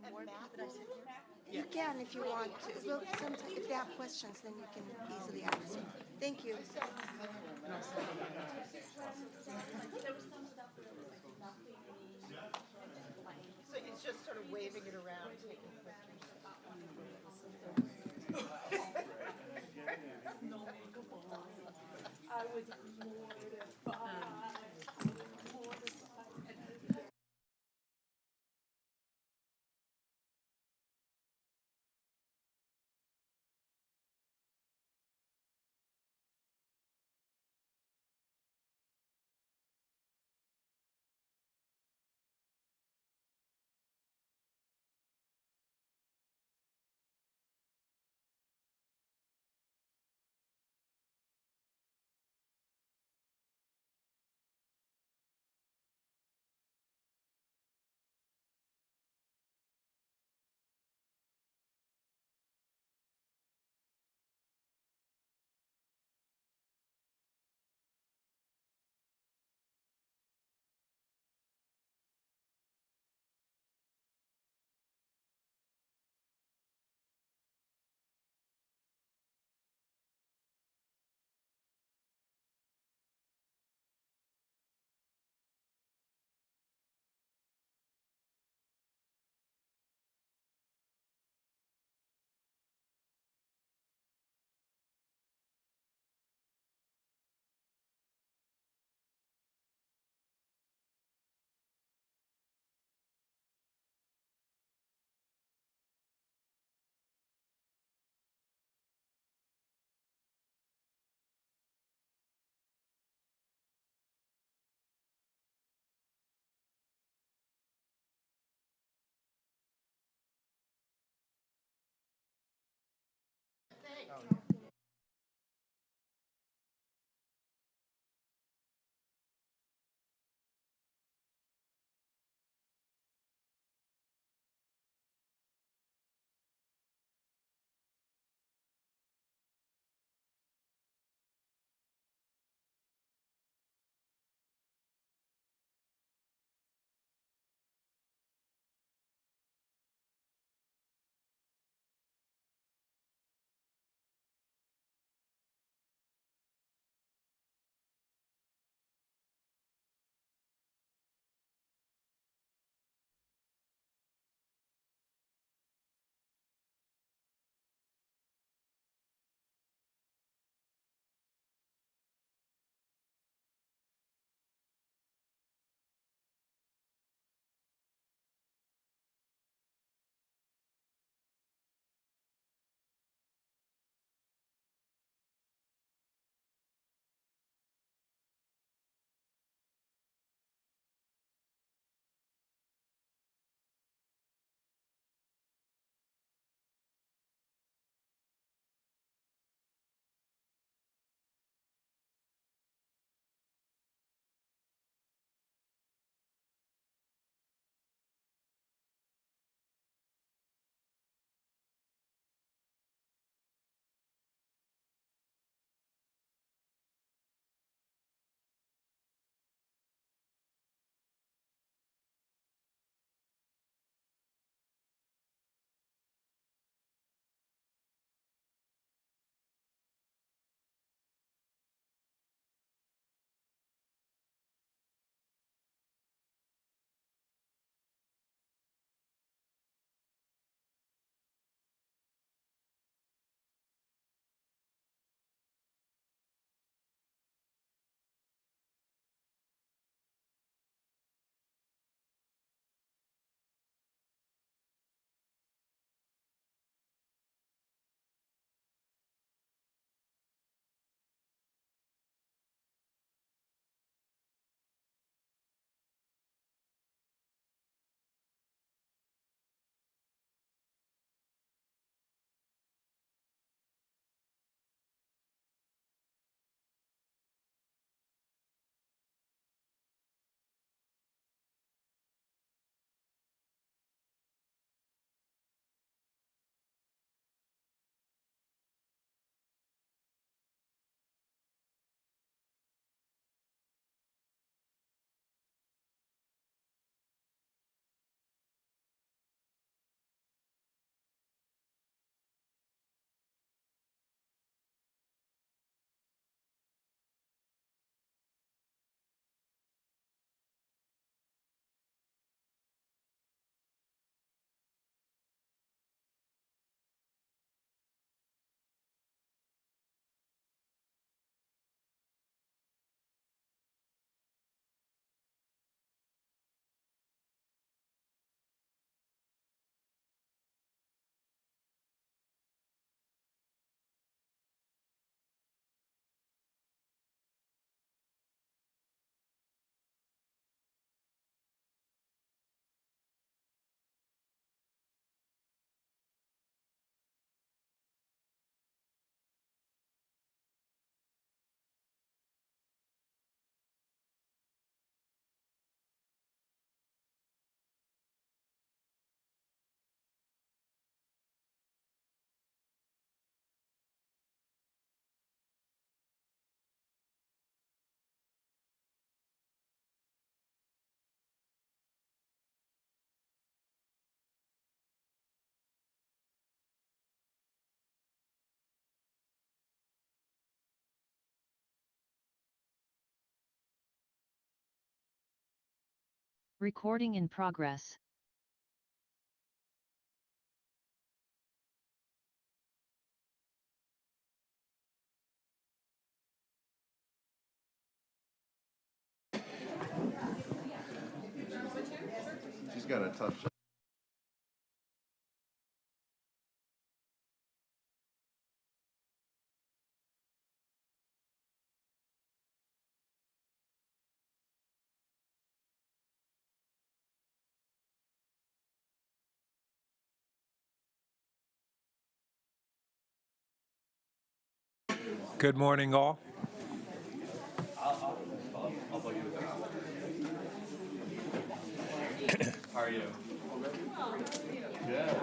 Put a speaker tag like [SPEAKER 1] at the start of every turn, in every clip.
[SPEAKER 1] more people that I sit here?
[SPEAKER 2] You can if you want to. Well, sometimes if they have questions, then you can easily answer. Thank you.
[SPEAKER 1] So it's just sort of waving it around, taking pictures.
[SPEAKER 3] I was mortified.
[SPEAKER 4] Recording in progress.
[SPEAKER 5] She's got a tough job.
[SPEAKER 6] Good morning, all.
[SPEAKER 5] How are you? Good.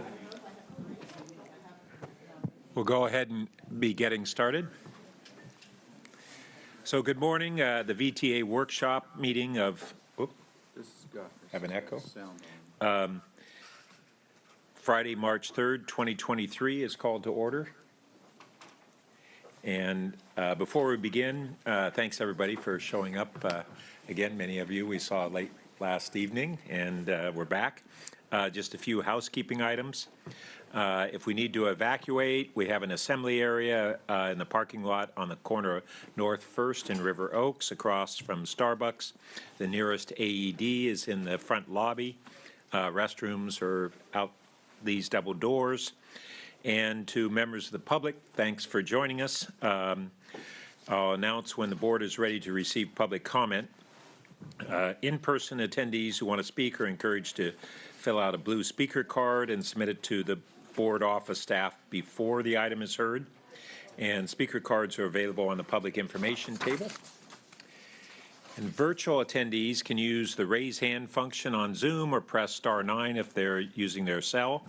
[SPEAKER 6] We'll go ahead and be getting started. So good morning, the VTA workshop meeting of, have an echo? Friday, March 3rd, 2023 is called to order. And before we begin, thanks everybody for showing up. Again, many of you we saw late last evening, and we're back. Just a few housekeeping items. If we need to evacuate, we have an assembly area in the parking lot on the corner of North First and River Oaks across from Starbucks. The nearest AED is in the front lobby. Restrooms are out these double doors. And to members of the public, thanks for joining us. I'll announce when the board is ready to receive public comment. In-person attendees who want to speak are encouraged to fill out a blue speaker card and submit it to the board office staff before the item is heard. And speaker cards are available on the public information table. And virtual attendees can use the raise hand function on Zoom or press *9 if they're using their cell.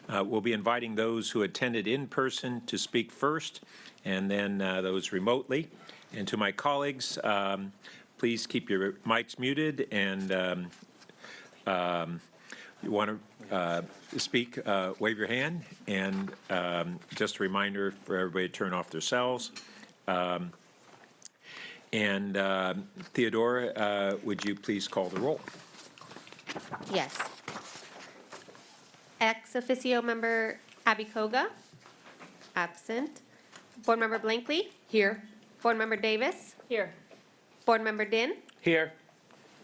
[SPEAKER 6] We'll be inviting those who attended in person to speak first, and then those remotely. And to my colleagues, please keep your mics muted, and you want to speak, wave your hand, and just a reminder for everybody to turn off their cells. Theodora, would you please call the roll?
[SPEAKER 7] Yes. Ex officio member Abby Koga, absent. Board member Blankley? Here. Board member Davis?
[SPEAKER 1] Here.
[SPEAKER 7] Board member Din?
[SPEAKER 6] Here.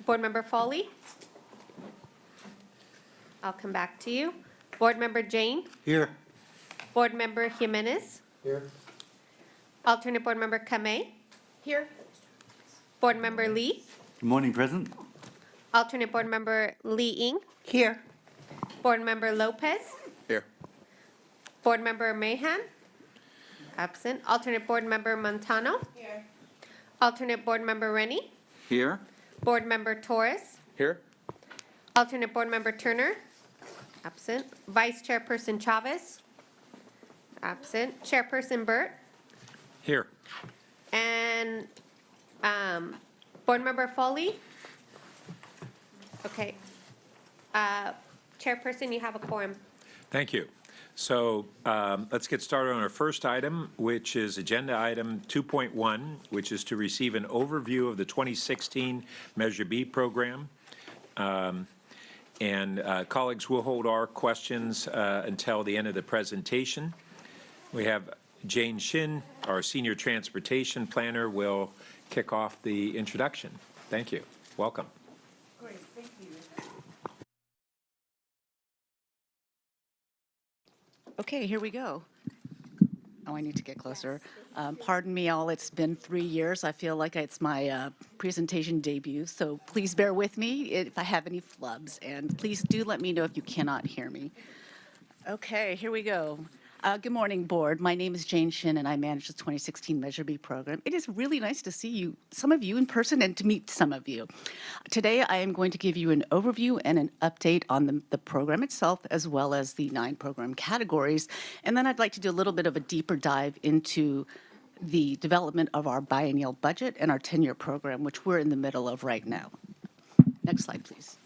[SPEAKER 7] Board member Foley? I'll come back to you. Board member Jane?
[SPEAKER 6] Here.
[SPEAKER 7] Board member Jimenez?
[SPEAKER 5] Here.
[SPEAKER 7] Alternate board member Kamei?
[SPEAKER 1] Here.
[SPEAKER 7] Board member Lee?
[SPEAKER 8] Good morning, President.
[SPEAKER 7] Alternate board member Lee Ing?
[SPEAKER 1] Here.
[SPEAKER 7] Board member Lopez?
[SPEAKER 5] Here.
[SPEAKER 7] Board member Mahan? Absent. Alternate board member Montano?
[SPEAKER 1] Here.
[SPEAKER 7] Alternate board member Rennie?
[SPEAKER 8] Here.
[SPEAKER 7] Board member Torres?
[SPEAKER 5] Here.
[SPEAKER 7] Alternate board member Turner? Absent. Vice chairperson Chavez? Absent. Chairperson Burt?
[SPEAKER 6] Here.
[SPEAKER 7] And board member Foley? Okay. Chairperson, you have a quorum.
[SPEAKER 6] Thank you. So let's get started on our first item, which is agenda item 2.1, which is to receive an overview of the 2016 Measure B program. Colleagues, will hold our questions until the end of the presentation. We have Jane Shin, our senior transportation planner, will kick off the introduction. Thank you. Welcome.
[SPEAKER 1] Great, thank you.
[SPEAKER 3] Okay, here we go. Oh, I need to get closer. Pardon me all, it's been 3 years. I feel like it's my presentation debut, so please bear with me if I have any flubs, and please do let me know if you cannot hear me. Okay, here we go. Good morning, board. My name is Jane Shin, and I manage the 2016 Measure B program. It is really nice to see you, some of you in person, and to meet some of you. Today, I am going to give you an overview and an update on the program itself, as well as the 9 program categories. And then I'd like to do a little bit of a deeper dive into the development of our biennial budget and our 10-year program, which we're in the middle of right now. Next slide, please.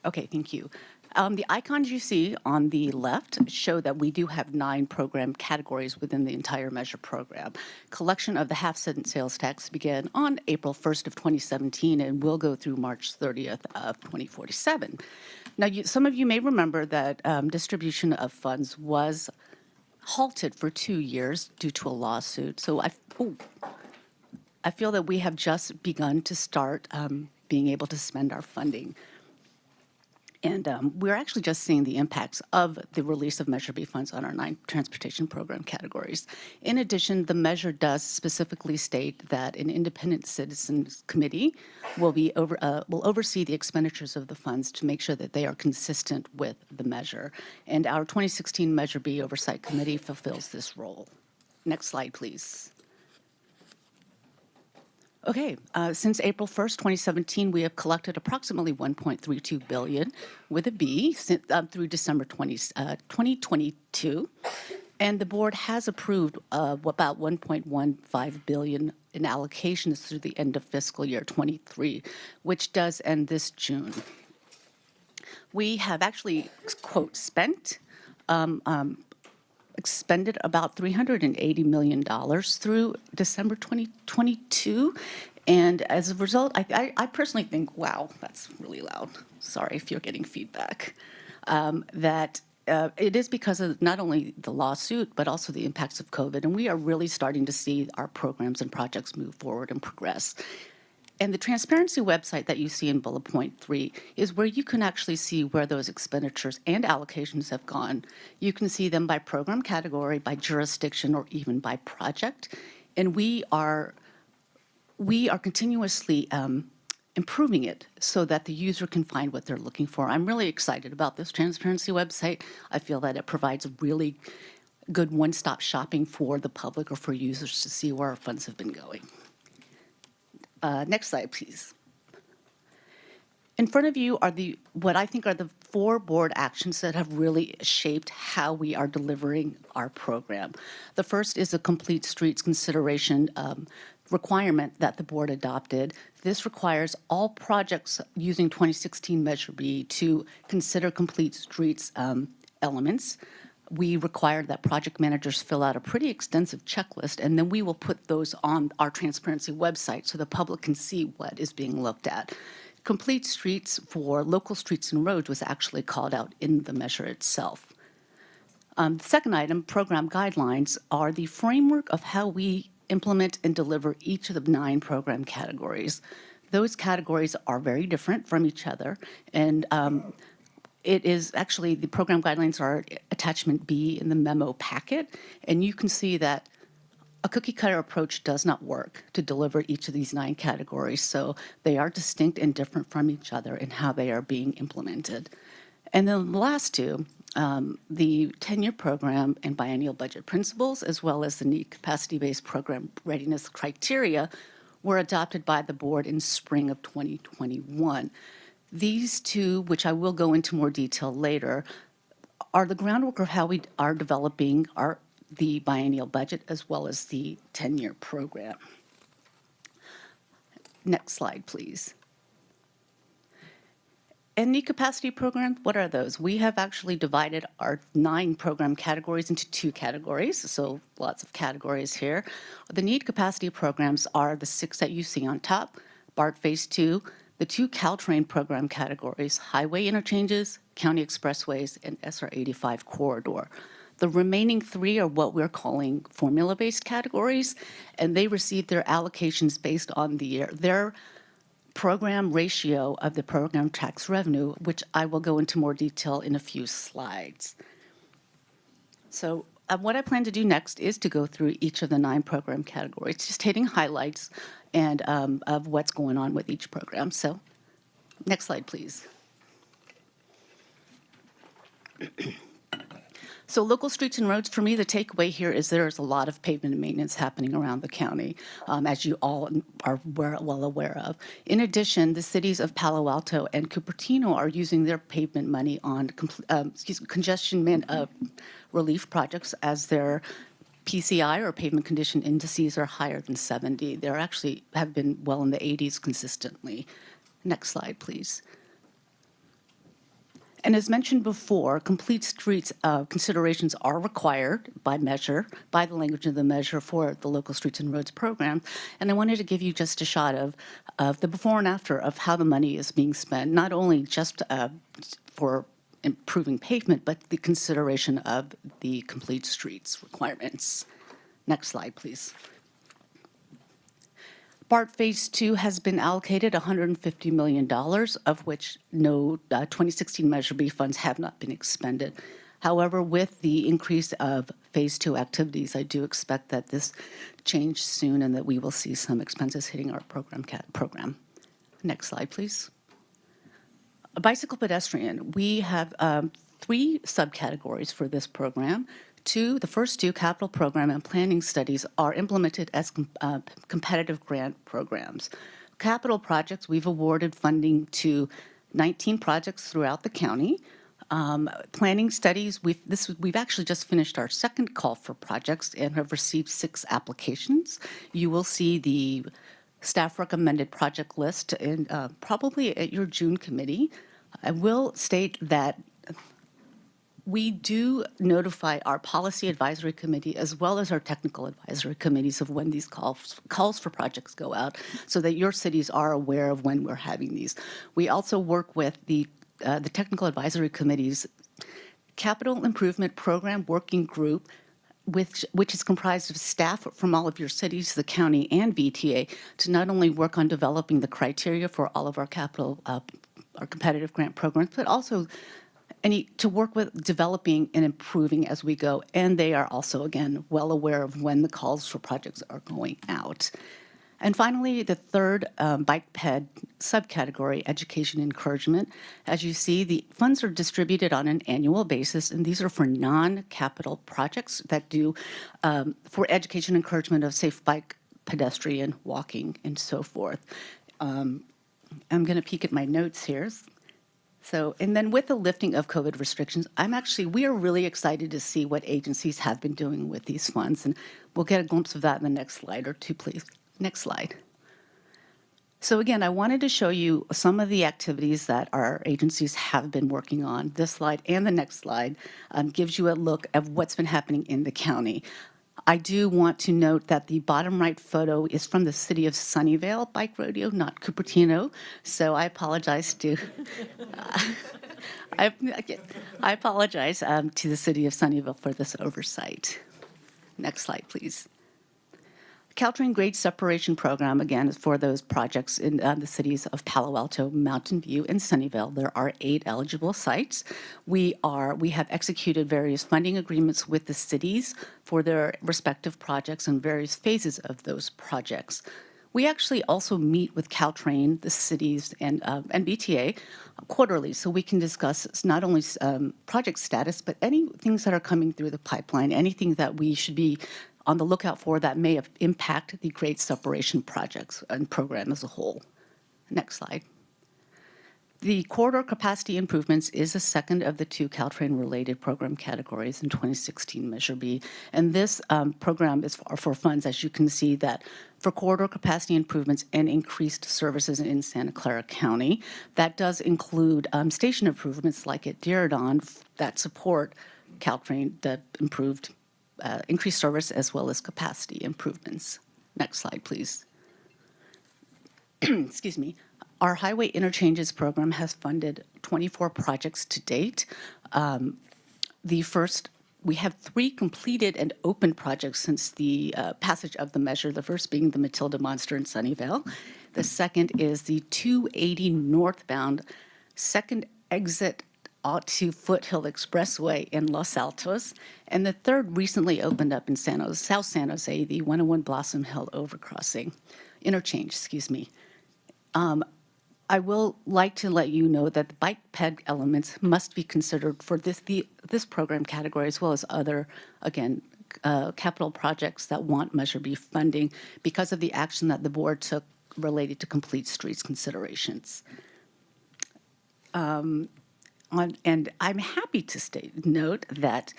[SPEAKER 3] Okay, thank you. The icons you see on the left show that we do have 9 program categories within the entire measure program. Collection of the half-cent sales tax began on April 1st of 2017 and will go through March 30th of 2047. Now, some of you may remember that distribution of funds was halted for 2 years due to a lawsuit. So I feel that we have just begun to start being able to spend our funding. And we're actually just seeing the impacts of the release of Measure B funds on our 9 transportation program categories. In addition, the measure does specifically state that an independent citizens committee will oversee the expenditures of the funds to make sure that they are consistent with the measure. And our 2016 Measure B Oversight Committee fulfills this role. Next slide, please. Okay, since April 1st, 2017, we have collected approximately $1.32 billion with a B through December 2022. And the board has approved about $1.15 billion in allocations through the end of fiscal year 23, which does end this June. We have actually, quote, spent expended about $380 million through December 2022. And as a result, I personally think, wow, that's really loud. Sorry if you're getting feedback. That it is because of not only the lawsuit, but also the impacts of COVID. And we are really starting to see our programs and projects move forward and progress. And the transparency website that you see in bullet point 3 is where you can actually see where those expenditures and allocations have gone. You can see them by program category, by jurisdiction, or even by project. And we are continuously improving it so that the user can find what they're looking for. I'm really excited about this transparency website. I feel that it provides a really good one-stop shopping for the public or for users to see where our funds have been going. Next slide, please. In front of you are what I think are the 4 board actions that have really shaped how we are delivering our program. The first is a complete streets consideration requirement that the board adopted. This requires all projects using 2016 Measure B to consider complete streets elements. We require that project managers fill out a pretty extensive checklist, and then we will put those on our transparency website so the public can see what is being looked at. Complete streets for local streets and roads was actually called out in the measure itself. The second item, program guidelines, are the framework of how we implement and deliver each of the 9 program categories. Those categories are very different from each other, and it is actually, the program guidelines are attachment B in the memo packet, and you can see that a cookie cutter approach does not work to deliver each of these 9 categories, so they are distinct and different from each other in how they are being implemented. And then the last 2, the 10-year program and biennial budget principles, as well as the need capacity-based program readiness criteria, were adopted by the board in spring of 2021. These 2, which I will go into more detail later, are the groundwork of how we are developing the biennial budget as well as the 10-year program. Next slide, please. And need capacity programs, what are those? We have actually divided our 9 program categories into 2 categories, so lots of categories here. The need capacity programs are the 6 that you see on top, BART Phase 2, the 2 Caltrain program categories, highway interchanges, county expressways, and SR 85 corridor. The remaining 3 are what we're calling formula-based categories, and they receive their allocations based on their program ratio of the program tax revenue, which I will go into more detail in a few slides. So what I plan to do next is to go through each of the 9 program categories, just hitting highlights and of what's going on with each program. So next slide, please. So local streets and roads, for me, the takeaway here is there's a lot of pavement and maintenance happening around the county, as you all are well aware of. In addition, the cities of Palo Alto and Cupertino are using their pavement money on congestion relief projects as their PCI, or pavement condition indices, are higher than 70. They actually have been well in the 80s consistently. Next slide, please. And as mentioned before, complete streets considerations are required by the language of the measure for the local streets and roads program. And I wanted to give you just a shot of the before and after of how the money is being spent, not only just for improving pavement, but the consideration of the complete streets requirements. Next slide, please. BART Phase 2 has been allocated $150 million, of which no 2016 Measure B funds have not been expended. However, with the increase of Phase 2 activities, I do expect that this change soon and that we will see some expenses hitting our program. Next slide, please. A bicycle pedestrian. We have 3 subcategories for this program. The first two, capital program and planning studies, are implemented as competitive grant programs. Capital projects, we've awarded funding to 19 projects throughout the county. Planning studies, we've actually just finished our second call for projects and have received 6 applications. You will see the staff recommended project list in, probably at your June committee. I will state that we do notify our policy advisory committee as well as our technical advisory committees of when these calls for projects go out, so that your cities are aware of when we're having these. We also work with the technical advisory committee's capital improvement program working group, which is comprised of staff from all of your cities, the county, and VTA, to not only work on developing the criteria for all of our capital, our competitive grant programs, but also to work with developing and improving as we go. And they are also, again, well aware of when the calls for projects are going out. And finally, the third bike ped subcategory, education encouragement. As you see, the funds are distributed on an annual basis, and these are for non-capital projects that do for education encouragement of safe bike, pedestrian, walking, and so forth. I'm going to peek at my notes here. So, and then with the lifting of COVID restrictions, we are really excited to see what agencies have been doing with these funds, and we'll get a glimpse of that in the next slide or two, please. Next slide. So again, I wanted to show you some of the activities that our agencies have been working on. This slide and the next slide gives you a look at what's been happening in the county. I do want to note that the bottom right photo is from the city of Sunnyvale Bike Rodeo, not Cupertino. So I apologize to I apologize to the city of Sunnyvale for this oversight. Next slide, please. Caltrain Grade Separation Program, again, is for those projects in the cities of Palo Alto, Mountain View, and Sunnyvale. There are 8 eligible sites. We have executed various funding agreements with the cities for their respective projects and various phases of those projects. We actually also meet with Caltrain, the cities, and VTA quarterly, so we can discuss not only project status, but any things that are coming through the pipeline, anything that we should be on the lookout for that may impact the grade separation projects and program as a whole. Next slide. The corridor capacity improvements is the second of the 2 Caltrain-related program categories in 2016 Measure B. And this program is for funds, as you can see, that for corridor capacity improvements and increased services in Santa Clara County. That does include station improvements like at Diridon that support Caltrain, the increased service as well as capacity improvements. Next slide, please. Excuse me. Our highway interchanges program has funded 24 projects to date. We have 3 completed and open projects since the passage of the measure, the first being the Matilda Monster in Sunnyvale. The second is the 280 northbound second exit to Foothill Expressway in Los Altos. And the third recently opened up in South San Jose, the 101 Blossom Hill interchange, excuse me. I will like to let you know that the bike ped elements must be considered for this program category as well as other, again, capital projects that want Measure B funding because of the action that the board took related to complete streets considerations. And I'm happy to note that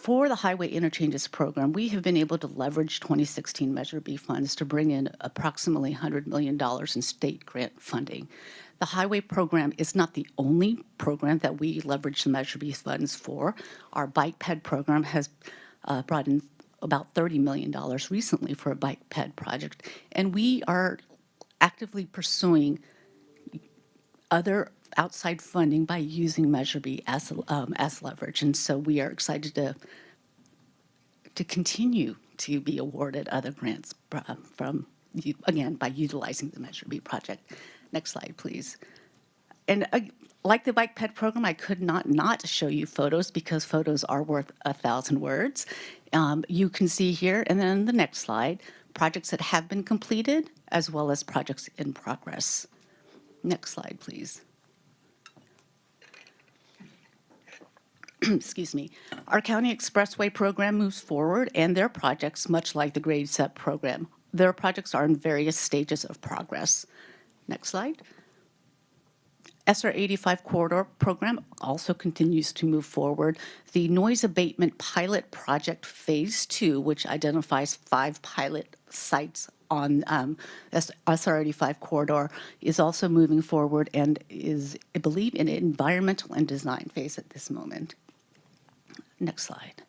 [SPEAKER 3] for the highway interchanges program, we have been able to leverage 2016 Measure B funds to bring in approximately $100 million in state grant funding. The highway program is not the only program that we leverage the Measure B funds for. Our bike ped program has brought in about $30 million recently for a bike ped project, and we are actively pursuing other outside funding by using Measure B as leverage, and so we are excited to continue to be awarded other grants again, by utilizing the Measure B project. Next slide, please. And like the bike ped program, I could not show you photos because photos are worth 1,000 words. You can see here, and then the next slide, projects that have been completed as well as projects in progress. Next slide, please. Excuse me. Our County Expressway program moves forward, and their projects, much like the Grade Set program, their projects are in various stages of progress. Next slide. SR 85 corridor program also continues to move forward. The noise abatement pilot project phase 2, which identifies 5 pilot sites on SR 85 corridor, is also moving forward and is, I believe, in an environmental and design phase at this moment. Next slide.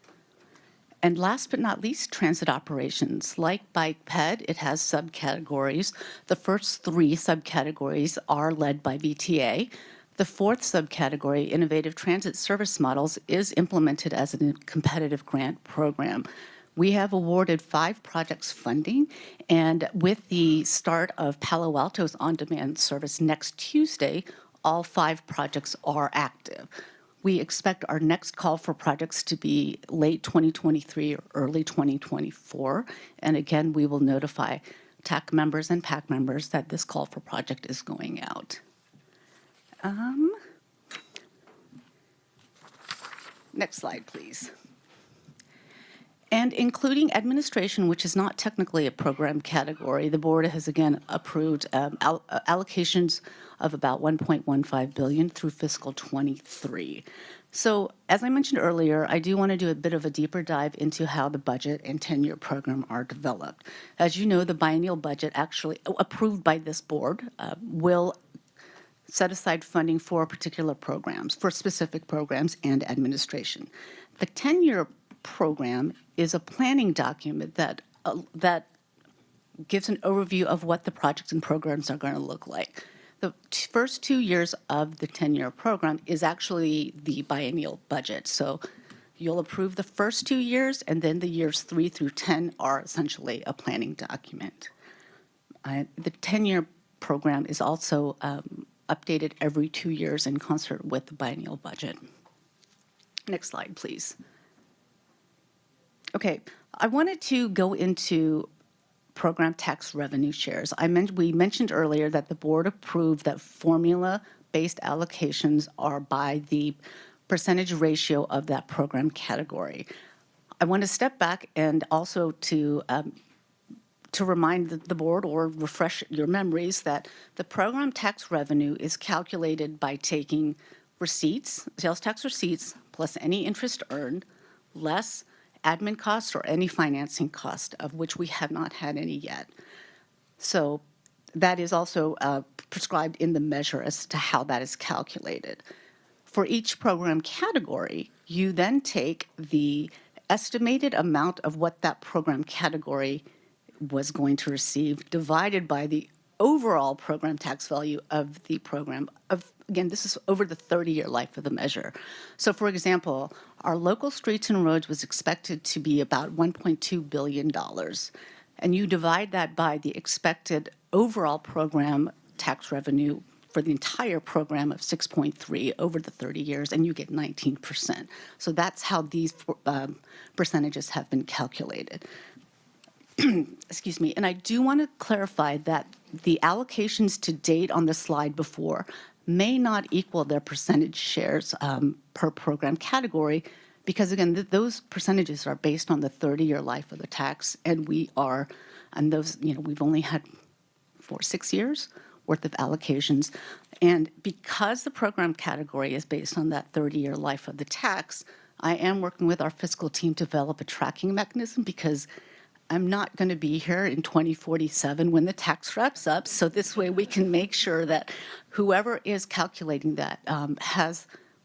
[SPEAKER 3] And last but not least, transit operations. Like bike ped, it has subcategories. The first 3 subcategories are led by VTA. The 4th subcategory, innovative transit service models, is implemented as a competitive grant program. We have awarded 5 projects funding, and with the start of Palo Alto's on-demand service next Tuesday, all 5 projects are active. We expect our next call for projects to be late 2023 or early 2024. And again, we will notify TAC members and PAC members that this call for project is going out. Next slide, please. And including administration, which is not technically a program category, the board has again approved allocations of about $1.15 billion through fiscal 23. So as I mentioned earlier, I do want to do a bit of a deeper dive into how the budget and 10-year program are developed. As you know, the biennial budget actually approved by this board will set aside funding for particular programs, for specific programs and administration. The 10-year program is a planning document that gives an overview of what the projects and programs are going to look like. The first 2 years of the 10-year program is actually the biennial budget. So you'll approve the first 2 years, and then the years 3 through 10 are essentially a planning document. The 10-year program is also updated every 2 years in concert with the biennial budget. Next slide, please. Okay, I wanted to go into program tax revenue shares. We mentioned earlier that the board approved that formula-based allocations are by the percentage ratio of that program category. I want to step back and also to remind the board or refresh your memories that the program tax revenue is calculated by taking receipts, sales tax receipts, plus any interest earned, less admin costs or any financing cost, of which we have not had any yet. So that is also prescribed in the measure as to how that is calculated. For each program category, you then take the estimated amount of what that program category was going to receive divided by the overall program tax value of the program. Again, this is over the 30-year life of the measure. So for example, our local streets and roads was expected to be about $1.2 billion. And you divide that by the expected overall program tax revenue for the entire program of 6.3 over the 30 years, and you get 19%. So that's how these percentages have been calculated. Excuse me. And I do want to clarify that the allocations to date on the slide before may not equal their percentage shares per program category, because again, those percentages are based on the 30-year life of the tax, and we've only had 6 years worth of allocations. And because the program category is based on that 30-year life of the tax, I am working with our fiscal team to develop a tracking mechanism because I'm not going to be here in 2047 when the tax wraps up. So this way we can make sure that whoever is calculating that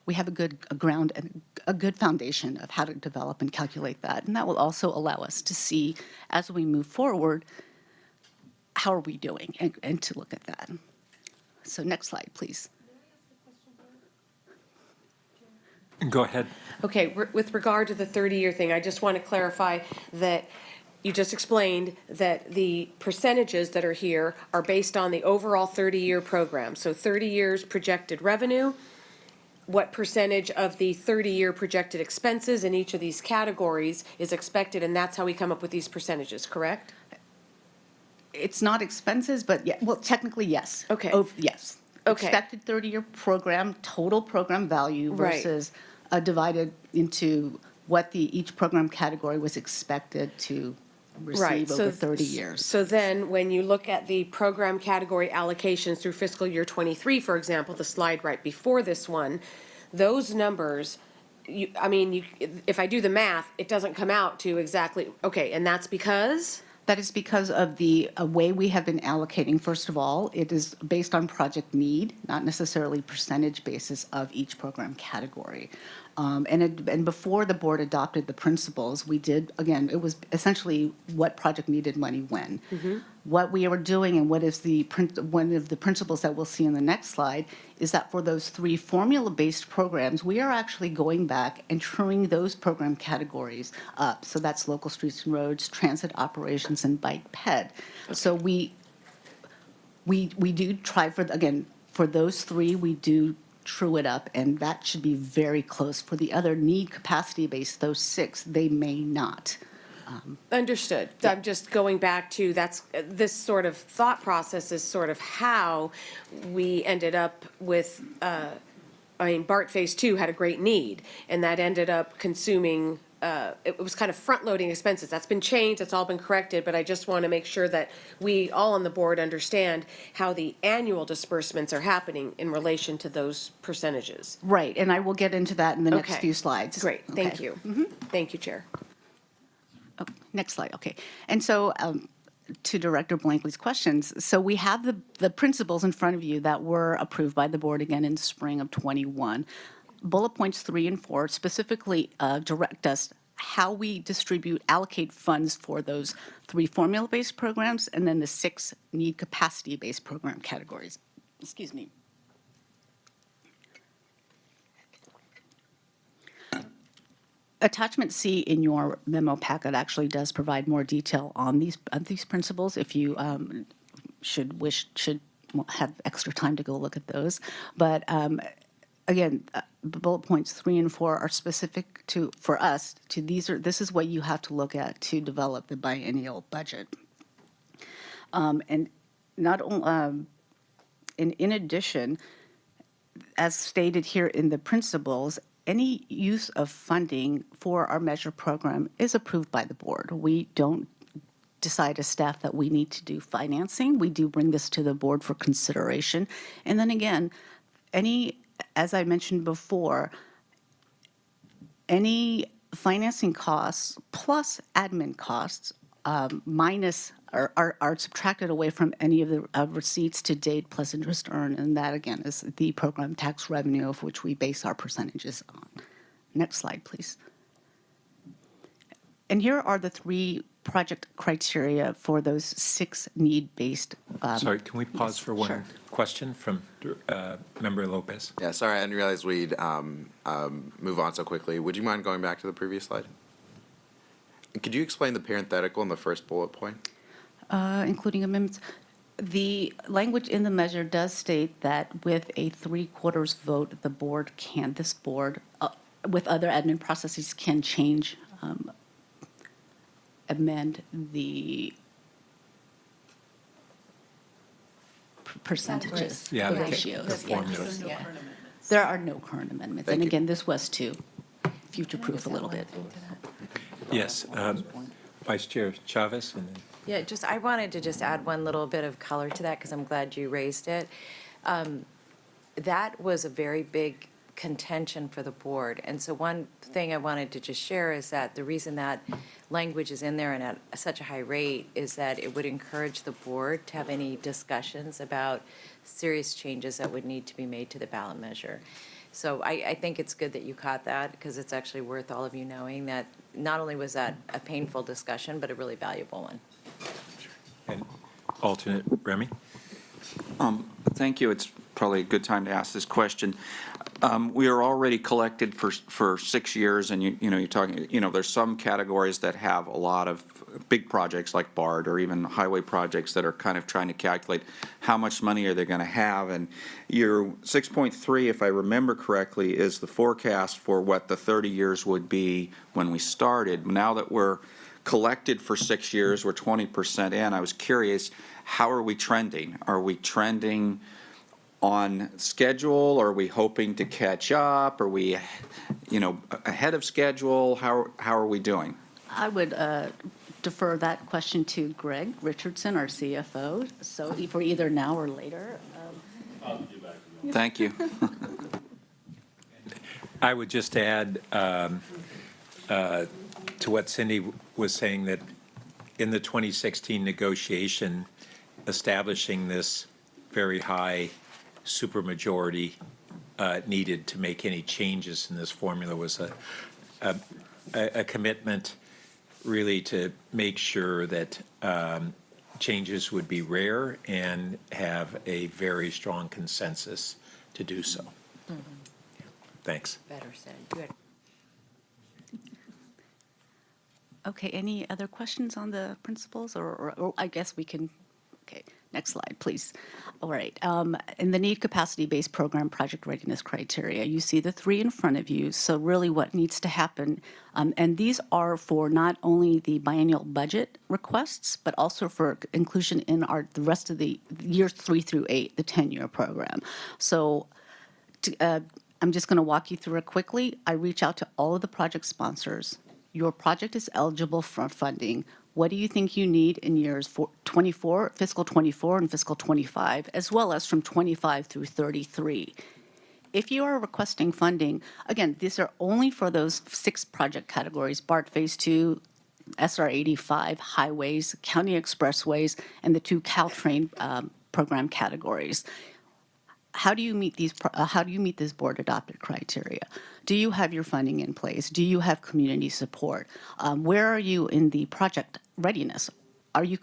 [SPEAKER 3] we have a ground and a good foundation of how to develop and calculate that. And that will also allow us to see as we move forward, how are we doing and to look at that. So next slide, please.
[SPEAKER 6] Go ahead.
[SPEAKER 8] Okay, with regard to the 30-year thing, I just want to clarify that you just explained that the percentages that are here are based on the overall 30-year program. So 30 years projected revenue, what percentage of the 30-year projected expenses in each of these categories is expected, and that's how we come up with these percentages, correct?
[SPEAKER 3] It's not expenses, but yeah, well, technically, yes.
[SPEAKER 8] Okay.
[SPEAKER 3] Oh, yes.
[SPEAKER 8] Okay.
[SPEAKER 3] Expected 30-year program, total program value
[SPEAKER 8] Right.
[SPEAKER 3] versus divided into what each program category was expected to receive over 30 years.
[SPEAKER 8] So then, when you look at the program category allocations through fiscal year '23, for example, the slide right before this one, those numbers, if I do the math, it doesn't come out to exactly, okay, and that's because?
[SPEAKER 3] That is because of the way we have been allocating. First of all, it is based on project need, not necessarily percentage basis of each program category. And before the board adopted the principles, we did, again, it was essentially what project needed money when. What we are doing and what is one of the principles that we'll see in the next slide is that for those 3 formula-based programs, we are actually going back and truing those program categories up. So that's local streets and roads, transit operations, and bike ped. So we do try for those 3, we do true it up, and that should be very close. For the other need capacity base, those 6, they may not.
[SPEAKER 8] Understood. I'm just going back to this sort of thought process is sort of how we ended up with, BART Phase 2 had a great need, and that ended up consuming, it was kind of front-loading expenses. That's been changed, that's all been corrected, but I just want to make sure that we all on the board understand how the annual disbursements are happening in relation to those percentages.
[SPEAKER 3] Right, and I will get into that in the next
[SPEAKER 8] Okay.
[SPEAKER 3] few slides.
[SPEAKER 8] Great, thank
[SPEAKER 3] Okay.
[SPEAKER 8] you. Thank you, Chair.
[SPEAKER 3] Oh, next slide, okay. And so to Director Blankley's questions, so we have the principles in front of you that were approved by the board again in spring of '21. Bullet points 3 and 4 specifically direct us how we allocate funds for those 3 formula-based programs and then the 6 need capacity-based program categories. Excuse me. Attachment C in your memo packet actually does provide more detail on these principles if you should have extra time to go look at those. But again, bullet points 3 and 4 are specific for us. This is what you have to look at to develop the biennial budget. And not only, in addition, as stated here in the principles, any use of funding for our measure program is approved by the board. We don't decide as staff that we need to do financing. We do bring this to the board for consideration. And then again, as I mentioned before, any financing costs plus admin costs minus are subtracted away from any of the receipts to date plus interest earned, and that again is the program tax revenue of which we base our percentages on. Next slide, please. And here are the 3 project criteria for those 6 need-based.
[SPEAKER 6] Sorry, can we pause for one
[SPEAKER 3] Sure.
[SPEAKER 6] question from Member Lopez?
[SPEAKER 5] Yeah, sorry, I didn't realize we'd move on so quickly. Would you mind going back to the previous slide? And could you explain the parenthetical in the first bullet point?
[SPEAKER 3] Including amendments. The language in the measure does state that with a 3/4 vote, this board, with other admin processes, can change, amend the percentages,
[SPEAKER 6] Yeah,
[SPEAKER 3] the
[SPEAKER 6] the
[SPEAKER 3] ratios.
[SPEAKER 6] the formulas.
[SPEAKER 3] There are no current amendments.
[SPEAKER 5] Thank
[SPEAKER 3] And
[SPEAKER 5] you.
[SPEAKER 3] again, this was to future-proof a little bit.
[SPEAKER 6] Yes, Vice Chair Chavez, and then
[SPEAKER 9] Yeah, I wanted to just add one little bit of color to that because I'm glad you raised it. That was a very big contention for the board. And so one thing I wanted to just share is that the reason that language is in there and at such a high rate is that it would encourage the board to have any discussions about serious changes that would need to be made to the ballot measure. So I think it's good that you caught that, because it's actually worth all of you knowing that not only was that a painful discussion, but a really valuable one.
[SPEAKER 6] And alternate Remy?
[SPEAKER 10] Thank you. It's probably a good time to ask this question. We are already collected for 6 years, and you're talking, there's some categories that have a lot of big projects like BART or even highway projects that are kind of trying to calculate how much money are they going to have. And your 6.3, if I remember correctly, is the forecast for what the 30 years would be when we started. Now that we're collected for 6 years, we're 20% in. I was curious, how are we trending? Are we trending on schedule? Are we hoping to catch up? Are we, ahead of schedule? How are we doing?
[SPEAKER 3] I would defer that question to Greg Richardson, our CFO, so for either now or later.
[SPEAKER 10] Thank you.
[SPEAKER 6] I would just add to what Cindy was saying, that in the 2016 negotiation, establishing this very high supermajority needed to make any changes in this formula was a commitment really to make sure that changes would be rare and have a very strong consensus to do so.
[SPEAKER 9] Mm-hmm.
[SPEAKER 6] Thanks.
[SPEAKER 9] Better said. Good.
[SPEAKER 3] Okay, any other questions on the principles, or I guess we can, okay, next slide, please. All right, in the need capacity-based program project readiness criteria, you see the three in front of you, so really what needs to happen, and these are for not only the biennial budget requests, but also for inclusion in the rest of the years 3 through 8, the 10-year program. So I'm just going to walk you through it quickly. I reach out to all of the project sponsors. Your project is eligible for funding. What do you think you need in years fiscal 24 and fiscal 25, as well as from 25 through 33? If you are requesting funding, again, these are only for those 6 project categories: BART Phase 2, SR 85, highways, county expressways, and the 2 Caltrain program categories. How do you meet these? How do you meet this board-adopted criteria? Do you have your funding in place? Do you have community support? Where are you in the project readiness? Have you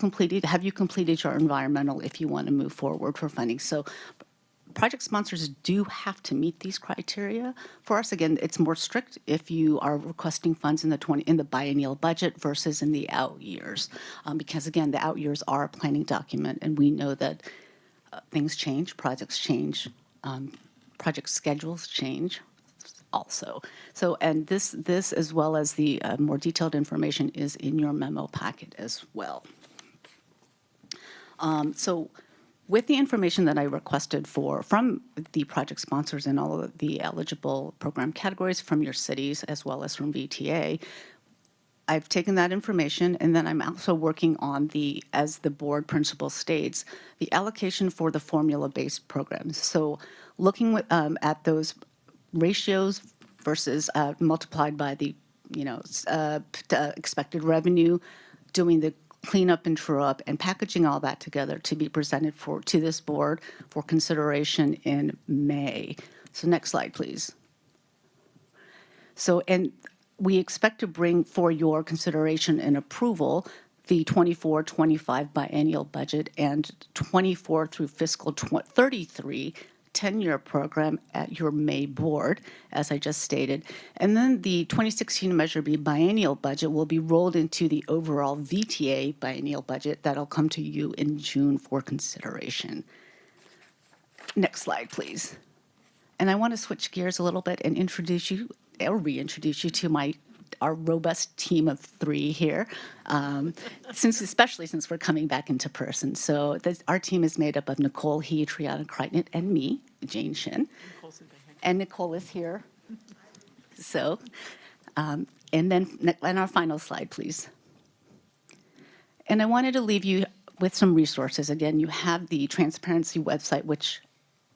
[SPEAKER 3] completed your environmental if you want to move forward for funding? So project sponsors do have to meet these criteria. For us, again, it's more strict if you are requesting funds in the biennial budget versus in the out years, because again, the out years are a planning document, and we know that things change, projects change, project schedules change also. So, and this as well as the more detailed information is in your memo packet as well. So with the information that I requested from the project sponsors and all of the eligible program categories from your cities as well as from VTA, I've taken that information, and then I'm also working on as the board principle states, the allocation for the formula-based programs. So looking at those ratios versus multiplied by the, expected revenue, doing the cleanup and true-up, and packaging all that together to be presented to this board for consideration in May. So next slide, please. So, and we expect to bring for your consideration and approval the 24-25 biennial budget and 24 through fiscal 33 10-year program at your May board, as I just stated. And then the 2016 Measure B biennial budget will be rolled into the overall VTA biennial budget that'll come to you in June for consideration. Next slide, please. And I want to switch gears a little bit and introduce you or reintroduce you to our robust team of 3 here, especially since we're coming back into person. So our team is made up of Nicole He, Triana Crichton, and me, Jane Shin. And Nicole is here. So, and then on our final slide, please. And I wanted to leave you with some resources. Again, you have the transparency website, which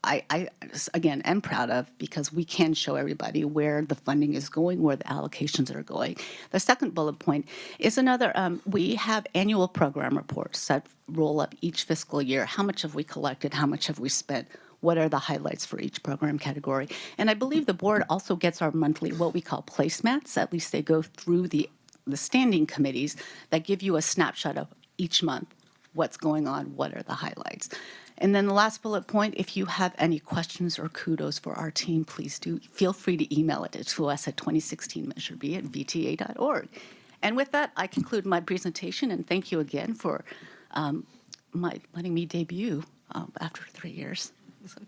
[SPEAKER 3] I again, am proud of because we can show everybody where the funding is going, where the allocations are going. The second bullet point is another, we have annual program reports that roll up each fiscal year. How much have we collected? How much have we spent? What are the highlights for each program category? And I believe the board also gets our monthly, what we call placemats. At least they go through the standing committees that give you a snapshot of each month, what's going on, what are the highlights. And then the last bullet point, if you have any questions or kudos for our team, please do feel free to email it to us at 2016measureb@vta.org. And with that, I conclude my presentation, and thank you again for letting me debut after 3 years. So.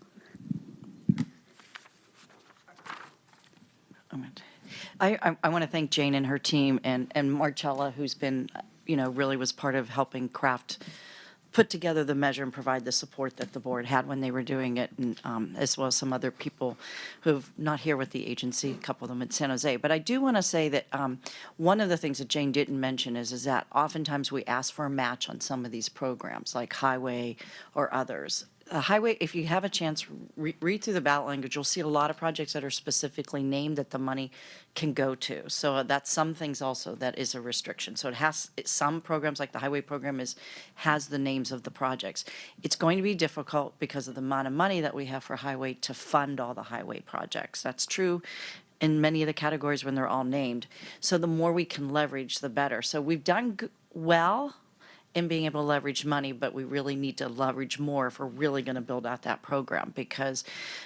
[SPEAKER 11] I want to thank Jane and her team and Marcella, who's been, really was part of helping put together the measure and provide the support that the board had when they were doing it, and as well as some other people who've not here with the agency, a couple of them in San Jose. But I do want to say that one of the things that Jane didn't mention is that oftentimes we ask for a match on some of these programs, like Highway or others. Highway, if you have a chance, read through the ballot language, you'll see a lot of projects that are specifically named that the money can go to. So that's some things also that is a restriction. So some programs, like the highway program, has the names of the projects. It's going to be difficult because of the amount of money that we have for highway to fund all the highway projects. That's true in many of the categories when they're all named. So the more we can leverage, the better. So we've done well in being able to leverage money, but we really need to leverage more if we're really going to build out that program, because,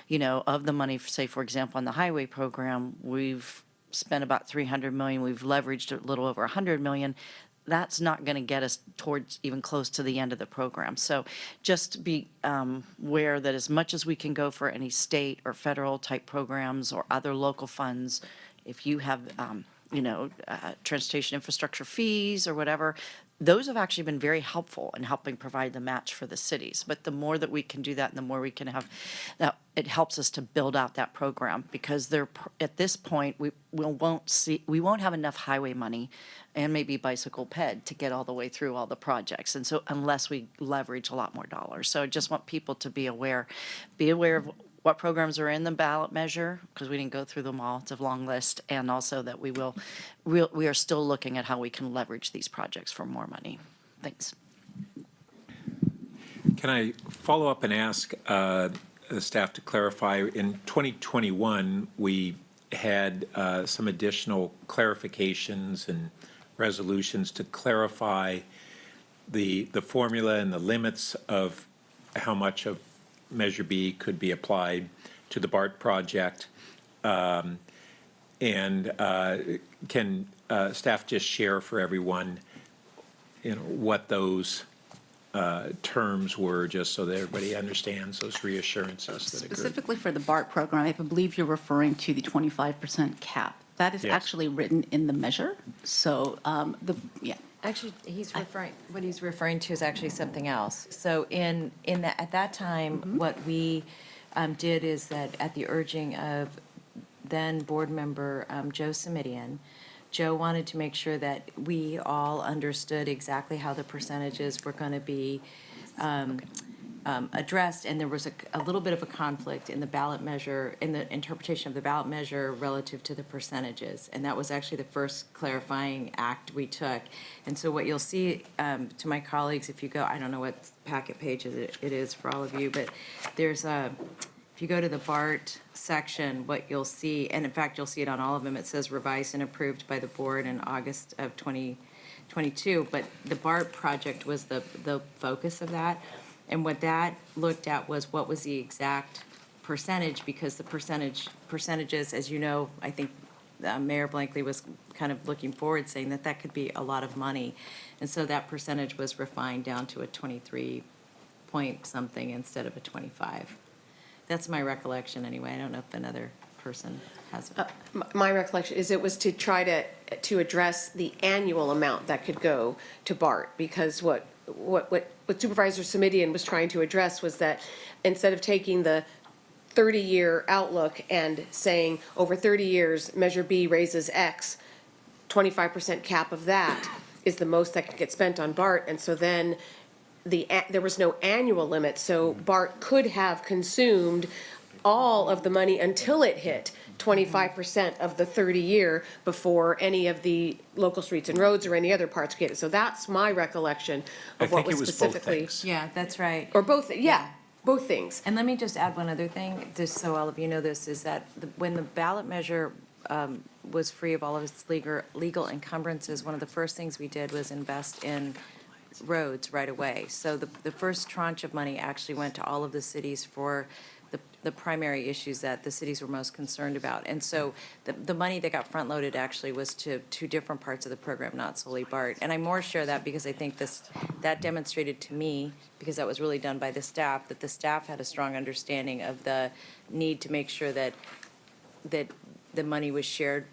[SPEAKER 11] of the money, say, for example, on the highway program, we've spent about $300 million. We've leveraged a little over $100 million. That's not going to get us towards even close to the end of the program. So just be aware that as much as we can go for any state or federal type programs or other local funds, if you have, transportation infrastructure fees or whatever, those have actually been very helpful in helping provide the match for the cities. But the more that we can do that and the more we can have that, it helps us to build out that program, because at this point, we won't have enough highway money and maybe bicycle ped to get all the way through all the projects. And so unless we leverage a lot more dollars. So I just want people to be aware of what programs are in the ballot measure, because we didn't go through them all. It's a long list. And also that we are still looking at how we can leverage these projects for more money. Thanks.
[SPEAKER 6] Can I follow up and ask the staff to clarify? In 2021, we had some additional clarifications and resolutions to clarify the formula and the limits of how much of Measure B could be applied to the BART project. And can staff just share for everyone, what those terms were, just so that everybody understands those reassurances that occurred?
[SPEAKER 3] Specifically for the BART program, I believe you're referring to the 25% cap. That is
[SPEAKER 6] Yes.
[SPEAKER 3] actually written in the measure. So
[SPEAKER 9] Actually, what he's referring to is actually something else. So at that time, what we did is that at the urging of then board member Joe Simidian, Joe wanted to make sure that we all understood exactly how the percentages were going to be addressed, and there was a little bit of a conflict in the ballot measure, in the interpretation of the ballot measure relative to the percentages, and that was actually the first clarifying act we took. And so what you'll see, to my colleagues, if you go, I don't know what packet page it is for all of you, but there's if you go to the BART section, what you'll see, and in fact you'll see it on all of them, it says revised and approved by the board in August of 2022, but the BART project was the focus of that. And what that looked at was what was the exact percentage, because the percentages, as you know, I think Mayor Blankley was kind of looking forward, saying that could be a lot of money. And so that percentage was refined down to a 23 point something instead of a 25. That's my recollection anyway. I don't know if another person has it.
[SPEAKER 8] My recollection is it was to try to address the annual amount that could go to BART, because what Supervisor Simidian was trying to address was that instead of taking the 30-year outlook and saying over 30 years, Measure B raises X, 25% cap of that is the most that could get spent on BART. And so then there was no annual limit, so BART could have consumed all of the money until it hit 25% of the 30-year before any of the local streets and roads or any other parts get it. So that's my recollection
[SPEAKER 6] I
[SPEAKER 8] of what
[SPEAKER 6] think
[SPEAKER 8] was
[SPEAKER 6] it was both
[SPEAKER 8] specifically.
[SPEAKER 6] things.
[SPEAKER 9] Yeah, that's right.
[SPEAKER 8] Or both, yeah, both things.
[SPEAKER 9] And let me just add one other thing, just so all of you know this, is that when the ballot measure was free of all of its legal encumbrances, one of the first things we did was invest in roads right away. So the first tranche of money actually went to all of the cities for the primary issues that the cities were most concerned about. And so the money that got front-loaded actually was to two different parts of the program, not solely BART. And I more share that because I think that demonstrated to me, because that was really done by the staff, that the staff had a strong understanding of the need to make sure that the money was shared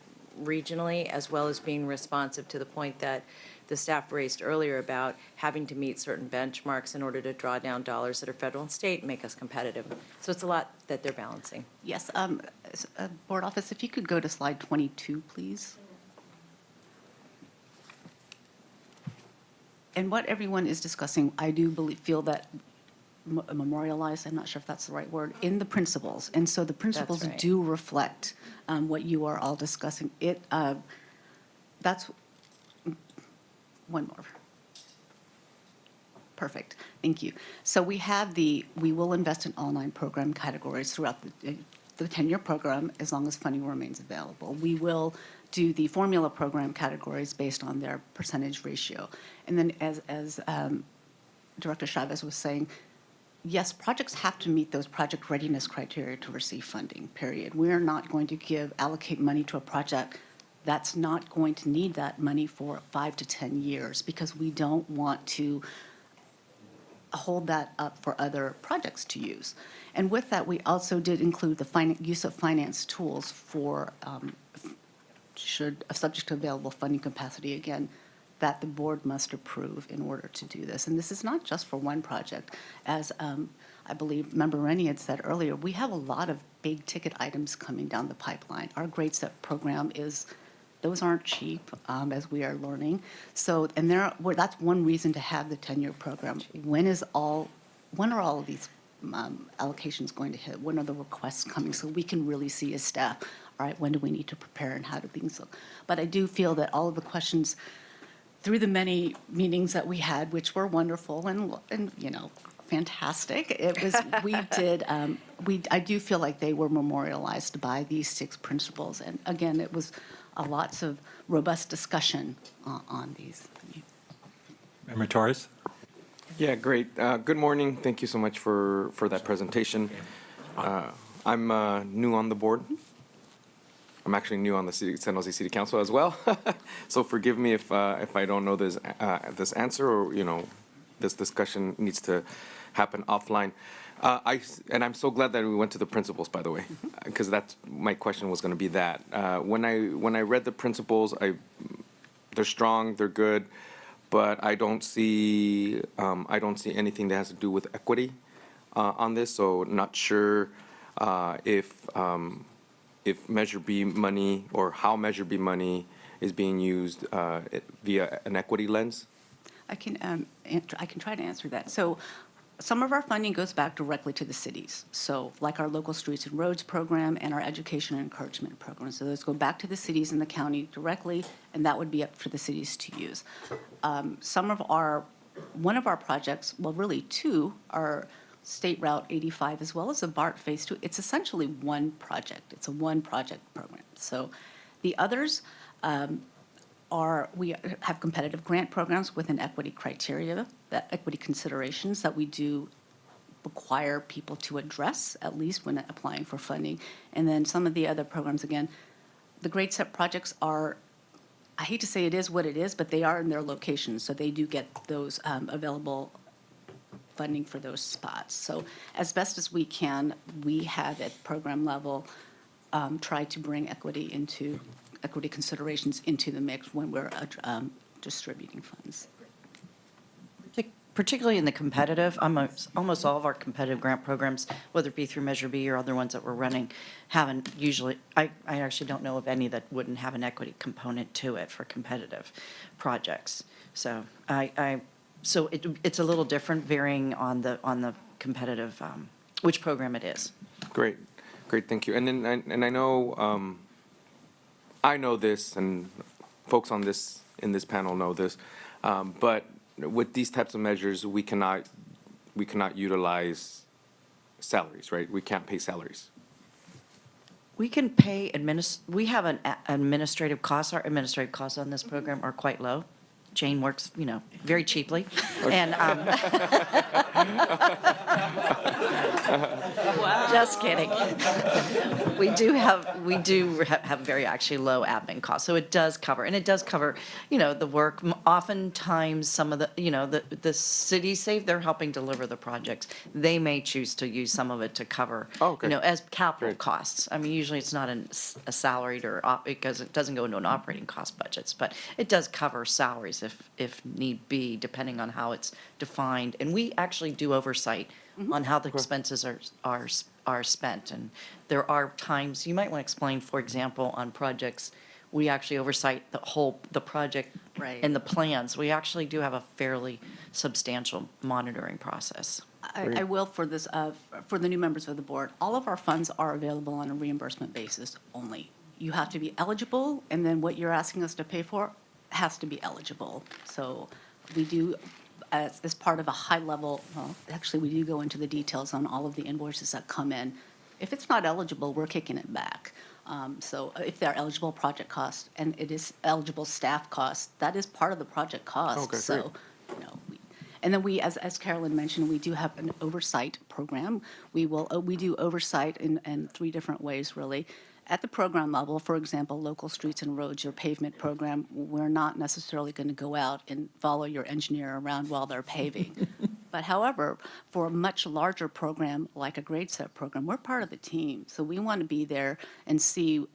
[SPEAKER 9] regionally, as well as being responsive to the point that the staff raised earlier about having to meet certain benchmarks in order to draw down dollars that are federal and state and make us competitive. So it's a lot that they're balancing.
[SPEAKER 3] Yes, Board Office, if you could go to slide 22, please. And what everyone is discussing, I do feel that memorialized, I'm not sure if that's the right word, in the principles. And so the principles
[SPEAKER 9] right.
[SPEAKER 3] do reflect what you are all discussing. That's one more. Perfect, thank you. So we will invest in all 9 program categories throughout the 10-year program as long as funding remains available. We will do the formula program categories based on their percentage ratio. And then as Director Chavez was saying, yes, projects have to meet those project readiness criteria to receive funding, period. We are not going to allocate money to a project that's not going to need that money for 5 to 10 years because we don't want to hold that up for other projects to use. And with that, we also did include the use of finance tools for, subject to available funding capacity, again, that the board must approve in order to do this. And this is not just for one project. As I believe Member Rennie had said earlier, we have a lot of big ticket items coming down the pipeline. Our Grade Set program those aren't cheap, as we are learning. So, and that's one reason to have the 10-year program. When are all of these allocations going to hit? When are the requests coming? So we can really see as staff, all right, when do we need to prepare and how do things look? But I do feel that all of the questions through the many meetings that we had, which were wonderful and fantastic, I do feel like they were memorialized by these 6 principles. And again, it was lots of robust discussion on these.
[SPEAKER 6] Member Torres?
[SPEAKER 12] Yeah, great. Good morning. Thank you so much for that presentation. I'm new on the board. I'm actually new on the San Jose City Council as well. So forgive me if I don't know this answer, or this discussion needs to happen offline. I'm so glad that we went to the principles, by the way, because that's my question was going to be that. When I read the principles, they're strong, they're good, but I don't see anything that has to do with equity on this. So not sure if Measure B money or how Measure B money is being used via an equity lens.
[SPEAKER 3] I can try to answer that. So some of our funding goes back directly to the cities. So like our local streets and roads program and our education and encouragement program. So those go back to the cities and the county directly, and that would be up for the cities to use. One of our projects, well, really 2, are State Route 85 as well as the BART Phase 2. It's essentially one project. It's a one-project program. So the others we have competitive grant programs with an equity criteria, that equity considerations that we do require people to address, at least when applying for funding. And then some of the other programs, again, the Grade Set projects are, I hate to say it is what it is, but they are in their locations, so they do get those available funding for those spots. So as best as we can, we have at program level tried to bring equity considerations into the mix when we're distributing funds.
[SPEAKER 11] Particularly in the competitive, almost all of our competitive grant programs, whether it be through Measure B or other ones that we're running, haven't usually, I actually don't know of any that wouldn't have an equity component to it for competitive projects. So I So it's a little different varying on the competitive, which program it is.
[SPEAKER 12] Great, great, thank you. And then, and I know this, and folks on this, in this panel know this, but with these types of measures, we cannot utilize salaries, right? We can't pay salaries.
[SPEAKER 11] We can pay we have an administrative cost. Our administrative costs on this program are quite low. Jane works, very cheaply. And, just kidding. We do have very actually low admin costs. So it does cover, and it does cover, the work. Oftentimes, some of the cities say they're helping deliver the projects. They may choose to use some of it to cover, as capital costs. I mean, usually it's not a salaried or, because it doesn't go into an operating cost budgets, but it does cover salaries if need be, depending on how it's defined. And we actually do oversight on how the expenses are spent. And there are times, you might want to explain, for example, on projects, we actually oversight the project
[SPEAKER 3] Right.
[SPEAKER 11] and the plans. We actually do have a fairly substantial monitoring process.
[SPEAKER 3] I will for this, for the new members of the board, all of our funds are available on a reimbursement basis only. You have to be eligible, and then what you're asking us to pay for has to be eligible. So we do, as part of a high level, well, actually, we do go into the details on all of the invoices that come in. If it's not eligible, we're kicking it back. So if they're eligible project costs and it is eligible staff costs, that is part of the project cost.
[SPEAKER 12] Okay,
[SPEAKER 3] So, and then we, as Carolyn mentioned, we do have an oversight program. We do oversight in three different ways, really. At the program level, for example, local streets and roads, your pavement program, we're not necessarily going to go out and follow your engineer around while they're paving. But however, for a much larger program, like a grade set program, we're part of the team. So we want to be there and see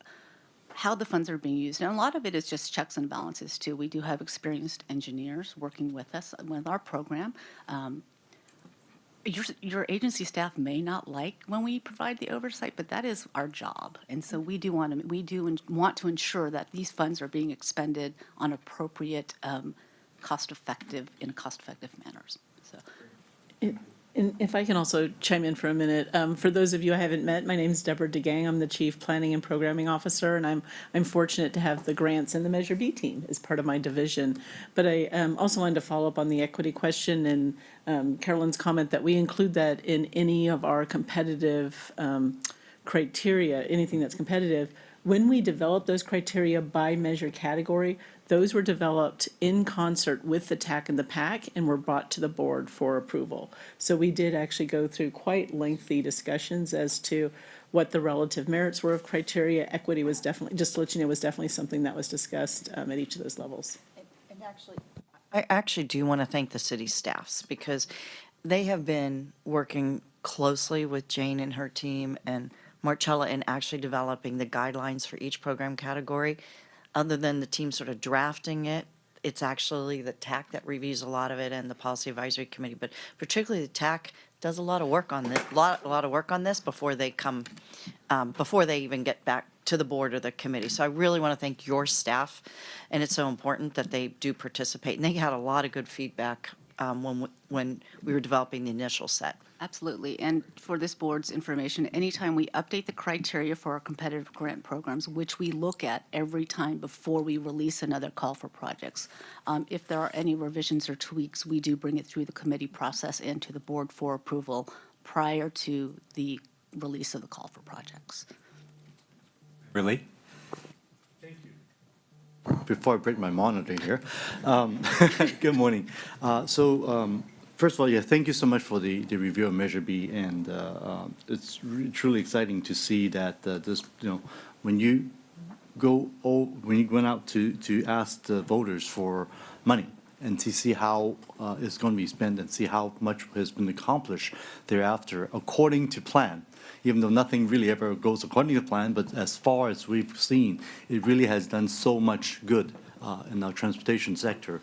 [SPEAKER 3] how the funds are being used. And a lot of it is just checks and balances, too. We do have experienced engineers working with us with our program. Your agency staff may not like when we provide the oversight, but that is our job. And so we do want to ensure that these funds are being expended on appropriate, in cost-effective manners. So.
[SPEAKER 13] And if I can also chime in for a minute, for those of you I haven't met, my name is Deborah DeGang. I'm the Chief Planning and Programming Officer, and I'm fortunate to have the grants and the Measure B team as part of my division. But I also wanted to follow up on the equity question and Carolyn's comment that we include that in any of our competitive criteria, anything that's competitive. When we develop those criteria by measure category, those were developed in concert with the TAC and the PAC and were brought to the board for approval. So we did actually go through quite lengthy discussions as to what the relative merits were of criteria. Equity was definitely, just to let you know, was definitely something that was discussed at each of those levels.
[SPEAKER 11] And I actually do want to thank the city staffs because they have been working closely with Jane and her team and Marcella in actually developing the guidelines for each program category. Other than the team sort of drafting it, it's actually the TAC that reviews a lot of it and the Policy Advisory Committee, but particularly the TAC does a lot of work on this, a lot of work on this before they come, before they even get back to the board or the committee. So I really want to thank your staff, and it's so important that they do participate. And they had a lot of good feedback when we were developing the initial set.
[SPEAKER 3] Absolutely. And for this board's information, anytime we update the criteria for our competitive grant programs, which we look at every time before we release another call for projects, if there are any revisions or tweaks, we do bring it through the committee process and to the board for approval prior to the release of the call for projects.
[SPEAKER 6] Really?
[SPEAKER 14] Before I break my monitor here, good morning. First of all, yeah, thank you so much for the review of Measure B, and it's truly exciting to see that this, when you went out to ask the voters for money and to see how it's going to be spent and see how much has been accomplished thereafter according to plan. Even though nothing really ever goes according to plan, but as far as we've seen, it really has done so much good in our transportation sector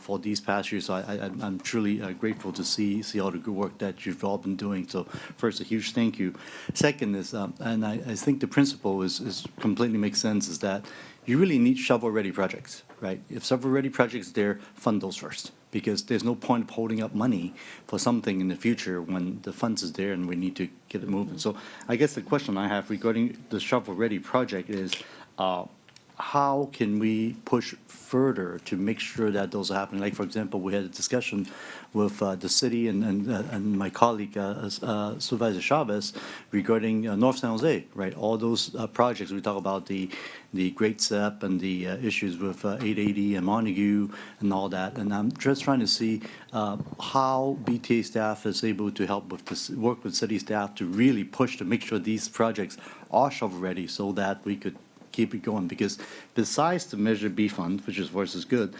[SPEAKER 14] for these past years. So I'm truly grateful to see all the good work that you've all been doing. So first, a huge thank you. Second is, and I think the principle is completely makes sense, is that you really need shovel-ready projects, right? If shovel-ready projects there, fund those first. because there's no point of holding up money for something in the future when the funds is there and we need to get it moving. So I guess the question I have regarding the shovel-ready project is, how can we push further to make sure that those are happening? Like, for example, we had a discussion with the city and my colleague Supervisor Chavez regarding North San Jose, right? All those projects, we talk about the Great Step and the issues with 880 and Montague and all that. And I'm just trying to see how VTA staff is able to help with this, work with city staff to really push to make sure these projects are shovel-ready so that we could keep it going, because besides the Measure B fund, which is versus good,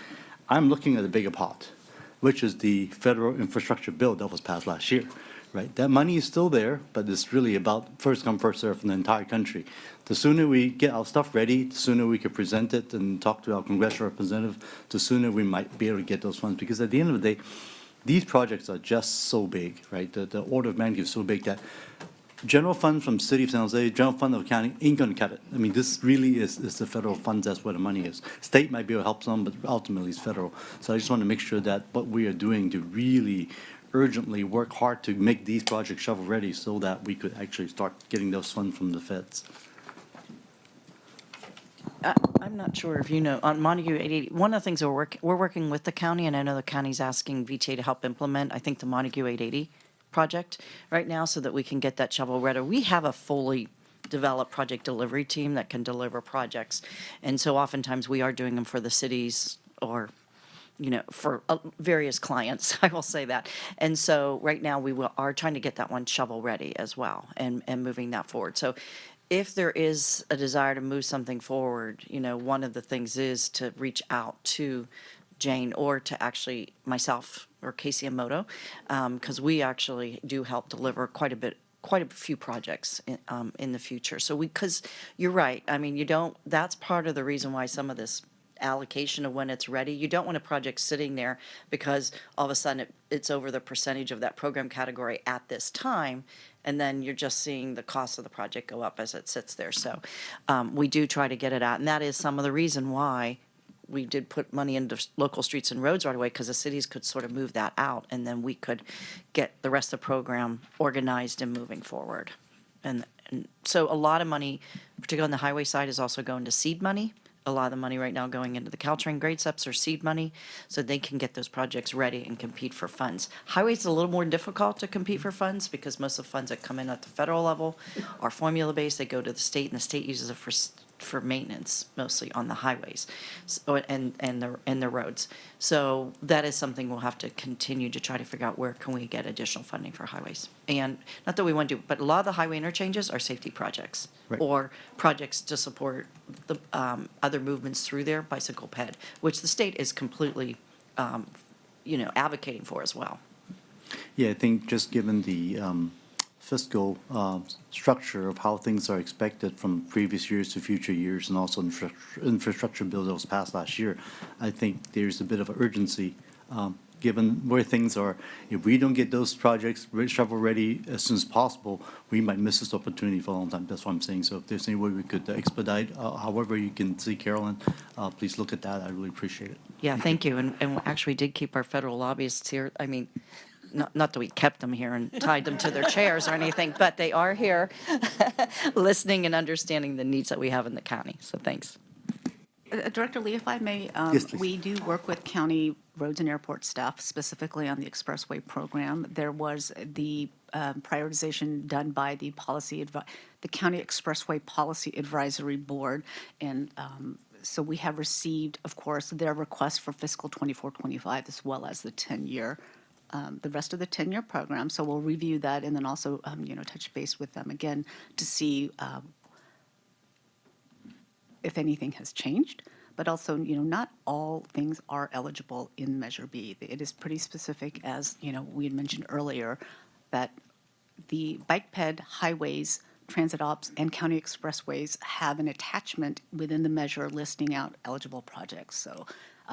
[SPEAKER 14] I'm looking at a bigger pot, which is the federal infrastructure bill that was passed last year, right? That money is still there, but it's really about first come, first serve in the entire country. The sooner we get our stuff ready, the sooner we can present it and talk to our congressional representative, the sooner we might be able to get those funds, because at the end of the day, these projects are just so big, right? The order of magnitude is so big that general fund from city of San Jose, general fund of county ain't gonna cut it. I mean, this really is the federal funds, that's where the money is. State might be able to help some, but ultimately it's federal. So I just want to make sure that what we are doing to really urgently work hard to make these projects shovel-ready so that we could actually start getting those funds from the feds.
[SPEAKER 11] I'm not sure if you know, on Montague 880, one of the things that we're working with the county, and I know the county's asking VTA to help implement, I think, the Montague 880 project right now so that we can get that shovel ready. We have a fully developed project delivery team that can deliver projects. And so oftentimes we are doing them for the cities or, you know, for various clients, I will say that. And so right now are trying to get that one shovel ready as well and moving that forward. So if there is a desire to move something forward, you know, one of the things is to reach out to Jane or to actually myself or Casey Emoto, because we actually do help deliver quite a few projects in the future. So because you're right, I mean, that's part of the reason why some of this allocation of when it's ready, you don't want a project sitting there because all of a sudden it's over the percentage of that program category at this time, and then you're just seeing the cost of the project go up as it sits there. So we do try to get it out, and that is some of the reason why we did put money into local streets and roads right away, because the cities could sort of move that out, and then we could get the rest of the program organized and moving forward. And so a lot of money, particularly on the highway side, is also going to seed money. A lot of the money right now going into the Caltrain grade steps are seed money, so they can get those projects ready and compete for funds. Highways is a little more difficult to compete for funds because most of the funds that come in at the federal level are formula-based. They go to the state, and the state uses it for maintenance, mostly on the highways, and the roads. So that is something we'll have to continue to try to figure out, where can we get additional funding for highways? And not that we want to do, but a lot of the highway interchanges are safety projects,
[SPEAKER 14] Right.
[SPEAKER 11] or projects to support the other movements through there, bicycle ped, which the state is completely, advocating for as well.
[SPEAKER 14] Yeah, I think just given the fiscal structure of how things are expected from previous years to future years, and also infrastructure bill that was passed last year, I think there's a bit of urgency given where things are. If we don't get those projects shovel-ready as soon as possible, we might miss this opportunity for a long time. That's what I'm saying. So if there's any way we could expedite, however you can see Carolyn, please look at that. I really appreciate it.
[SPEAKER 11] Yeah, thank you. And we actually did keep our federal lobbyists here. I mean, not that we kept them here and tied them to their chairs or anything, but they are here listening and understanding the needs that we have in the county. So thanks.
[SPEAKER 3] Director Lee, if I may,
[SPEAKER 14] Yes, please.
[SPEAKER 3] we do work with county roads and airport staff, specifically on the expressway program. There was the prioritization done by the County Expressway Policy Advisory Board, and so we have received, of course, their request for fiscal 24-25, as well as the 10-year. The rest of the 10-year program. So we'll review that and then also, touch base with them again to see if anything has changed. But also, not all things are eligible in Measure B. It is pretty specific, as, we had mentioned earlier, that the bike ped, highways, transit ops, and county expressways have an attachment within the measure listing out eligible projects. So,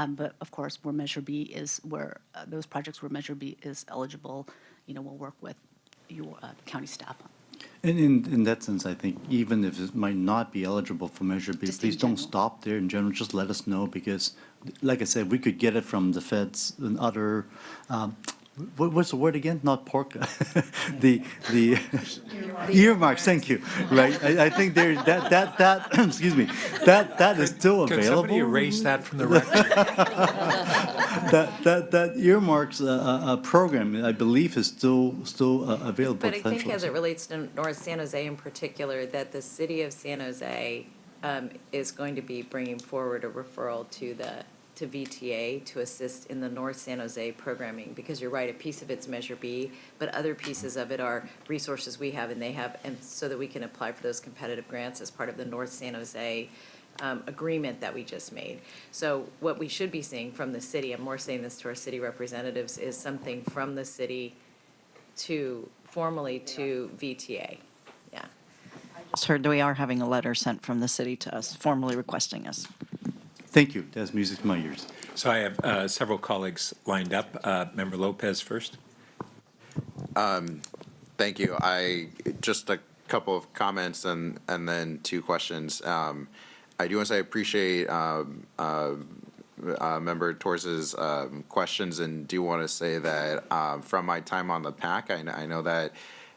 [SPEAKER 3] but of course, where Measure B is, where those projects where Measure B is eligible, we'll work with your county staff on.
[SPEAKER 14] And in that sense, I think even if it might not be eligible for Measure B,
[SPEAKER 3] Just in
[SPEAKER 14] please don't
[SPEAKER 3] general.
[SPEAKER 14] stop there in general, just let us know, because, like I said, we could get it from the feds and other, what's the word again? Not pork, the earmarks, thank you, right? I think there, that, excuse me, that is still available.
[SPEAKER 6] Could somebody erase that from the record?
[SPEAKER 14] That earmarks program, I believe, is still available
[SPEAKER 9] But I think
[SPEAKER 14] potentially.
[SPEAKER 9] as it relates to North San Jose in particular, that the city of San Jose is going to be bringing forward a referral to VTA to assist in the North San Jose programming, because you're right, a piece of it's Measure B, but other pieces of it are resources we have and they have, and so that we can apply for those competitive grants as part of the North San Jose agreement that we just made. So what we should be seeing from the city, I'm more saying this to our city representatives, is something from the city formally to VTA. Yeah.
[SPEAKER 11] Just heard that we are having a letter sent from the city to us, formally requesting us.
[SPEAKER 14] Thank you, that's music to my ears.
[SPEAKER 6] So I have several colleagues lined up. Member Lopez first.
[SPEAKER 5] Thank you. Just a couple of comments and then two questions. I do want to say I appreciate Member Torres's questions, and do want to say that from my time on the PAC, I know that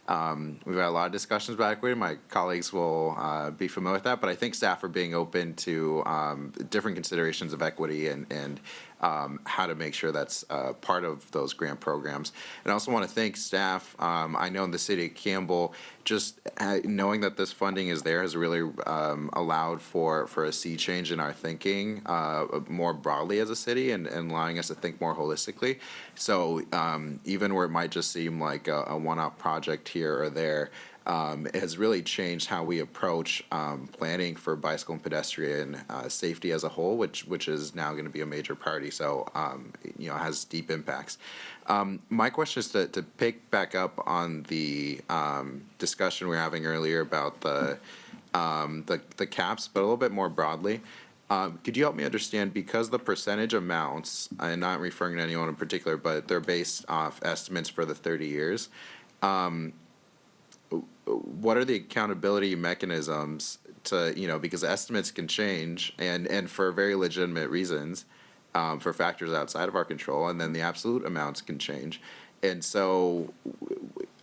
[SPEAKER 5] we've had a lot of discussions about equity. My colleagues will be familiar with that, but I think staff are being open to different considerations of equity and how to make sure that's part of those grant programs. And I also want to thank staff. I know in the city of Campbell, just knowing that this funding is there has really allowed for a sea change in our thinking more broadly as a city, and allowing us to think more holistically. So even where it might just seem like a one-off project here or there, it has really changed how we approach planning for bicycle and pedestrian safety as a whole, which is now going to be a major priority. So it has deep impacts. My question is to pick back up on the discussion we were having earlier about the caps, but a little bit more broadly. Could you help me understand, because the percentage amounts, I'm not referring to anyone in particular, but they're based off estimates for the 30 years. What are the accountability mechanisms to, because estimates can change and for very legitimate reasons, for factors outside of our control, and then the absolute amounts can change. And so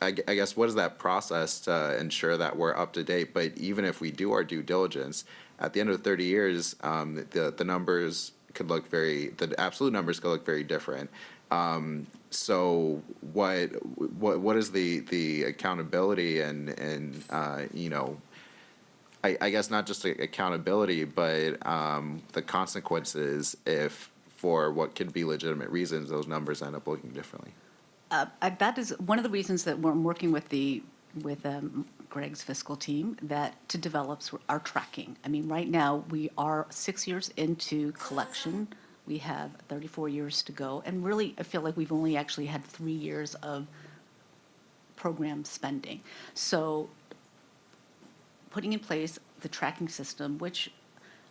[SPEAKER 5] I guess what is that process to ensure that we're up to date? But even if we do our due diligence, at the end of 30 years, the numbers could look the absolute numbers could look very different. So what is the accountability and I guess not just accountability, but the consequences if for what could be legitimate reasons those numbers end up looking differently?
[SPEAKER 3] That is one of the reasons that we're working with Greg's fiscal team to develop our tracking. I mean, right now we are 6 years into collection. We have 34 years to go, and really I feel like we've only actually had 3 years of program spending. So putting in place the tracking system, which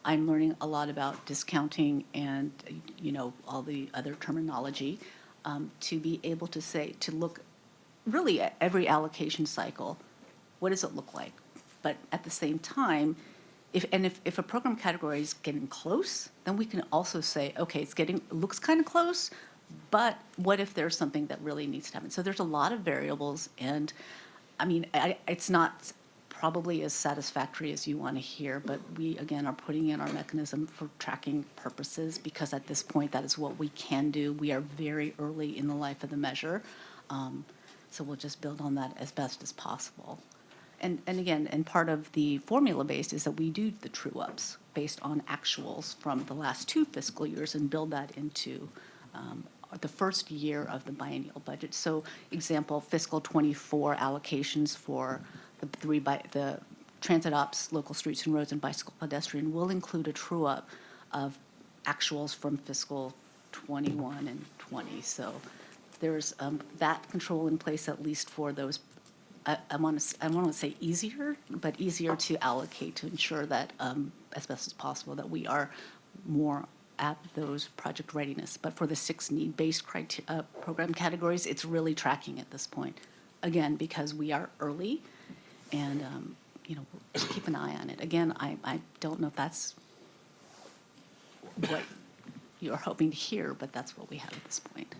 [SPEAKER 3] I'm learning a lot about discounting and, all the other terminology, to be able to look really at every allocation cycle, what does it look like? But at the same time, if a program category is getting close, then we can also say, okay, it looks kind of close, but what if there's something that really needs to happen? So there's a lot of variables, and I mean, it's not probably as satisfactory as you want to hear, but we, again, are putting in our mechanism for tracking purposes, because at this point, that is what we can do. We are very early in the life of the measure, so we'll just build on that as best as possible. And again, and part of the formula base is that we do the true-ups based on actuals from the last 2 fiscal years and build that into the first year of the biennial budget. So example, fiscal 24 allocations for the transit ops, local streets and roads, and bicycle pedestrian will include a true-up of actuals from fiscal 21 and 20. So there's that control in place, at least for those. I want to say easier, but easier to allocate to ensure that as best as possible that we are more at those project readiness. But for the 6 need-based program categories, it's really tracking at this point. Again, because we are early And, we'll just keep an eye on it. Again, I don't know if that's what you're hoping to hear, but that's what we have at this point.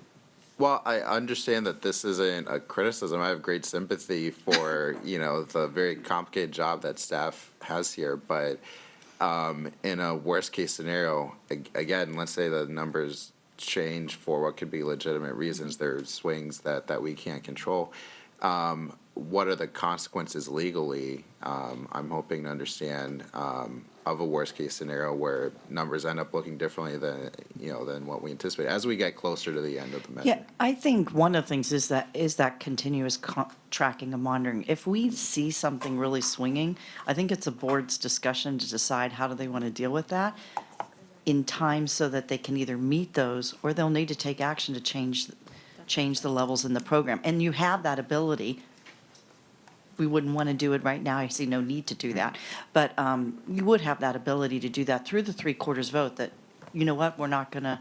[SPEAKER 5] Well, I understand that this isn't a criticism. I have great sympathy for, the very complicated job that staff has here. But in a worst-case scenario, again, let's say the numbers change for what could be legitimate reasons. There are swings that we can't control. What are the consequences legally? I'm hoping to understand of a worst-case scenario where numbers end up looking differently than what we anticipate as we get closer to the end of the measure.
[SPEAKER 11] Yeah, I think one of the things is that continuous tracking and monitoring. If we see something really swinging, I think it's a board's discussion to decide how do they want to deal with that in time so that they can either meet those or they'll need to take action to change the levels in the program. And you have that ability. We wouldn't want to do it right now. I see no need to do that. But you would have that ability to do that through the 3/4 vote that, you know what, we're not going to,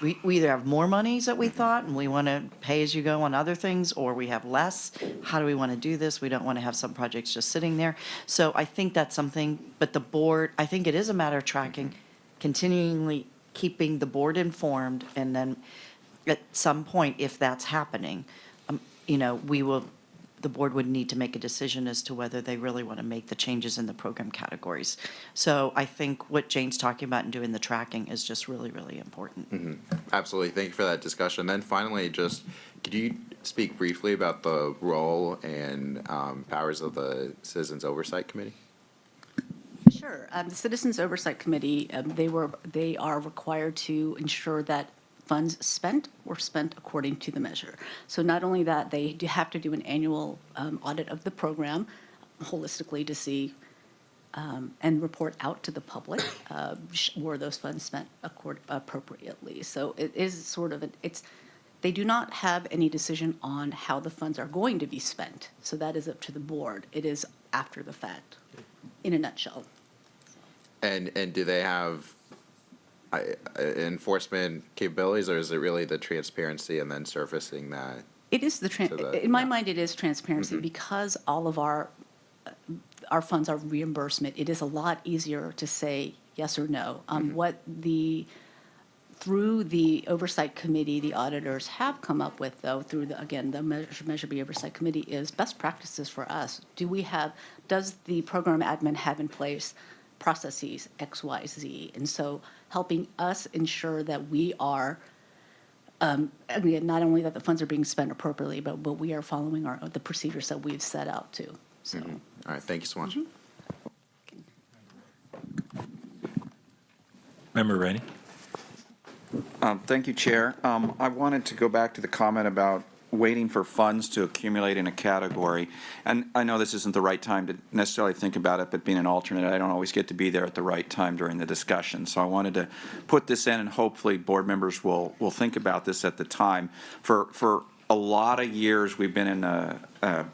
[SPEAKER 11] we either have more monies that we thought and we want to pay as you go on other things, or we have less. How do we want to do this? We don't want to have some projects just sitting there. So I think that's something, but the board, I think it is a matter of tracking, continually keeping the board informed, and then at some point, if that's happening, the board would need to make a decision as to whether they really want to make the changes in the program categories. So I think what Jane's talking about and doing the tracking is just really, really important.
[SPEAKER 5] Mm-hmm. Absolutely. Thank you for that discussion. Then finally, just could you speak briefly about the role and powers of the Citizens Oversight Committee?
[SPEAKER 3] Sure. The Citizens Oversight Committee, they are required to ensure that funds spent were spent according to the measure. So not only that, they do have to do an annual audit of the program holistically to see and report out to the public were those funds spent appropriately. So it is sort of they do not have any decision on how the funds are going to be spent. So that is up to the board. It is after the fact, in a nutshell.
[SPEAKER 5] And do they have enforcement capabilities, or is it really the transparency and then surfacing that?
[SPEAKER 3] It is in my mind, it is transparency because all of our funds are reimbursement. It is a lot easier to say yes or no. Through the Oversight Committee, the auditors have come up with, though, through the Measure B Oversight Committee, is best practices for us. Does the program admin have in place processes X, Y, Z? And so helping us ensure that we are, again, not only that the funds are being spent appropriately, but we are following the procedures that we've set out to. So.
[SPEAKER 5] Mm-hmm. All right, thank you so much.
[SPEAKER 6] Member Rainey.
[SPEAKER 10] Thank you, Chair. I wanted to go back to the comment about waiting for funds to accumulate in a category. And I know this isn't the right time to necessarily think about it, but being an alternate, I don't always get to be there at the right time during the discussion. So I wanted to put this in, and hopefully board members will think about this at the time. For a lot of years, we've been in a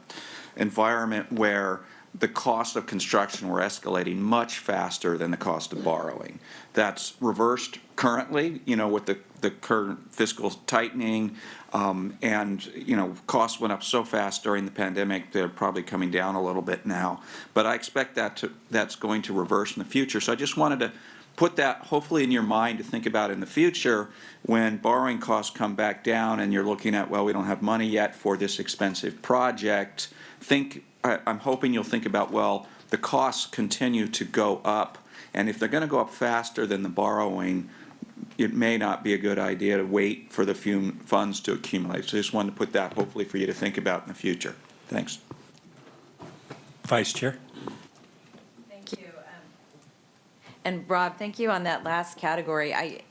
[SPEAKER 10] environment where the cost of construction were escalating much faster than the cost of borrowing. That's reversed currently, with the current fiscal tightening, and, costs went up so fast during the pandemic, they're probably coming down a little bit now. But I expect that's going to reverse in the future. So I just wanted to put that hopefully in your mind to think about in the future when borrowing costs come back down and you're looking at, well, we don't have money yet for this expensive project. I'm hoping you'll think about, well, the costs continue to go up, and if they're going to go up faster than the borrowing, it may not be a good idea to wait for the few funds to accumulate. So I just wanted to put that hopefully for you to think about in the future. Thanks.
[SPEAKER 6] Vice Chair.
[SPEAKER 9] Thank you. And Rob, thank you on that last category.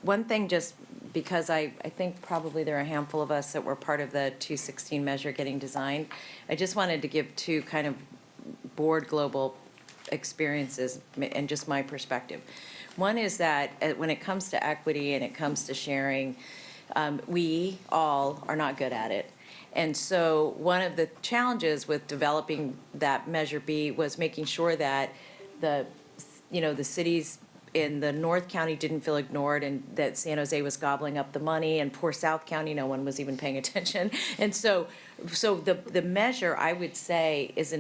[SPEAKER 9] One thing, just because I think probably there are a handful of us that were part of the 216 measure getting designed, I just wanted to give two kind of board global experiences and just my perspective. One is that when it comes to equity and it comes to sharing, we all are not good at it. And so one of the challenges with developing that Measure B was making sure that the cities in the North County didn't feel ignored, and that San Jose was gobbling up the money, and poor South County, no one was even paying attention. And so the measure, I would say, is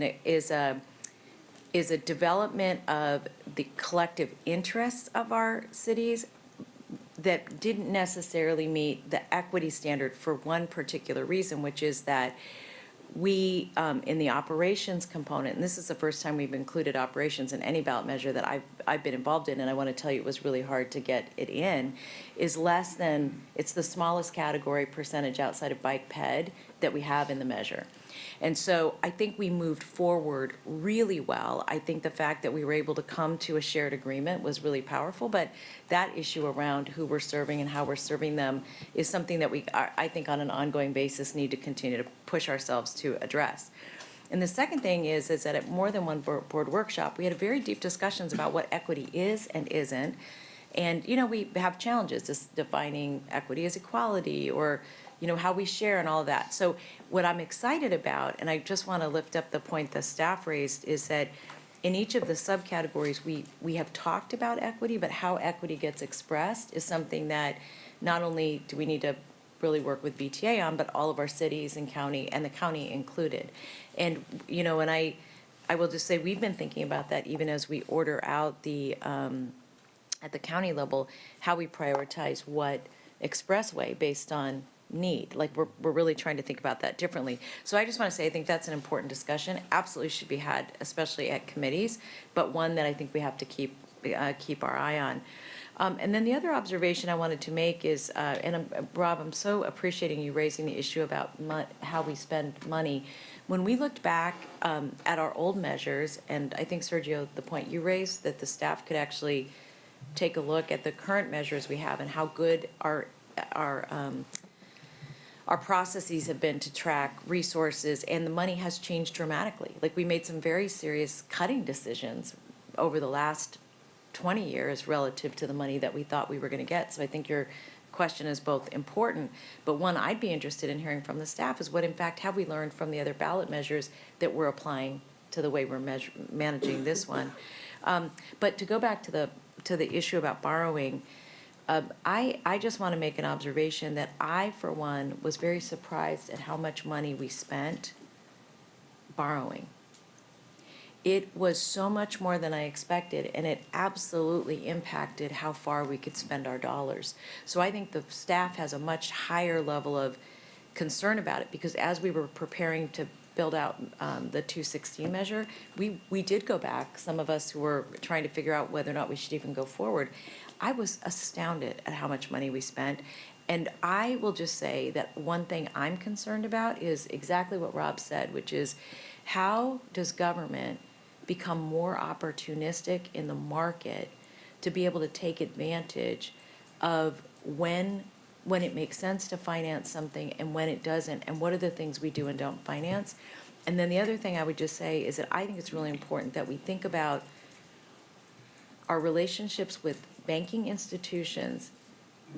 [SPEAKER 9] a development of the collective interests of our cities that didn't necessarily meet the equity standard for one particular reason, which is that we, in the operations component, and this is the first time we've included operations in any ballot measure that I've been involved in, and I want to tell you it was really hard to get it in, is less than, it's the smallest category percentage outside of bike ped that we have in the measure. And so I think we moved forward really well. I think the fact that we were able to come to a shared agreement was really powerful, but that issue around who we're serving and how we're serving them is something that we, I think, on an ongoing basis need to continue to push ourselves to address. And the second thing is that at more than one board workshop, we had very deep discussions about what equity is and isn't. And, you know, we have challenges just defining equity as equality, or you know, how we share and all of that. So what I'm excited about, and I just want to lift up the point the staff raised, is that in each of the subcategories, we have talked about equity, but how equity gets expressed is something that not only do we need to really work with VTA on, but all of our cities and county, and the county included. And, you know, and I will just say, we've been thinking about that even as we order out the, at the county level, how we prioritize what expressway based on need. Like, we're really trying to think about that differently. So I just want to say, I think that's an important discussion, absolutely should be had, especially at committees, but one that I think we have to keep our eye on. And then the other observation I wanted to make is, Rob, I'm so appreciating you raising the issue about how we spend money. When we looked back at our old measures, and I think, Sergio, the point you raised, that the staff could actually take a look at the current measures we have and how good our processes have been to track resources, and the money has changed dramatically. Like, we made some very serious cutting decisions over the last 20 years relative to the money that we thought we were going to get. So I think your question is both important, but one I'd be interested in hearing from the staff is what, in fact, have we learned from the other ballot measures that we're applying to the way we're managing this one. But to go back to the issue about borrowing, I just want to make an observation that I, for one, was very surprised at how much money we spent borrowing. It was so much more than I expected, and it absolutely impacted how far we could spend our dollars. So I think the staff has a much higher level of concern about it, because as we were preparing to build out the 216 measure, we did go back, some of us who were trying to figure out whether or not we should even go forward. I was astounded at how much money we spent. And I will just say that one thing I'm concerned about is exactly what Rob said, which is, how does government become more opportunistic in the market to be able to take advantage of when it makes sense to finance something and when it doesn't, and what are the things we do and don't finance. And then the other thing I would just say is that I think it's really important that we think about our relationships with banking institutions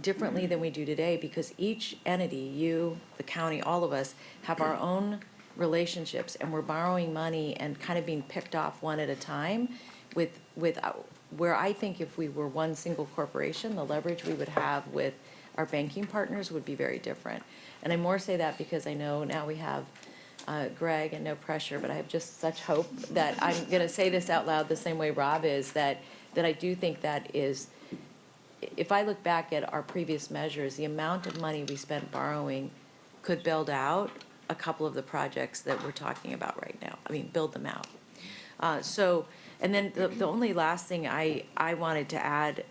[SPEAKER 9] differently than we do today, because each entity, you, the county, all of us, have our own relationships, and we're borrowing money and kind of being picked off one at a time with where I think if we were one single corporation, the leverage we would have with our banking partners would be very different. And I more say that because I know now we have Greg, and no pressure, but I have just such hope that I'm going to say this out loud the same way Rob is, that I do think that is, if I look back at our previous measures, the amount of money we spent borrowing could build out a couple of the projects that we're talking about right now. I mean, build them out. And then the only last thing I wanted to add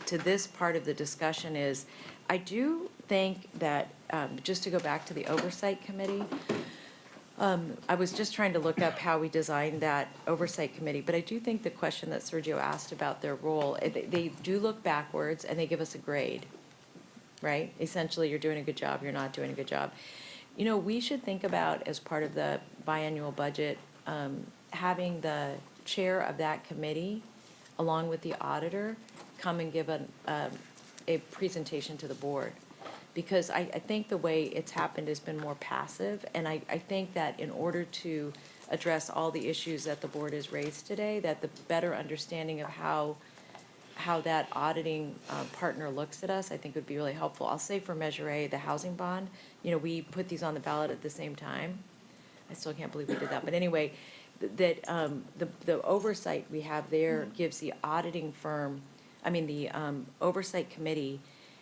[SPEAKER 9] to this part of the discussion is, I do think that, just to go back to the Oversight Committee, I was just trying to look up how we designed that Oversight Committee, but I do think the question that Sergio asked about their role, they do look backwards and they give us a grade, right? Essentially, you're doing a good job, you're not doing a good job. You know, we should think about, as part of the biannual budget, having the chair of that committee, along with the auditor, come and give a presentation to the board. Because I think the way it's happened has been more passive, and I think that in order to address all the issues that the board has raised today, that the better understanding of how how that auditing partner looks at us, I think would be really helpful. I'll say for Measure A, the housing bond, we put these on the ballot at the same time. I still can't believe we did that, but anyway, that the oversight we have there gives the auditing firm, the oversight committee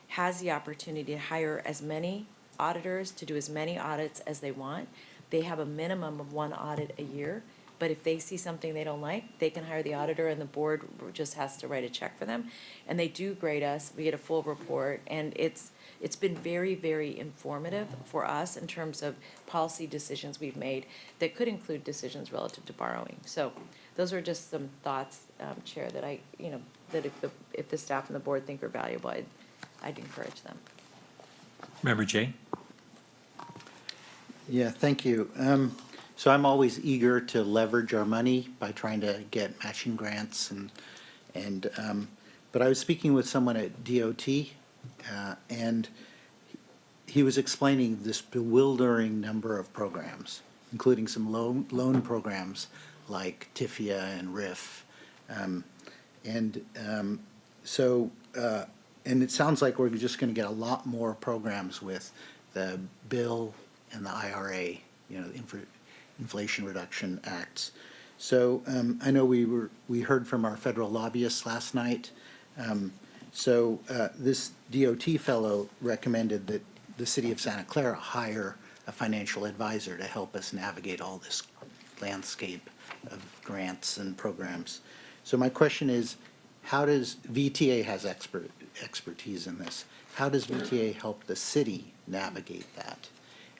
[SPEAKER 9] has the opportunity to hire as many auditors to do as many audits as they want. They have a minimum of one audit a year, but if they see something they don't like, they can hire the auditor and the board just has to write a check for them. And they do grade us, we get a full report, and it's been very, very informative for us in terms of policy decisions we've made that could include decisions relative to borrowing. So those are just some thoughts, Chair, that that if the staff and the board think are valuable, I'd encourage them.
[SPEAKER 6] Member Jay?
[SPEAKER 15] Yeah, thank you. So I'm always eager to leverage our money by trying to get matching grants but I was speaking with someone at DOT and he was explaining this bewildering number of programs, including some loan programs like TIFIA and RIF. And it sounds like we're just going to get a lot more programs with the bill and the IRA, the Inflation Reduction Acts. So I know we heard from our federal lobbyists last night. This DOT fellow recommended that the city of Santa Clara hire a financial advisor to help us navigate all this landscape of grants and programs. So my question is, how does VTA has expertise in this? How does VTA help the city navigate that?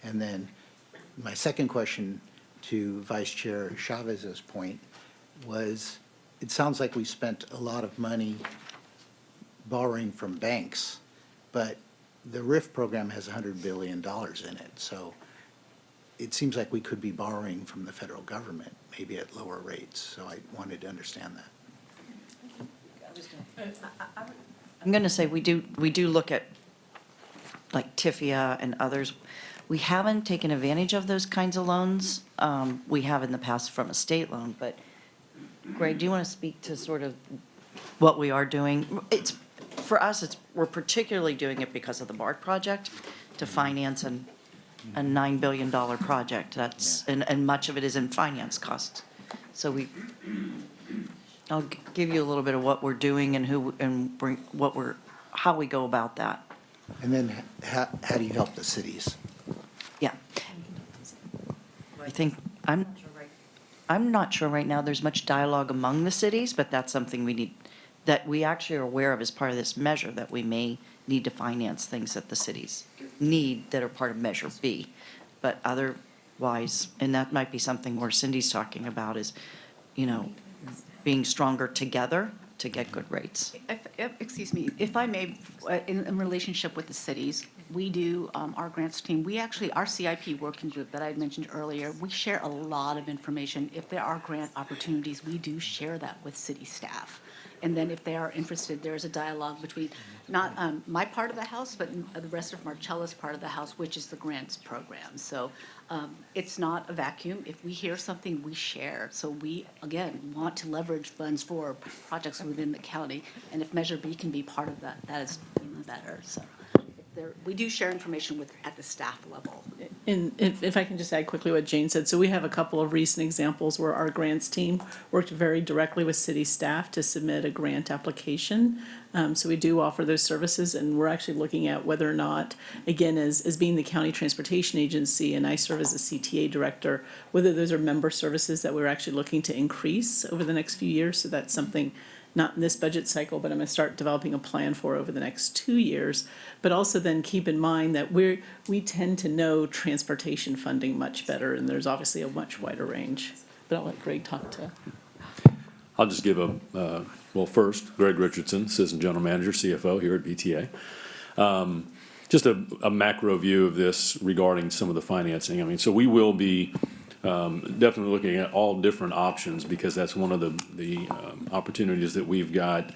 [SPEAKER 15] And then my second question to Vice Chair Chavez's point was, it sounds like we spent a lot of money borrowing from banks, but the RIF program has $100 billion in it. So it seems like we could be borrowing from the federal government, maybe at lower rates. So I wanted to understand that.
[SPEAKER 11] I'm going to say we do look at like TIFIA and others. We haven't taken advantage of those kinds of loans. We have in the past from a state loan, but Greg, do you want to speak to sort of what we are doing? For us, we're particularly doing it because of the BART project to finance a $9 billion project. And much of it is in finance costs. So I'll give you a little bit of what we're doing and how we go about that.
[SPEAKER 15] And then how do you help the cities?
[SPEAKER 11] Yeah. I think, I'm not sure right now there's much dialogue among the cities, but that's something that we actually are aware of as part of this measure, that we may need to finance things that the cities need that are part of Measure B. But otherwise, and that might be something where Cindy's talking about is, being stronger together to get good rates.
[SPEAKER 3] Excuse me, if I may, in relationship with the cities, we do, our grants team, our CIP working group that I mentioned earlier, we share a lot of information. If there are grant opportunities, we do share that with city staff. And then if they are interested, there's a dialogue between not my part of the house, but the rest of Marcella's part of the house, which is the grants program. So it's not a vacuum. If we hear something, we share. So we, again, want to leverage funds for projects within the county. And if Measure B can be part of that, that is even better. So we do share information at the staff level.
[SPEAKER 13] And if I can just add quickly what Jane said, so we have a couple of recent examples where our grants team worked very directly with city staff to submit a grant application. So we do offer those services, and we're actually looking at whether or not, again, as being the county transportation agency, and I serve as a CTA director, whether those are member services that we're actually looking to increase over the next few years. So that's something not in this budget cycle, but I'm going to start developing a plan for over the next 2 years. But also then keep in mind that we tend to know transportation funding much better, and there's obviously a much wider range. But I'll let Greg talk to.
[SPEAKER 16] I'll just give first, Greg Richardson, Assistant General Manager, CFO here at VTA. Just a macro view of this regarding some of the financing. So we will be definitely looking at all different options, because that's one of the opportunities that we've got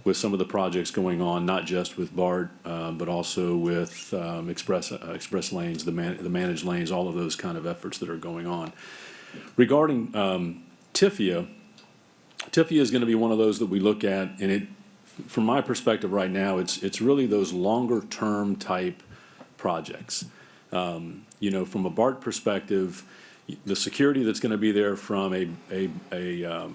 [SPEAKER 16] with some of the projects going on, not just with BART, but also with express lanes, the managed lanes, all of those kind of efforts that are going on. Regarding TIFIA is going to be one of those that we look at, and it from my perspective right now, it's really those longer-term type projects. You know, from a BART perspective, the security that's going to be there from a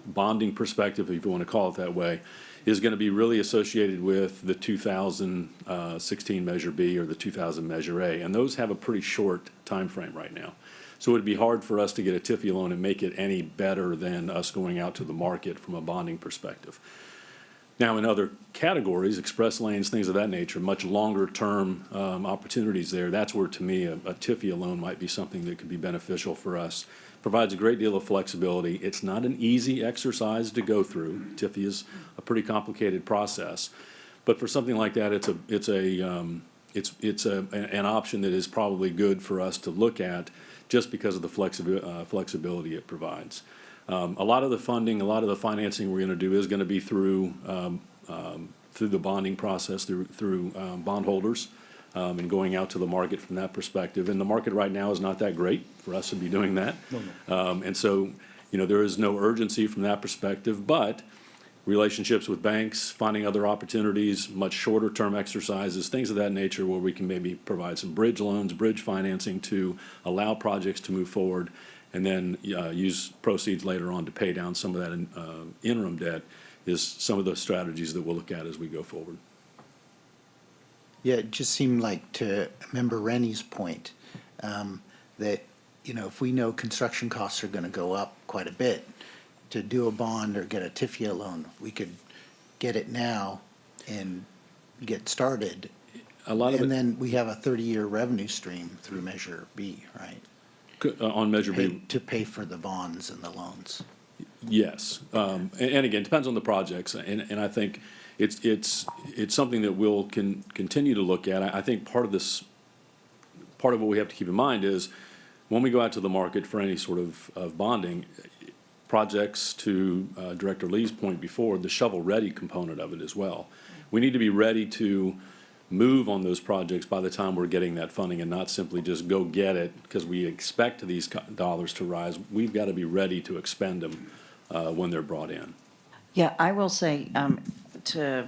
[SPEAKER 16] bonding perspective, if you want to call it that way, is going to be really associated with the 2016 Measure B or the 2000 Measure A, and those have a pretty short time frame right now. So it would be hard for us to get a TIFIA loan and make it any better than us going out to the market from a bonding perspective. Now, in other categories, express lanes, things of that nature, much longer-term opportunities there, that's where, to me, a TIFIA loan might be something that could be beneficial for us. Provides a great deal of flexibility. It's not an easy exercise to go through. TIFIA is a pretty complicated process. But for something like that, it's an option that is probably good for us to look at just because of the flexibility it provides. A lot of the funding, a lot of the financing we're going to do is going to be through the bonding process, through bondholders, and going out to the market from that perspective. And the market right now is not that great for us to be doing that. And so, you know, there is no urgency from that perspective, but relationships with banks, finding other opportunities, much shorter term exercises, things of that nature where we can maybe provide some bridge loans, bridge financing to allow projects to move forward, and then use proceeds later on to pay down some of that interim debt is some of the strategies that we'll look at as we go forward.
[SPEAKER 15] Yeah, it just seemed like, to Member Rennie's point, that, you know, if we know construction costs are going to go up quite a bit, to do a bond or get a TIFIA loan, we could get it now and get started. And then we have a 30-year revenue stream through Measure B, right?
[SPEAKER 16] On Measure B.
[SPEAKER 15] To pay for the bonds and the loans.
[SPEAKER 16] Yes. And again, depends on the projects. And I think it's something that we'll continue to look at. I think part of what we have to keep in mind is when we go out to the market for any sort of bonding, projects, to Director Lee's point before, the shovel-ready component of it as well. We need to be ready to move on those projects by the time we're getting that funding and not simply just go get it because we expect these dollars to rise. We've got to be ready to expend them when they're brought in.
[SPEAKER 11] Yeah, I will say to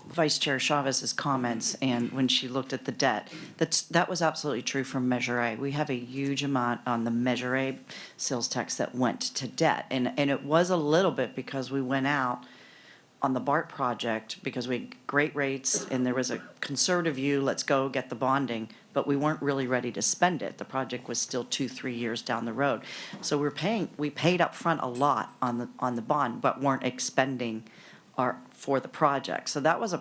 [SPEAKER 11] Vice Chair Chavez's comments, and when she looked at the debt, that was absolutely true from Measure A. We have a huge amount on the Measure A sales tax that went to debt, and it was a little bit because we went out on the BART project because we had great rates and there was a conservative view, let's go get the bonding, but we weren't really ready to spend it. The project was still 2-3 years down the road. So we paid up front a lot on the bond, but weren't expending for the project. So that was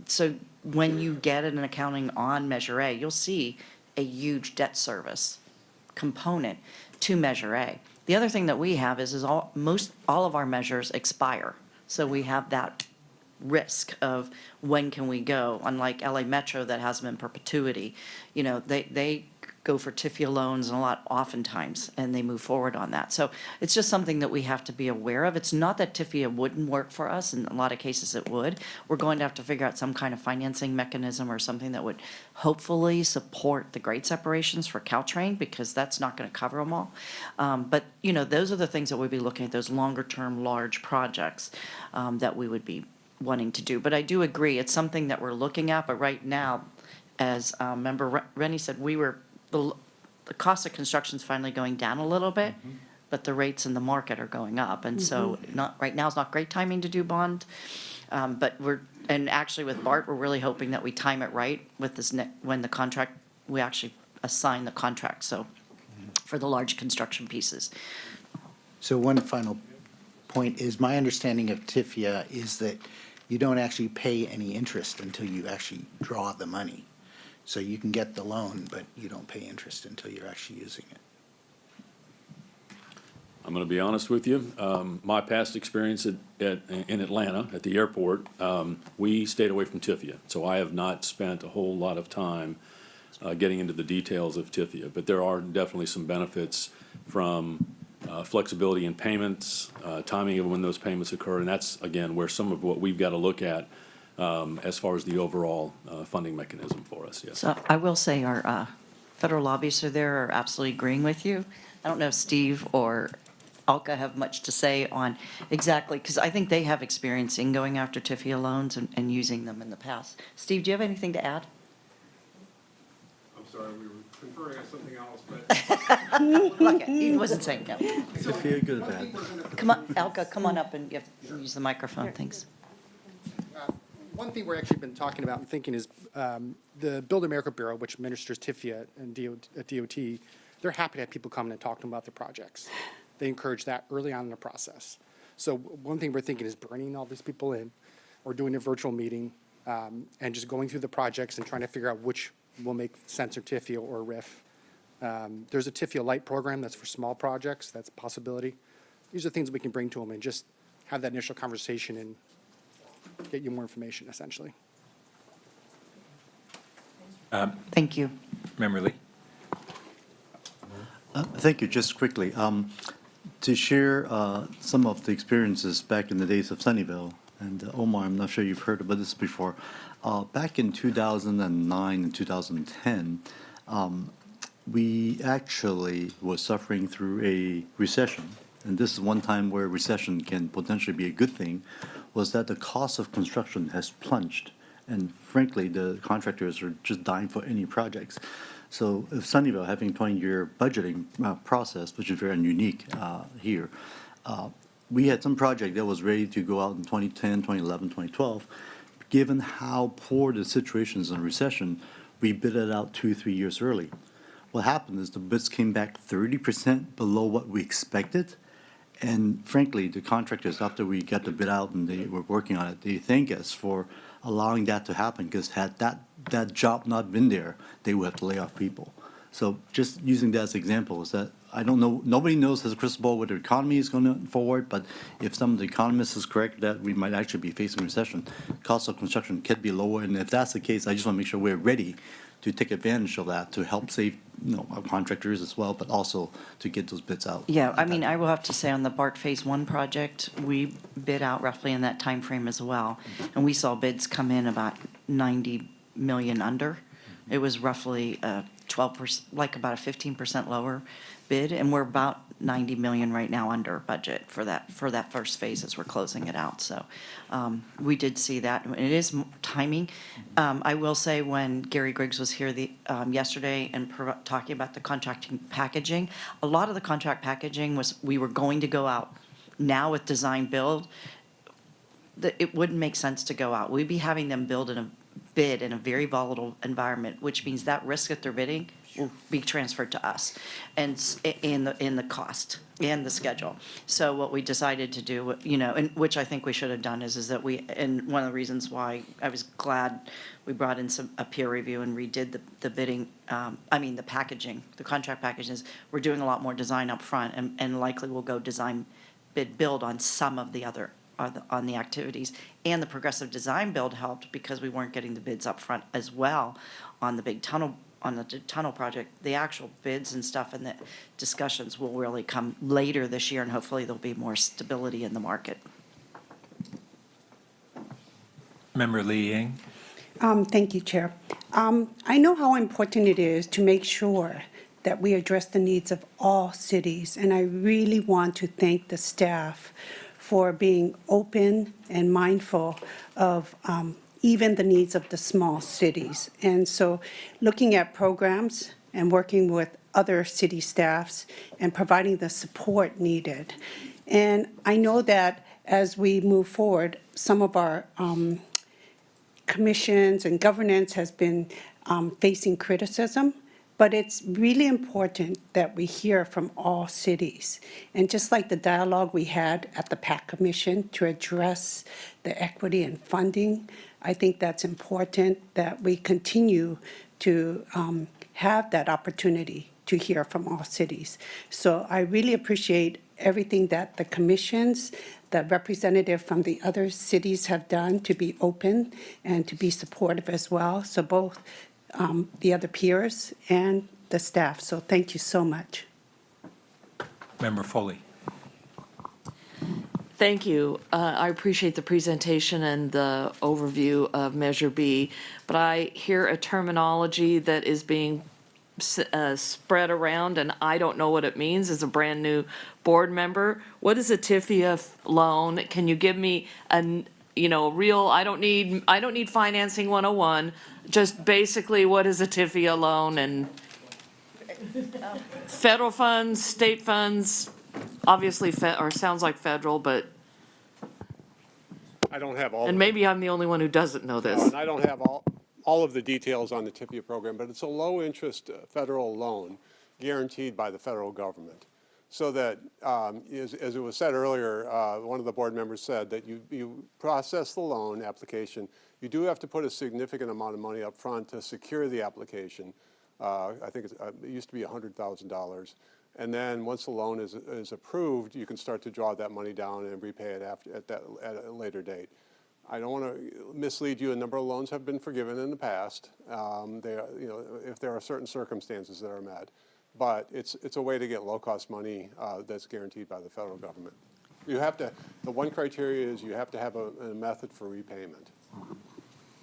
[SPEAKER 11] so when you get an accounting on Measure A, you'll see a huge debt service component to Measure A. The other thing that we have is all of our measures expire. So we have that risk of when can we go, unlike LA Metro that has them in perpetuity. You know, they go for TIFIA loans and a lot oftentimes, and they move forward on that. So it's just something that we have to be aware of. It's not that TIFIA wouldn't work for us. In a lot of cases it would. We're going to have to figure out some kind of financing mechanism or something that would hopefully support the grade separations for Caltrain, because that's not going to cover them all. But, you know, those are the things that we'd be looking at, those longer-term large projects that we would be wanting to do. But I do agree, it's something that we're looking at, but right now, as Member Rennie said, the cost of construction is finally going down a little bit, but the rates in the market are going up, and so right now is not great timing to do bond. But and actually with BART, we're really hoping that we time it right with this when the contract, we actually assign the contract, so for the large construction pieces.
[SPEAKER 15] So one final point is, my understanding of TIFIA is that you don't actually pay any interest until you actually draw the money. So you can get the loan, but you don't pay interest until you're actually using it.
[SPEAKER 16] I'm going to be honest with you. My past experience in Atlanta at the airport, we stayed away from TIFIA. So I have not spent a whole lot of time getting into the details of TIFIA. But there are definitely some benefits from flexibility in payments, timing of when those payments occur. And that's, again, where some of what we've got to look at as far as the overall funding mechanism for us, yes.
[SPEAKER 11] So I will say our federal lobbyists are there are absolutely agreeing with you. I don't know if Steve or Alka have much to say on exactly, because I think they have experience in going after TIFIA loans and using them in the past. Steve, do you have anything to add?
[SPEAKER 17] I'm sorry, we were conferring on something else, but.
[SPEAKER 11] Look, he wasn't saying no.
[SPEAKER 14] TIFIA, good or bad?
[SPEAKER 11] Come on, Alka, come on up and you have to use the microphone, thanks.
[SPEAKER 17] One thing we're actually been talking about and thinking is the Build America Bureau, which administers TIFIA and DOT, they're happy to have people come in and talk to them about their projects. They encourage that early on in the process. So one thing we're thinking is bringing all these people in or doing a virtual meeting and just going through the projects and trying to figure out which will make sense or TIFIA or RIF. There's a TIFIA Light program that's for small projects. That's a possibility. These are things we can bring to them and just have that initial conversation and get you more information, essentially.
[SPEAKER 11] Thank you.
[SPEAKER 6] Member Lee?
[SPEAKER 14] Thank you. Just quickly, to share some of the experiences back in the days of Sunnyvale, and Omar, I'm not sure you've heard about this before. Back in 2009 and 2010, we actually were suffering through a recession. And this is one time where recession can potentially be a good thing, was that the cost of construction has plunged. And frankly, the contractors are just dying for any projects. So if Sunnyvale having 20-year budgeting process, which is very unique here, we had some project that was ready to go out in 2010, 2011, 2012. Given how poor the situation is in recession, we bid it out 2-3 years early. What happened is the bids came back 30% below what we expected. And frankly, the contractors, after we got the bid out and they were working on it, they thank us for allowing that to happen, because had that job not been there, they would have to lay off people. So just using that as an example is that I don't know, nobody knows as a crystal ball what the economy is going forward, but if some of the economists is correct that we might actually be facing recession, cost of construction could be lower. And if that's the case, I just want to make sure we're ready to take advantage of that to help save, our contractors as well, but also to get those bids out.
[SPEAKER 11] Yeah, I mean, I will have to say on the BART Phase 1 project, we bid out roughly in that time frame as well. And we saw bids come in about 90 million under. It was roughly 12%, like about a 15% lower bid, and we're about 90 million right now under budget for that first phase as we're closing it out. So we did see that. It is timing. I will say when Gary Griggs was here yesterday and talking about the contracting packaging, a lot of the contract packaging was we were going to go out now with design build. It wouldn't make sense to go out. We'd be having them bid in a very volatile environment, which means that risk that they're bidding will be transferred to us, and in the cost and the schedule. So what we decided to do, and which I think we should have done, is that and one of the reasons why I was glad we brought in a peer review and redid the bidding, the packaging, the contract packages. We're doing a lot more design up front, and likely we'll go design, bid, build on some of the other on the activities. And the progressive design build helped because we weren't getting the bids up front as well on the big tunnel, on the tunnel project. The actual bids and stuff and the discussions will really come later this year, and hopefully there'll be more stability in the market.
[SPEAKER 6] Member Lee Ying?
[SPEAKER 18] Thank you, Chair. I know how important it is to make sure that we address the needs of all cities, and I really want to thank the staff for being open and mindful of even the needs of the small cities. And so looking at programs and working with other city staffs and providing the support needed. And I know that as we move forward, some of our commissions and governance has been facing criticism. But it's really important that we hear from all cities. And just like the dialogue we had at the PAC Commission to address the equity and funding, I think that's important that we continue to have that opportunity to hear from all cities. So I really appreciate everything that the commissions, the representative from the other cities have done to be open and to be supportive as well. So both the other peers and the staff. So thank you so much.
[SPEAKER 6] Member Foley?
[SPEAKER 19] Thank you. I appreciate the presentation and the overview of Measure B, but I hear a terminology that is being spread around, and I don't know what it means as a brand-new board member. What is a TIFIA loan? Can you give me real, I don't need financing 101, just basically what is a TIFIA loan, and federal funds, state funds, obviously, or sounds like federal, but,
[SPEAKER 20] I don't have all.
[SPEAKER 19] and maybe I'm the only one who doesn't know this.
[SPEAKER 20] And I don't have all of the details on the TIFIA program, but it's a low-interest federal loan guaranteed by the federal government. So that, as it was said earlier, one of the board members said that you process the loan application. You do have to put a significant amount of money up front to secure the application. I think it used to be $100,000. And then once the loan is approved, you can start to draw that money down and repay it at a later date. I don't want to mislead you. A number of loans have been forgiven in the past. If there are certain circumstances that are met, but it's a way to get low-cost money that's guaranteed by the federal government. You have to. The one criteria is you have to have a method for repayment.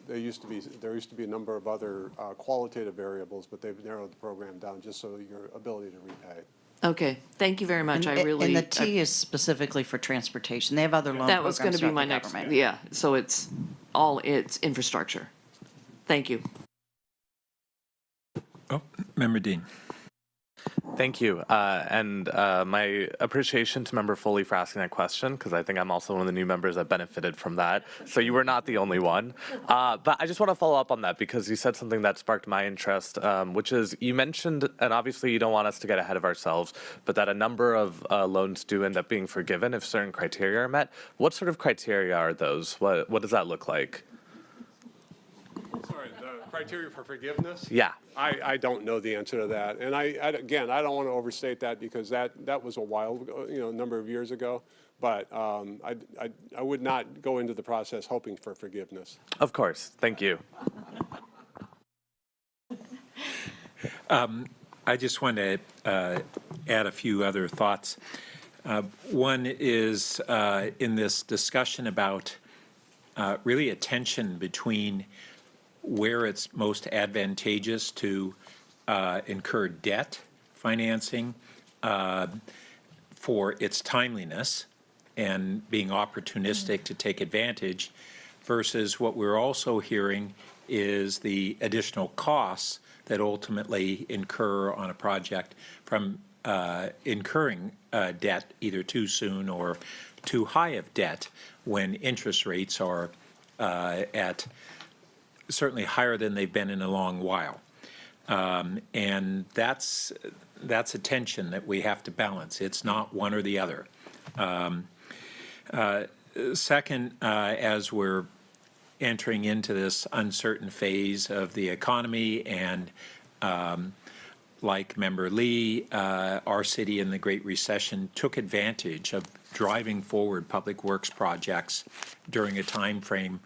[SPEAKER 20] There used to be a number of other qualitative variables, but they've narrowed the program down just so your ability to repay.
[SPEAKER 19] Okay, thank you very much.
[SPEAKER 11] And the T is specifically for transportation. They have other loan
[SPEAKER 19] That
[SPEAKER 11] programs
[SPEAKER 19] was going to be
[SPEAKER 11] throughout
[SPEAKER 19] my
[SPEAKER 11] the
[SPEAKER 19] next,
[SPEAKER 11] government.
[SPEAKER 19] yeah, so it's infrastructure. Thank you.
[SPEAKER 6] Oh, Member Dean.
[SPEAKER 21] Thank you. And my appreciation to Member Foley for asking that question, because I think I'm also one of the new members that benefited from that. So you were not the only one. But I just want to follow up on that because you said something that sparked my interest, which is you mentioned, and obviously you don't want us to get ahead of ourselves, but that a number of loans do end up being forgiven if certain criteria are met. What sort of criteria are those? What does that look like?
[SPEAKER 20] Sorry, the criteria for forgiveness?
[SPEAKER 21] Yeah.
[SPEAKER 20] I don't know the answer to that. And again, I don't want to overstate that because that was a while ago, number of years ago. But I would not go into the process hoping for forgiveness.
[SPEAKER 21] Of course. Thank you.
[SPEAKER 6] I just want to add a few other thoughts. One is in this discussion about really a tension between where it's most advantageous to incur debt financing for its timeliness and being opportunistic to take advantage versus what we're also hearing is the additional costs that ultimately incur on a project from incurring debt either too soon or too high of debt when interest rates are at certainly higher than they've been in a long while. And that's a tension that we have to balance. It's not one or the other. Second, as we're entering into this uncertain phase of the economy and like Member Lee, our city in the Great Recession took advantage of driving forward public works projects during a time frame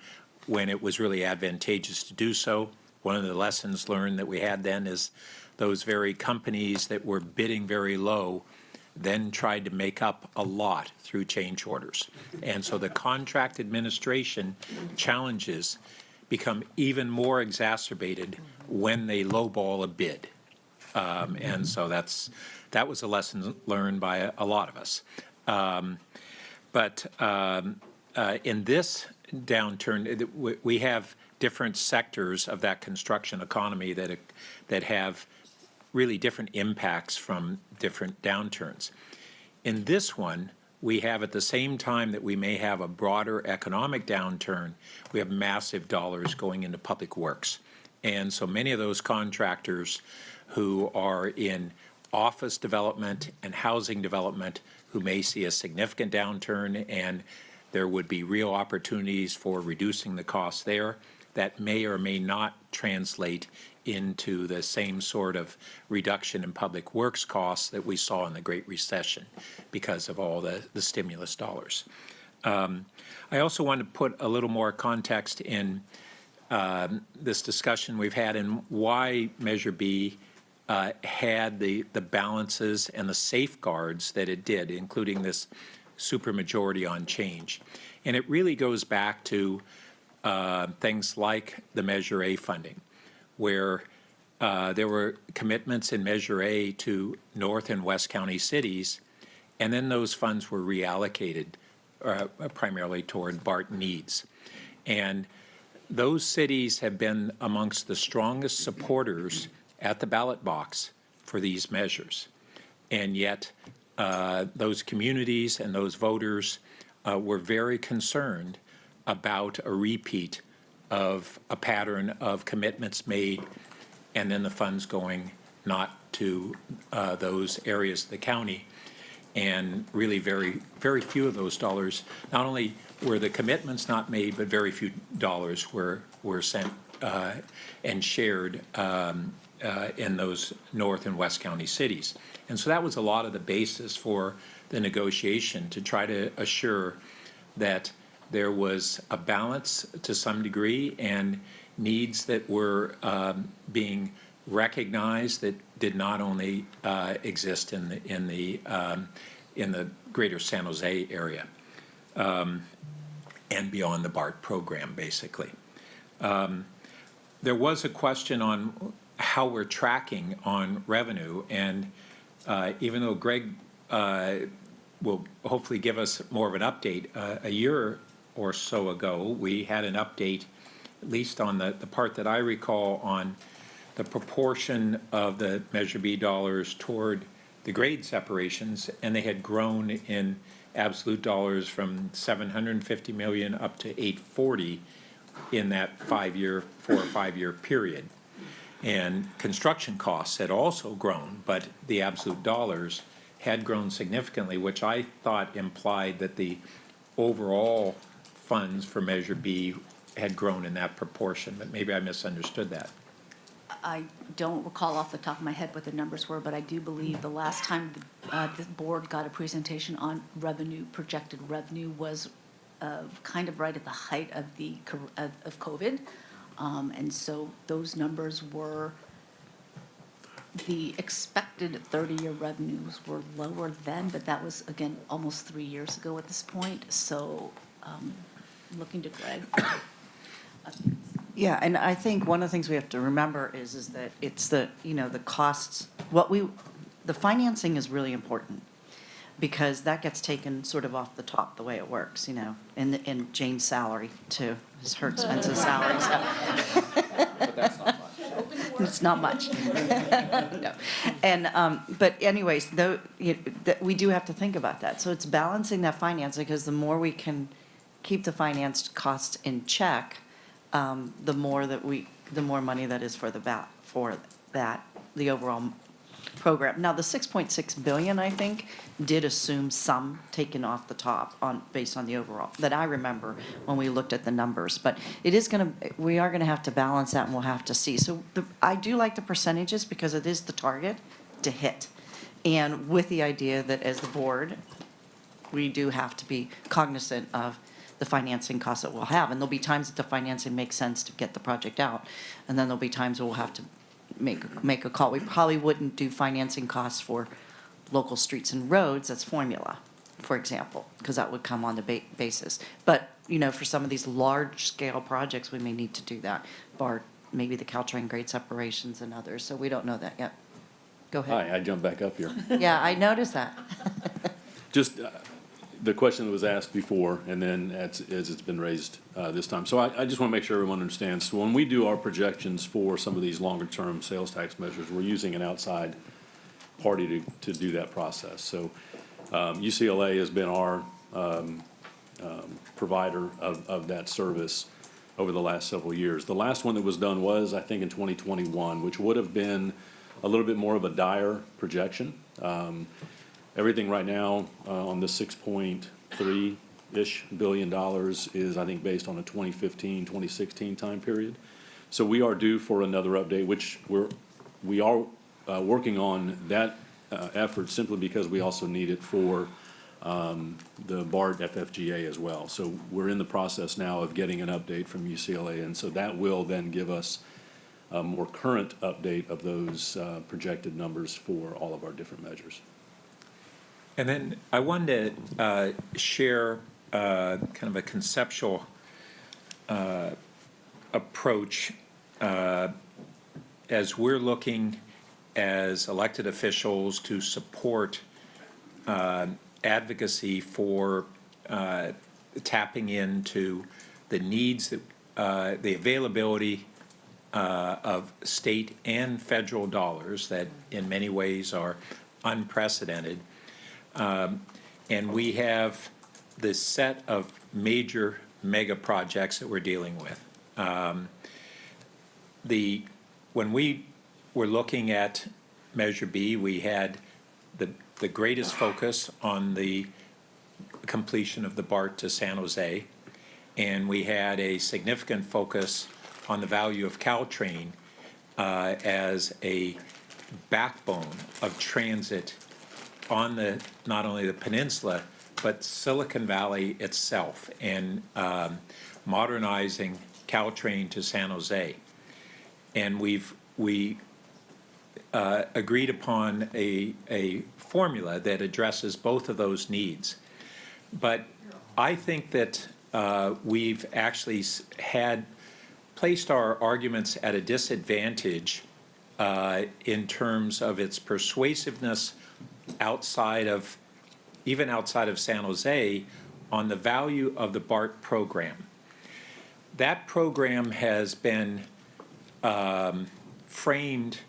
[SPEAKER 6] when it was really advantageous to do so. One of the lessons learned that we had then is those very companies that were bidding very low then tried to make up a lot through change orders. And so the contract administration challenges become even more exacerbated when they lowball a bid. And so that was a lesson learned by a lot of us. But in this downturn, we have different sectors of that construction economy that have really different impacts from different downturns. In this one, we have at the same time that we may have a broader economic downturn, we have massive dollars going into public works. And so many of those contractors who are in office development and housing development who may see a significant downturn and there would be real opportunities for reducing the costs there that may or may not translate into the same sort of reduction in public works costs that we saw in the Great Recession because of all the stimulus dollars. I also want to put a little more context in this discussion we've had and why Measure B had the balances and the safeguards that it did, including this supermajority on change. And it really goes back to things like the Measure A funding, where there were commitments in Measure A to North and West County cities, and then those funds were reallocated primarily toward BART needs. And those cities have been amongst the strongest supporters at the ballot box for these measures. And yet, those communities and those voters were very concerned about a repeat of a pattern of commitments made and then the funds going not to those areas of the county. And really very few of those dollars, not only were the commitments not made, but very few dollars were sent and shared in those North and West County cities. And so that was a lot of the basis for the negotiation, to try to assure that there was a balance to some degree and needs that were being recognized that did not only exist in the greater San Jose area and beyond the BART program, basically. There was a question on how we're tracking on revenue, and even though Greg will hopefully give us more of an update, a year or so ago, we had an update, at least on the part that I recall, on the proportion of the Measure B dollars toward the grade separations, and they had grown in absolute dollars from 750 million up to 840 in that 4 or 5 year period. And construction costs had also grown, but the absolute dollars had grown significantly, which I thought implied that the overall funds for Measure B had grown in that proportion, but maybe I misunderstood that.
[SPEAKER 3] I don't recall off the top of my head what the numbers were, but I do believe the last time the board got a presentation on revenue, projected revenue, was kind of right at the height of of COVID. And so those numbers were, the expected 30-year revenues were lower then, but that was, again, almost 3 years ago at this point. So looking to Greg.
[SPEAKER 11] Yeah, and I think one of the things we have to remember is that it's the costs, the financing is really important, because that gets taken sort of off the top, the way it works, in Jane's salary too, is her expensive salary.
[SPEAKER 10] But that's not much.
[SPEAKER 11] It's not much. No. And, but anyways, we do have to think about that. So it's balancing that financing, because the more we can keep the financed costs in check, the more money that is for the overall program. Now, the 6.6 billion, I think, did assume some taken off the top based on the overall, that I remember when we looked at the numbers. But we are gonna have to balance that, and we'll have to see. So I do like the percentages, because it is the target to hit. And with the idea that as the board, we do have to be cognizant of the financing costs that we'll have. And there'll be times that the financing makes sense to get the project out. And then there'll be times where we'll have to make a call. We probably wouldn't do financing costs for local streets and roads, that's formula, for example, because that would come on the basis. But, for some of these large-scale projects, we may need to do that. BART, maybe the Caltrain grade separations and others, so we don't know that yet. Go ahead.
[SPEAKER 16] Hi, I jumped back up here.
[SPEAKER 11] Yeah, I noticed that.
[SPEAKER 16] Just the question that was asked before, and then as it's been raised this time. So I just want to make sure everyone understands. So when we do our projections for some of these longer-term sales tax measures, we're using an outside party to do that process. So UCLA has been our provider of that service over the last several years. The last one that was done was, I think, in 2021, which would have been a little bit more of a dire projection. Everything right now on the $6.3-ish billion is, I think, based on a 2015, 2016 time period. So we are due for another update, which we are working on that effort simply because we also need it for the BART FFGA as well. So we're in the process now of getting an update from UCLA, and so that will then give us a more current update of those projected numbers for all of our different measures.
[SPEAKER 6] And then I wanted to share kind of a conceptual approach as we're looking as elected officials to support advocacy for tapping into the needs that the availability of state and federal dollars that in many ways are unprecedented. And we have this set of major mega projects that we're dealing with. When we were looking at Measure B, we had the greatest focus on the completion of the BART to San Jose, and we had a significant focus on the value of Caltrain as a backbone of transit on not only the peninsula, but Silicon Valley itself, and modernizing Caltrain to San Jose. And we agreed upon a formula that addresses both of those needs. But I think that we've actually placed our arguments at a disadvantage in terms of its persuasiveness even outside of San Jose on the value of the BART program. That program has been framed,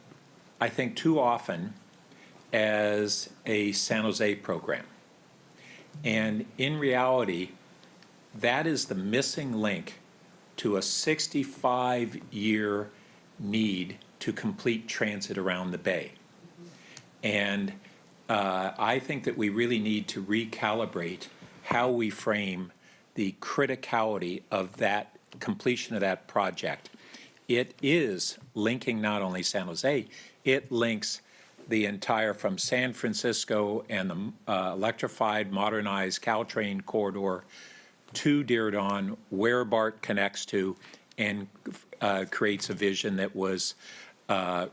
[SPEAKER 6] I think, too often as a San Jose program. And in reality, that is the missing link to a 65-year need to complete transit around the Bay. And I think that we really need to recalibrate how we frame the criticality of that completion of that project. It is linking not only San Jose, it links the entire from San Francisco and the electrified, modernized Caltrain corridor to Diridon, where BART connects to, and creates a vision that was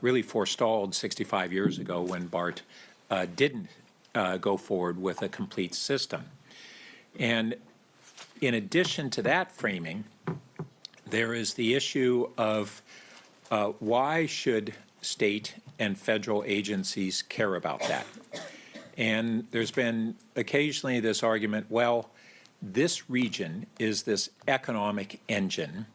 [SPEAKER 6] really forestalled 65 years ago when BART didn't go forward with a complete system. And in addition to that framing, there is the issue of why should state and federal agencies care about that? And there's been occasionally this argument, well, this region is this economic engine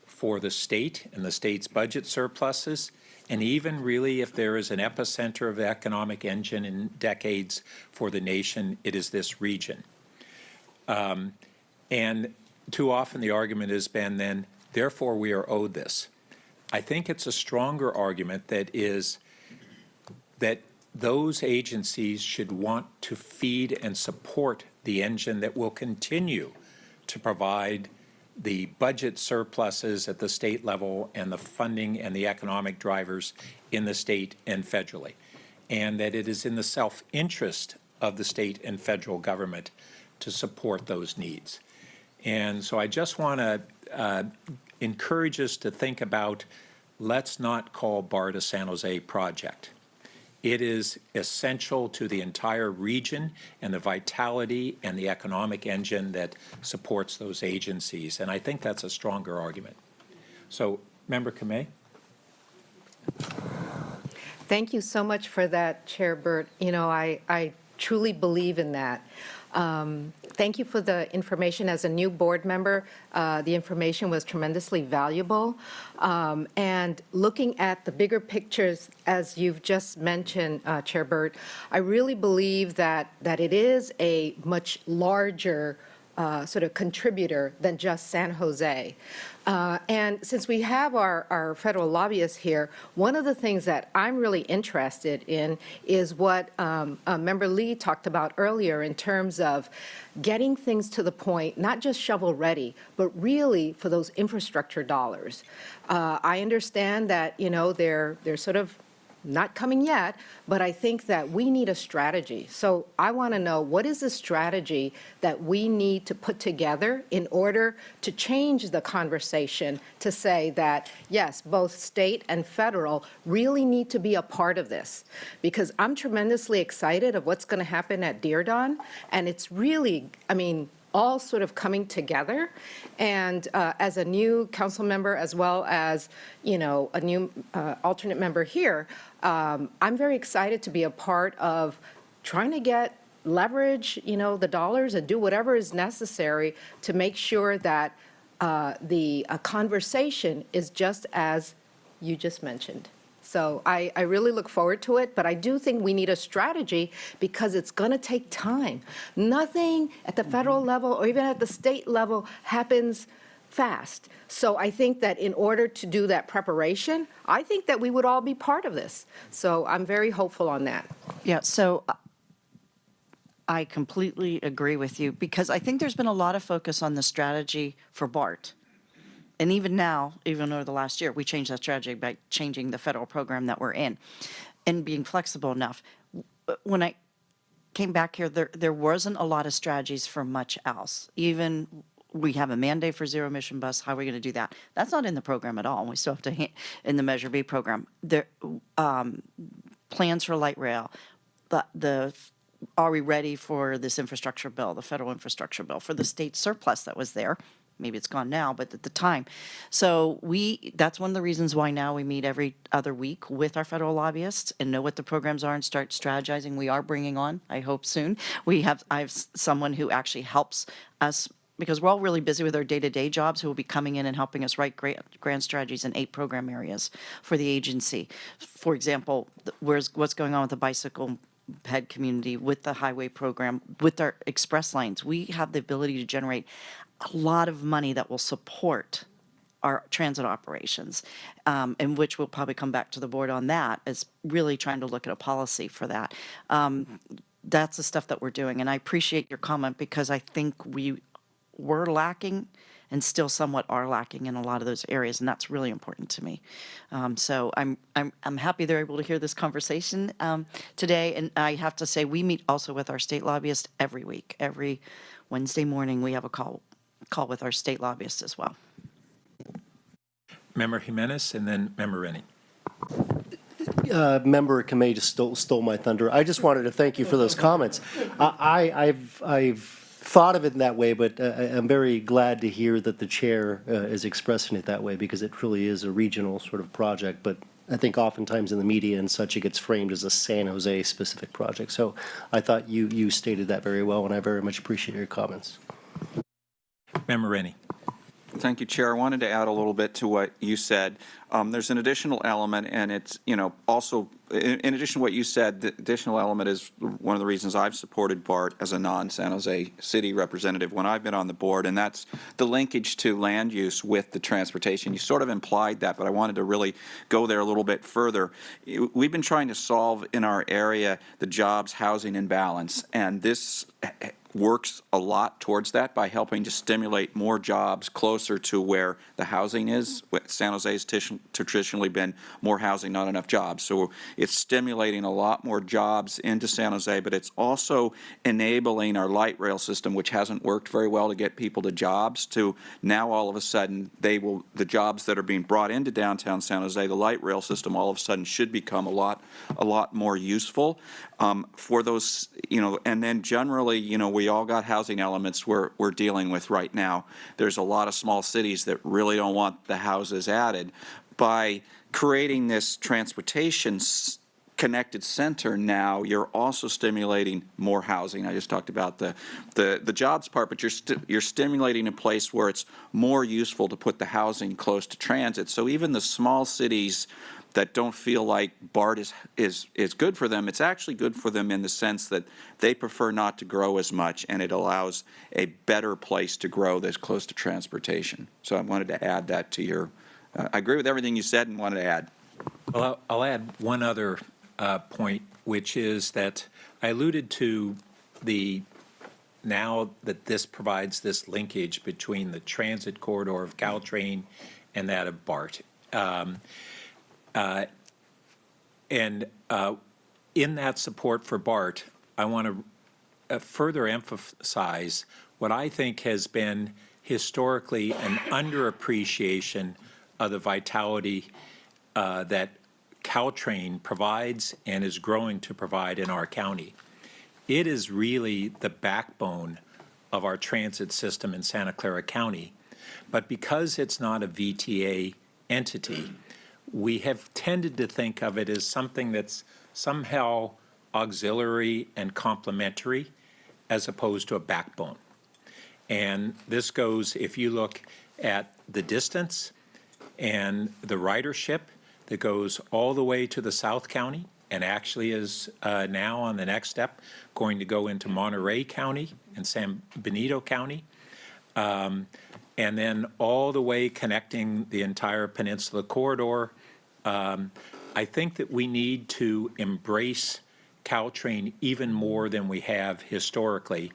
[SPEAKER 6] for the state and the state's budget surpluses, and even really if there is an epicenter of the economic engine in decades for the nation, it is this region. And too often the argument has been then, therefore we are owed this. I think it's a stronger argument that is that those agencies should want to feed and support the engine that will continue to provide the budget surpluses at the state level and the funding and the economic drivers in the state and federally. And that it is in the self-interest of the state and federal government to support those needs. And so I just want to encourage us to think about, let's not call BART a San Jose project. It is essential to the entire region and the vitality and the economic engine that supports those agencies. And I think that's a stronger argument. So, Member Kamei?
[SPEAKER 1] Thank you so much for that, Chair Burt. You know, I truly believe in that. Thank you for the information. As a new board member, the information was tremendously valuable. And looking at the bigger pictures, as you've just mentioned, Chair Burt, I really believe that it is a much larger sort of contributor than just San Jose. And since we have our federal lobbyists here, one of the things that I'm really interested in is what Member Lee talked about earlier in terms of getting things to the point, not just shovel ready, but really for those infrastructure dollars. I understand that, you know, they're sort of not coming yet, but I think that we need a strategy. So I want to know, what is the strategy that we need to put together in order to change the conversation to say that, yes, both state and federal really need to be a part of this? Because I'm tremendously excited of what's going to happen at Diridon, and it's really, I mean, all sort of coming together. And as a new council member, as well as, you know, a new alternate member here, I'm very excited to be a part of trying to get leverage, you know, the dollars and do whatever is necessary to make sure that the conversation is just as you just mentioned. So I really look forward to it, but I do think we need a strategy because it's going to take time. Nothing at the federal level or even at the state level happens fast. So I think that in order to do that preparation, I think that we would all be part of this. So I'm very hopeful on that.
[SPEAKER 11] Yeah, so I completely agree with you because I think there's been a lot of focus on the strategy for BART. And even now, even over the last year, we changed that strategy by changing the federal program that we're in and being flexible enough. When I came back here, there wasn't a lot of strategies for much else. Even we have a mandate for zero emission bus. How are we going to do that? That's not in the program at all. We still have to, in the Measure B program, there, plans for light rail, are we ready for this infrastructure bill, the federal infrastructure bill, for the state surplus that was there? Maybe it's gone now, but at the time. So that's one of the reasons why now we meet every other week with our federal lobbyists and know what the programs are and start strategizing. We are bringing on, I hope soon, I have someone who actually helps us because we're all really busy with our day-to-day jobs who will be coming in and helping us write grant strategies in 8 program areas for the agency. For example, what's going on with the bicycle ped community, with the highway program, with our express lanes. We have the ability to generate a lot of money that will support our transit operations, and which we'll probably come back to the board on that, is really trying to look at a policy for that. That's the stuff that we're doing, and I appreciate your comment because I think we were lacking and still somewhat are lacking in a lot of those areas, and that's really important to me. So I'm happy they're able to hear this conversation today, and I have to say we meet also with our state lobbyist every week. Every Wednesday morning we have a call with our state lobbyist as well.
[SPEAKER 6] Member Jimenez and then Member Rennie.
[SPEAKER 2] Member Kamei just stole my thunder. I just wanted to thank you for those comments. I've thought of it in that way, but I'm very glad to hear that the chair is expressing it that way because it truly is a regional sort of project. But I think oftentimes in the media and such, it gets framed as a San Jose specific project. So I thought you stated that very well, and I very much appreciate your comments.
[SPEAKER 6] Member Rennie.
[SPEAKER 10] Thank you, Chair. I wanted to add a little bit to what you said. There's an additional element, and it's, also, in addition to what you said, the additional element is one of the reasons I've supported BART as a non-San Jose City representative when I've been on the board, and that's the linkage to land use with the transportation. You sort of implied that, but I wanted to really go there a little bit further. We've been trying to solve in our area the jobs housing imbalance, and this works a lot towards that by helping to stimulate more jobs closer to where the housing is. San Jose's traditionally been more housing, not enough jobs. So it's stimulating a lot more jobs into San Jose, but it's also enabling our light rail system, which hasn't worked very well to get people to jobs, to now all of a sudden the jobs that are being brought into downtown San Jose, the light rail system all of a sudden should become a lot more useful for those, and then generally, we all got housing elements we're dealing with right now. There's a lot of small cities that really don't want the houses added. By creating this transportation connected center now, you're also stimulating more housing. I just talked about the jobs part, but you're stimulating a place where it's more useful to put the housing close to transit. So even the small cities that don't feel like BART is good for them, it's actually good for them in the sense that they prefer not to grow as much, and it allows a better place to grow that's close to transportation. So I wanted to add that to your, I agree with everything you said and wanted to add.
[SPEAKER 6] Well, I'll add one other point, which is that I alluded to now that this provides this linkage between the transit corridor of Caltrain and that of BART. And in that support for BART, I want to further emphasize what I think has been historically an underappreciation of the vitality that Caltrain provides and is growing to provide in our county. It is really the backbone of our transit system in Santa Clara County. But because it's not a VTA entity, we have tended to think of it as something that's somehow auxiliary and complementary as opposed to a backbone. And this goes, if you look at the distance and the ridership that goes all the way to the South County, and actually is now on the next step going to go into Monterey County and San Benito County, and then all the way connecting the entire Peninsula Corridor. I think that we need to embrace Caltrain even more than we have historically,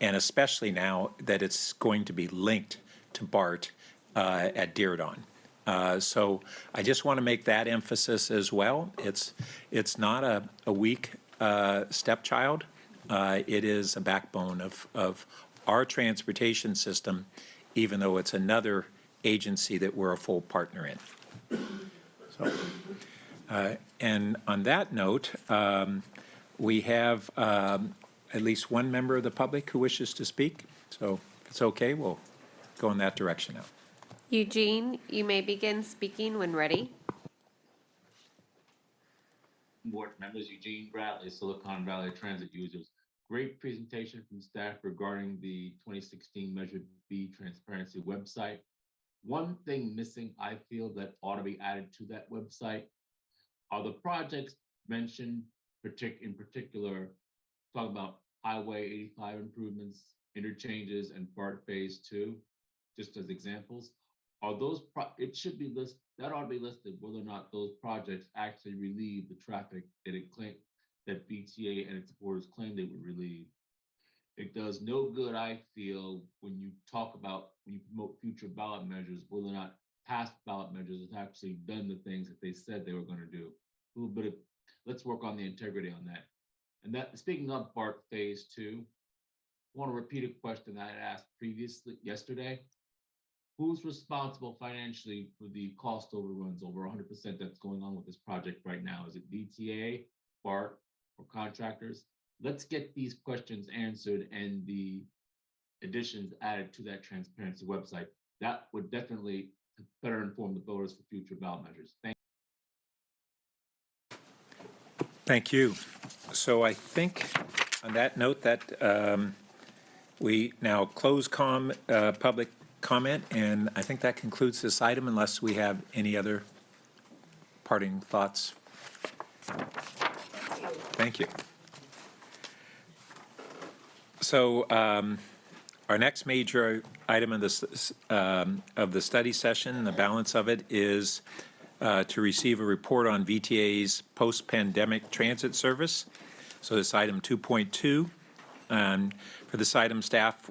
[SPEAKER 6] and especially now that it's going to be linked to BART at Diridon. So I just want to make that emphasis as well. It's not a weak stepchild. It is a backbone of our transportation system, even though it's another agency that we're a full partner in. So, and on that note, we have at least one member of the public who wishes to speak. So if it's okay, we'll go in that direction now.
[SPEAKER 7] Eugene, you may begin speaking when ready.
[SPEAKER 4] Board members, Eugene Bradley, Silicon Valley Transit users. Great presentation from staff regarding the 2016 Measure B transparency website. One thing missing, I feel, that ought to be added to that website are the projects mentioned in particular, talk about Highway 85 improvements, interchanges, and BART Phase 2, just as examples. Are those, it should be listed, that ought to be listed, whether or not those projects actually relieve the traffic that it claimed, that VTA and its supporters claimed they would relieve. It does no good, I feel, when you talk about, when you promote future ballot measures, whether or not past ballot measures have actually done the things that they said they were going to do. A little bit of, let's work on the integrity on that. And that, speaking of BART Phase 2, I want to repeat a question that I had asked previously yesterday. Who's responsible financially for the cost overruns over 100% that's going on with this project right now? Is it VTA, BART, or contractors? Let's get these questions answered and the additions added to that transparency website. That would definitely better inform the voters for future ballot measures.
[SPEAKER 6] Thank you. So I think on that note that we now close public comment, and I think that concludes this item unless we have any other parting thoughts. Thank you. So our next major item of the study session, the balance of it, is to receive a report on VTA's post-pandemic transit service. So this item 2.2. For this item, staff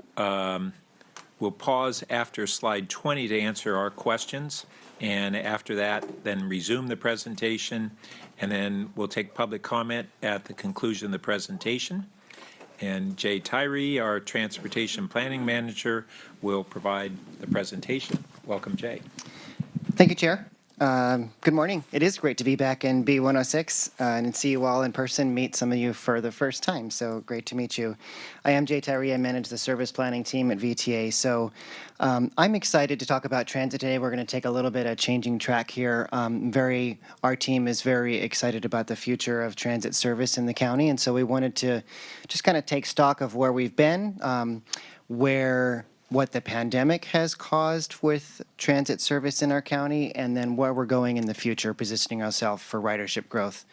[SPEAKER 6] will pause after slide 20 to answer our questions, and after that, then resume the presentation, and then we'll take public comment at the conclusion of the presentation. And Jay Tyree, our Transportation Planning Manager, will provide the presentation. Welcome, Jay.
[SPEAKER 22] Thank you, Chair. Good morning. It is great to be back in B106 and see you all in person, meet some of you for the first time. So great to meet you. I am Jay Tyree. I manage the service planning team at VTA. So I'm excited to talk about transit today. We're going to take a little bit of changing track here. Our team is very excited about the future of transit service in the county. And so we wanted to just kind of take stock of where we've been, what the pandemic has caused with transit service in our county, and then where we're going in the future, positioning ourselves for ridership growth.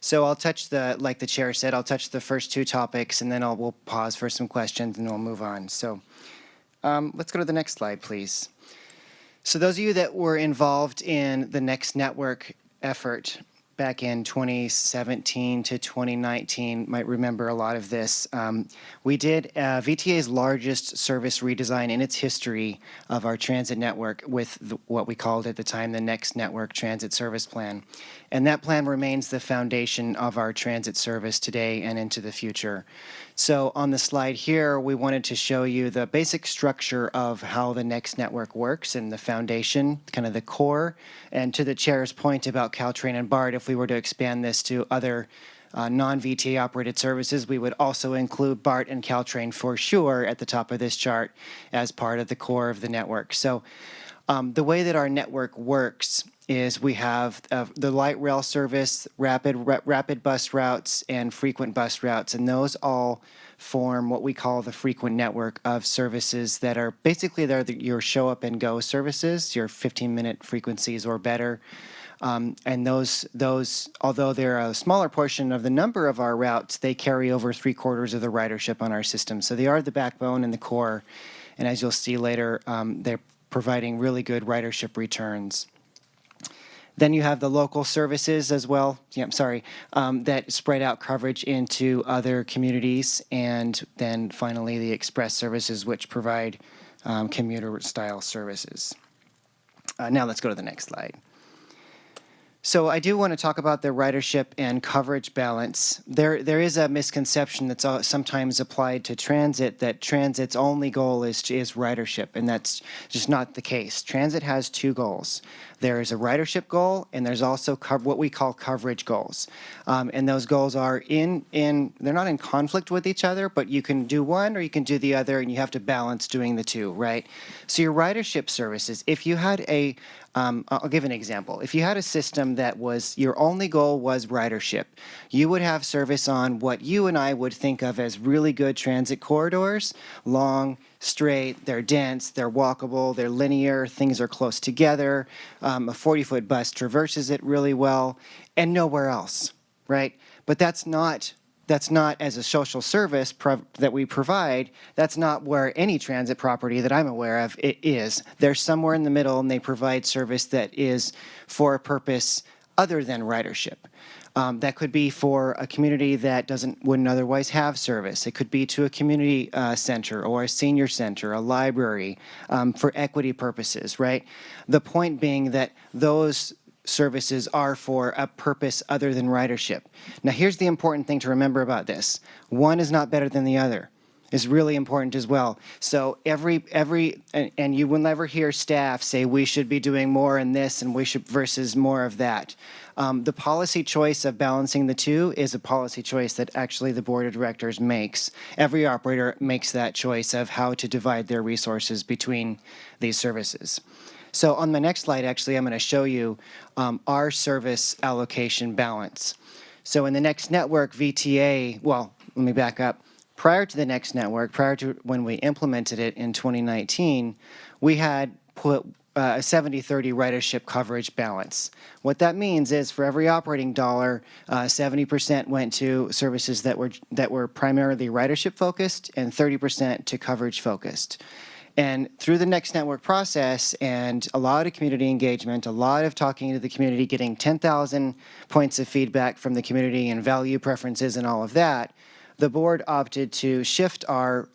[SPEAKER 22] So I'll touch like the chair said, I'll touch the first two topics, and then we'll pause for some questions, and we'll move on. So let's go to the next slide, please. So those of you that were involved in the Next Network effort back in 2017 to 2019 might remember a lot of this. We did VTA's largest service redesign in its history of our transit network with what we called at the time the Next Network Transit Service Plan. And that plan remains the foundation of our transit service today and into the future. So on the slide here, we wanted to show you the basic structure of how the Next Network works and the foundation, kind of the core. And to the chair's point about Caltrain and BART, if we were to expand this to other non-VTA operated services, we would also include BART and Caltrain for sure at the top of this chart as part of the core of the network. So the way that our network works is we have the light rail service, rapid bus routes, and frequent bus routes, and those all form what we call the frequent network of services that are basically your show up and go services, your 15-minute frequencies or better. And those, although they're a smaller portion of the number of our routes, they carry over 3/4 of the ridership on our system. So they are the backbone and the core. And as you'll see later, they're providing really good ridership returns. Then you have the local services as well, that spread out coverage into other communities. And then finally, the express services, which provide commuter-style services. Now let's go to the next slide. So I do want to talk about the ridership and coverage balance. There is a misconception that's sometimes applied to transit that transit's only goal is ridership, and that's just not the case. Transit has two goals. There is a ridership goal, and there's also what we call coverage goals. And those goals are they're not in conflict with each other, but you can do one or you can do the other, and you have to balance doing the two, right? So your ridership services, if you had I'll give an example. If you had a system that your only goal was ridership, you would have service on what you and I would think of as really good transit corridors, long, straight, they're dense, they're walkable, they're linear, things are close together, a 40-foot bus traverses it really well, and nowhere else, right? But that's not as a social service that we provide, that's not where any transit property that I'm aware of it is. They're somewhere in the middle, and they provide service that is for a purpose other than ridership. That could be for a community that wouldn't otherwise have service. It could be to a community center or a senior center, a library, for equity purposes, right? The point being that those services are for a purpose other than ridership. Now, here's the important thing to remember about this. One is not better than the other. It's really important as well. So and you will never hear staff say we should be doing more in this and we should versus more of that. The policy choice of balancing the two is a policy choice that actually the board of directors makes. Every operator makes that choice of how to divide their resources between these services. So on the next slide, actually, I'm going to show you our service allocation balance. So in the next network, VTA, well, let me back up. Prior to the next network, prior to when we implemented it in 2019, we had put a 70-30 ridership coverage balance. What that means is for every operating dollar, 70% went to services that were primarily ridership focused and 30% to coverage focused. And through the next network process and a lot of community engagement, a lot of talking to the community, getting 10,000 points of feedback from the community and value preferences and all of that, the board opted to shift our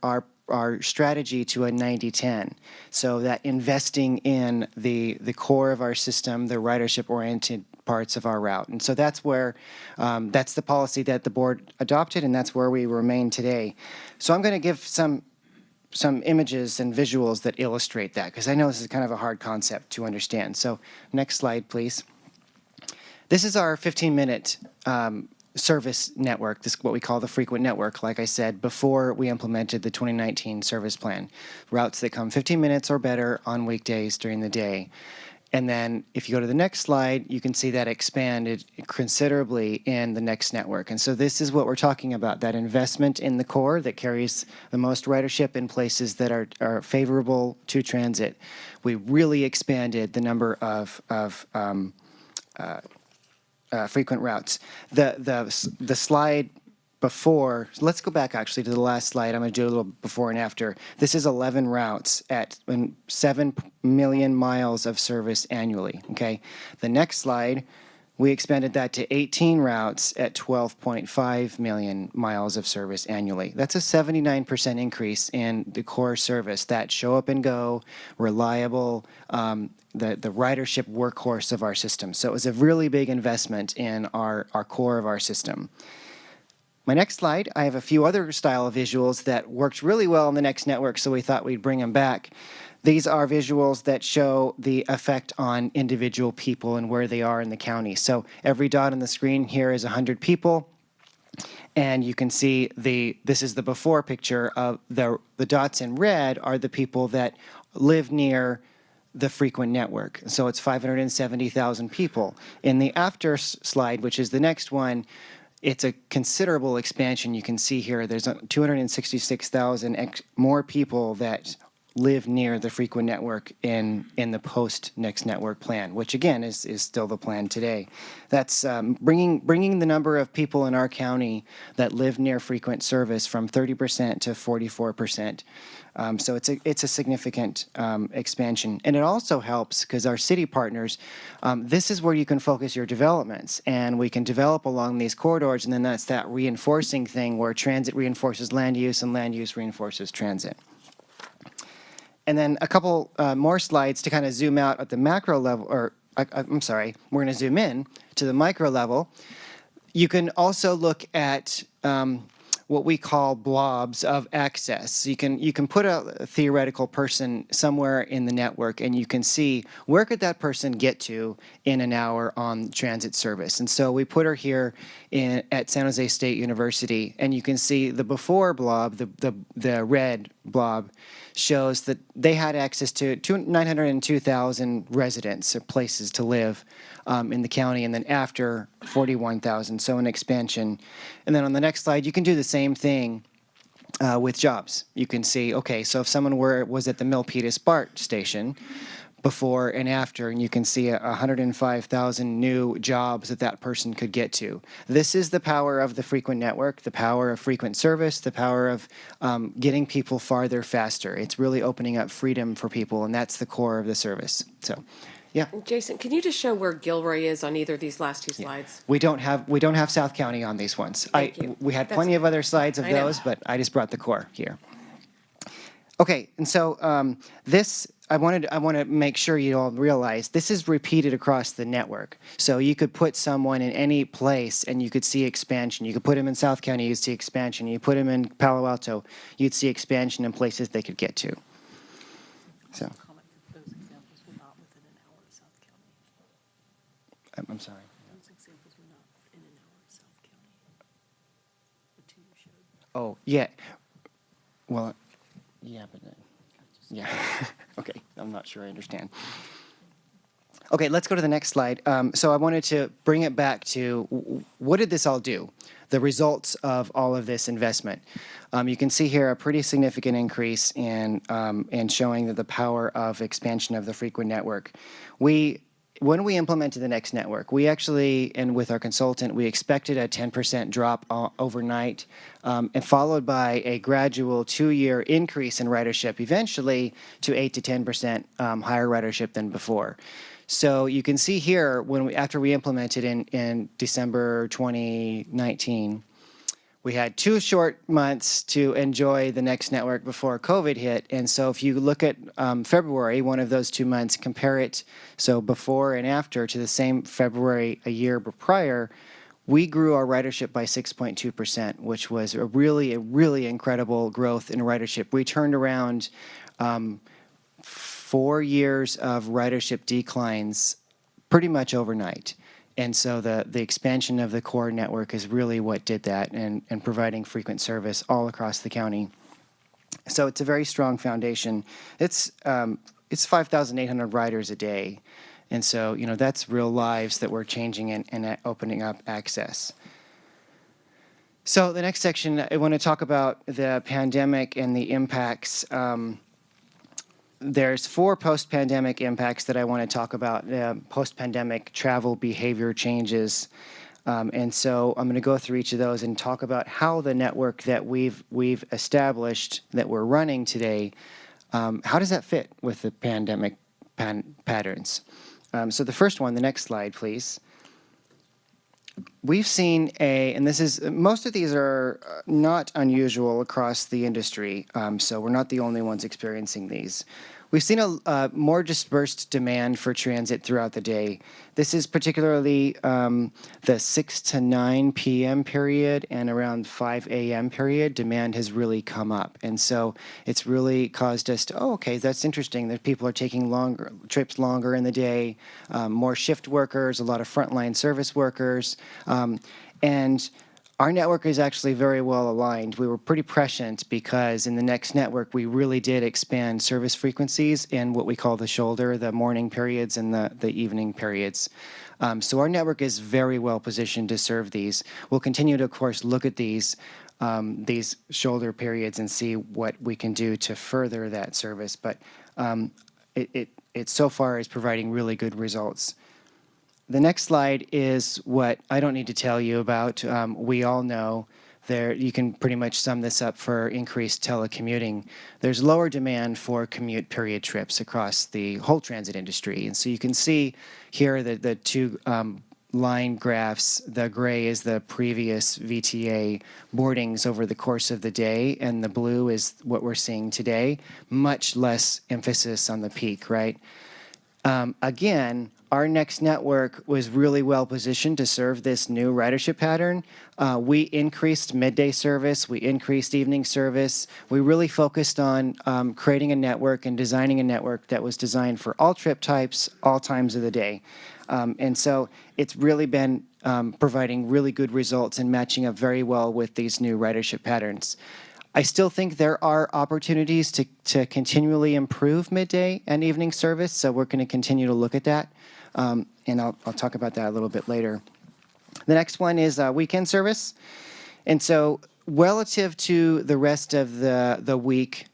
[SPEAKER 22] strategy to a 90-10. So that investing in the core of our system, the ridership-oriented parts of our route. And so that's where, that's the policy that the board adopted, and that's where we remain today. So I'm going to give some images and visuals that illustrate that, because I know this is kind of a hard concept to understand. So next slide, please. This is our 15-minute service network, this is what we call the frequent network, like I said, before we implemented the 2019 service plan. Routes that come 15 minutes or better on weekdays during the day. And then if you go to the next slide, you can see that expanded considerably in the next network. And so this is what we're talking about, that investment in the core that carries the most ridership in places that are favorable to transit. We really expanded the number of frequent routes. The slide before, so let's go back actually to the last slide. I'm going to do a little before and after. This is 11 routes at 7 million miles of service annually, okay? The next slide, we expanded that to 18 routes at 12.5 million miles of service annually. That's a 79% increase in the core service, that show up and go, reliable, the ridership workhorse of our system. So it was a really big investment in our core of our system. My next slide, I have a few other style of visuals that worked really well in the next network, so we thought we'd bring them back. These are visuals that show the effect on individual people and where they are in the county. So every dot on the screen here is 100 people. And you can see this is the before picture of the dots in red are the people that live near the frequent network. So it's 570,000 people. In the after slide, which is the next one, it's a considerable expansion. You can see here there's 266,000 more people that live near the frequent network in the post next network plan, which again is still the plan today. That's bringing the number of people in our county that live near frequent service from 30% to 44%. So it's a significant expansion, and it also helps because our city partners, this is where you can focus your developments, and we can develop along these corridors, and then that's that reinforcing thing where transit reinforces land use and land use reinforces transit. And then a couple more slides to kind of zoom out at the macro level, or I'm sorry, we're going to zoom in to the micro level. You can also look at what we call blobs of access. So you can put a theoretical person somewhere in the network, and you can see where could that person get to in an hour on transit service. And so we put her here at San Jose State University, and you can see the before blob, the red blob, shows that they had access to 902,000 residents or places to live in the county, and then after 41,000, so an expansion. And then on the next slide, you can do the same thing with jobs. You can see, okay, so if someone was at the Milpitas BART station before and after, and you can see 105,000 new jobs that person could get to. This is the power of the frequent network, the power of frequent service, the power of getting people farther faster. It's really opening up freedom for people, and that's the core of the service. So, yeah.
[SPEAKER 8] Jason, can you just show where Gilroy is on either of these last two slides?
[SPEAKER 22] We don't have South County on these ones.
[SPEAKER 8] Thank you.
[SPEAKER 22] We had plenty of other slides of
[SPEAKER 8] I know.
[SPEAKER 22] those, but I just brought the core here. Okay, and so this, I want to make sure you all realize this is repeated across the network. So you could put someone in any place and you could see expansion. You could put them in South County, you'd see expansion. You put them in Palo Alto, you'd see expansion in places they could get to. So. I'm sorry. Oh, yeah. Well, yeah, but then, yeah. Okay, I'm not sure I understand. Okay, let's go to the next slide. So I wanted to bring it back to what did this all do? The results of all of this investment. You can see here a pretty significant increase in showing that the power of expansion of the frequent network. When we implemented the next network, we actually, and with our consultant, we expected a 10% drop overnight, and followed by a gradual 2-year increase in ridership, eventually to 8 to 10% higher ridership than before. So you can see here, after we implemented in December 2019, we had 2 short months to enjoy the next network before COVID hit. And so if you look at February, one of those 2 months, compare it, so before and after, to the same February a year prior, we grew our ridership by 6.2%, which was a really incredible growth in ridership. We turned around 4 years of ridership declines pretty much overnight. And so the expansion of the core network is really what did that, and providing frequent service all across the county. So it's a very strong foundation. It's 5,800 riders a day. And so, that's real lives that we're changing and opening up access. So the next section, I want to talk about the pandemic and the impacts. There's 4 post-pandemic impacts that I want to talk about, post-pandemic travel behavior changes. And so I'm going to go through each of those and talk about how the network that we've established, that we're running today, how does that fit with the pandemic patterns? So the first one, the next slide, please. We've seen and most of these are not unusual across the industry, so we're not the only ones experiencing these. We've seen a more dispersed demand for transit throughout the day. This is particularly the 6 to 9 p.m. period and around 5 a.m. period. Demand has really come up, and so it's really caused us to, okay, that's interesting that people are taking trips longer in the day, more shift workers, a lot of frontline service workers, and our network is actually very well aligned. We were pretty prescient because in the next network, we really did expand service frequencies in what we call the shoulder, the morning periods and the evening periods. So our network is very well positioned to serve these. We'll continue to, of course, look at these shoulder periods and see what we can do to further that service. But it so far is providing really good results. The next slide is what I don't need to tell you about. We all know there, you can pretty much sum this up for increased telecommuting. There's lower demand for commute period trips across the whole transit industry. And so you can see here that the two line graphs, the gray is the previous VTA boardings over the course of the day, and the blue is what we're seeing today. Much less emphasis on the peak, right? Again, our next network was really well positioned to serve this new ridership pattern. We increased midday service, we increased evening service. We really focused on creating a network and designing a network that was designed for all trip types, all times of the day. And so it's really been providing really good results and matching up very well with these new ridership patterns. I still think there are opportunities to continually improve midday and evening service, so we're going to continue to look at that, and I'll talk about that a little bit later. The next one is weekend service, and so relative to the rest of the week,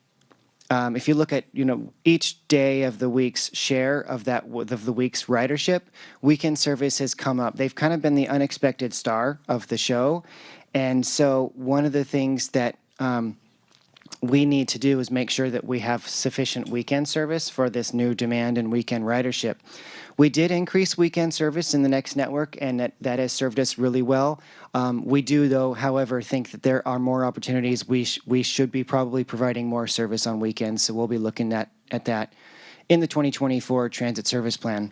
[SPEAKER 22] if you look at each day of the week's share of the week's ridership, weekend service has come up. They've kind of been the unexpected star of the show, and so one of the things that we need to do is make sure that we have sufficient weekend service for this new demand and weekend ridership. We did increase weekend service in the next network, and that has served us really well. We do, though, however, think that there are more opportunities. We should be probably providing more service on weekends, so we'll be looking at that in the 2024 transit service plan.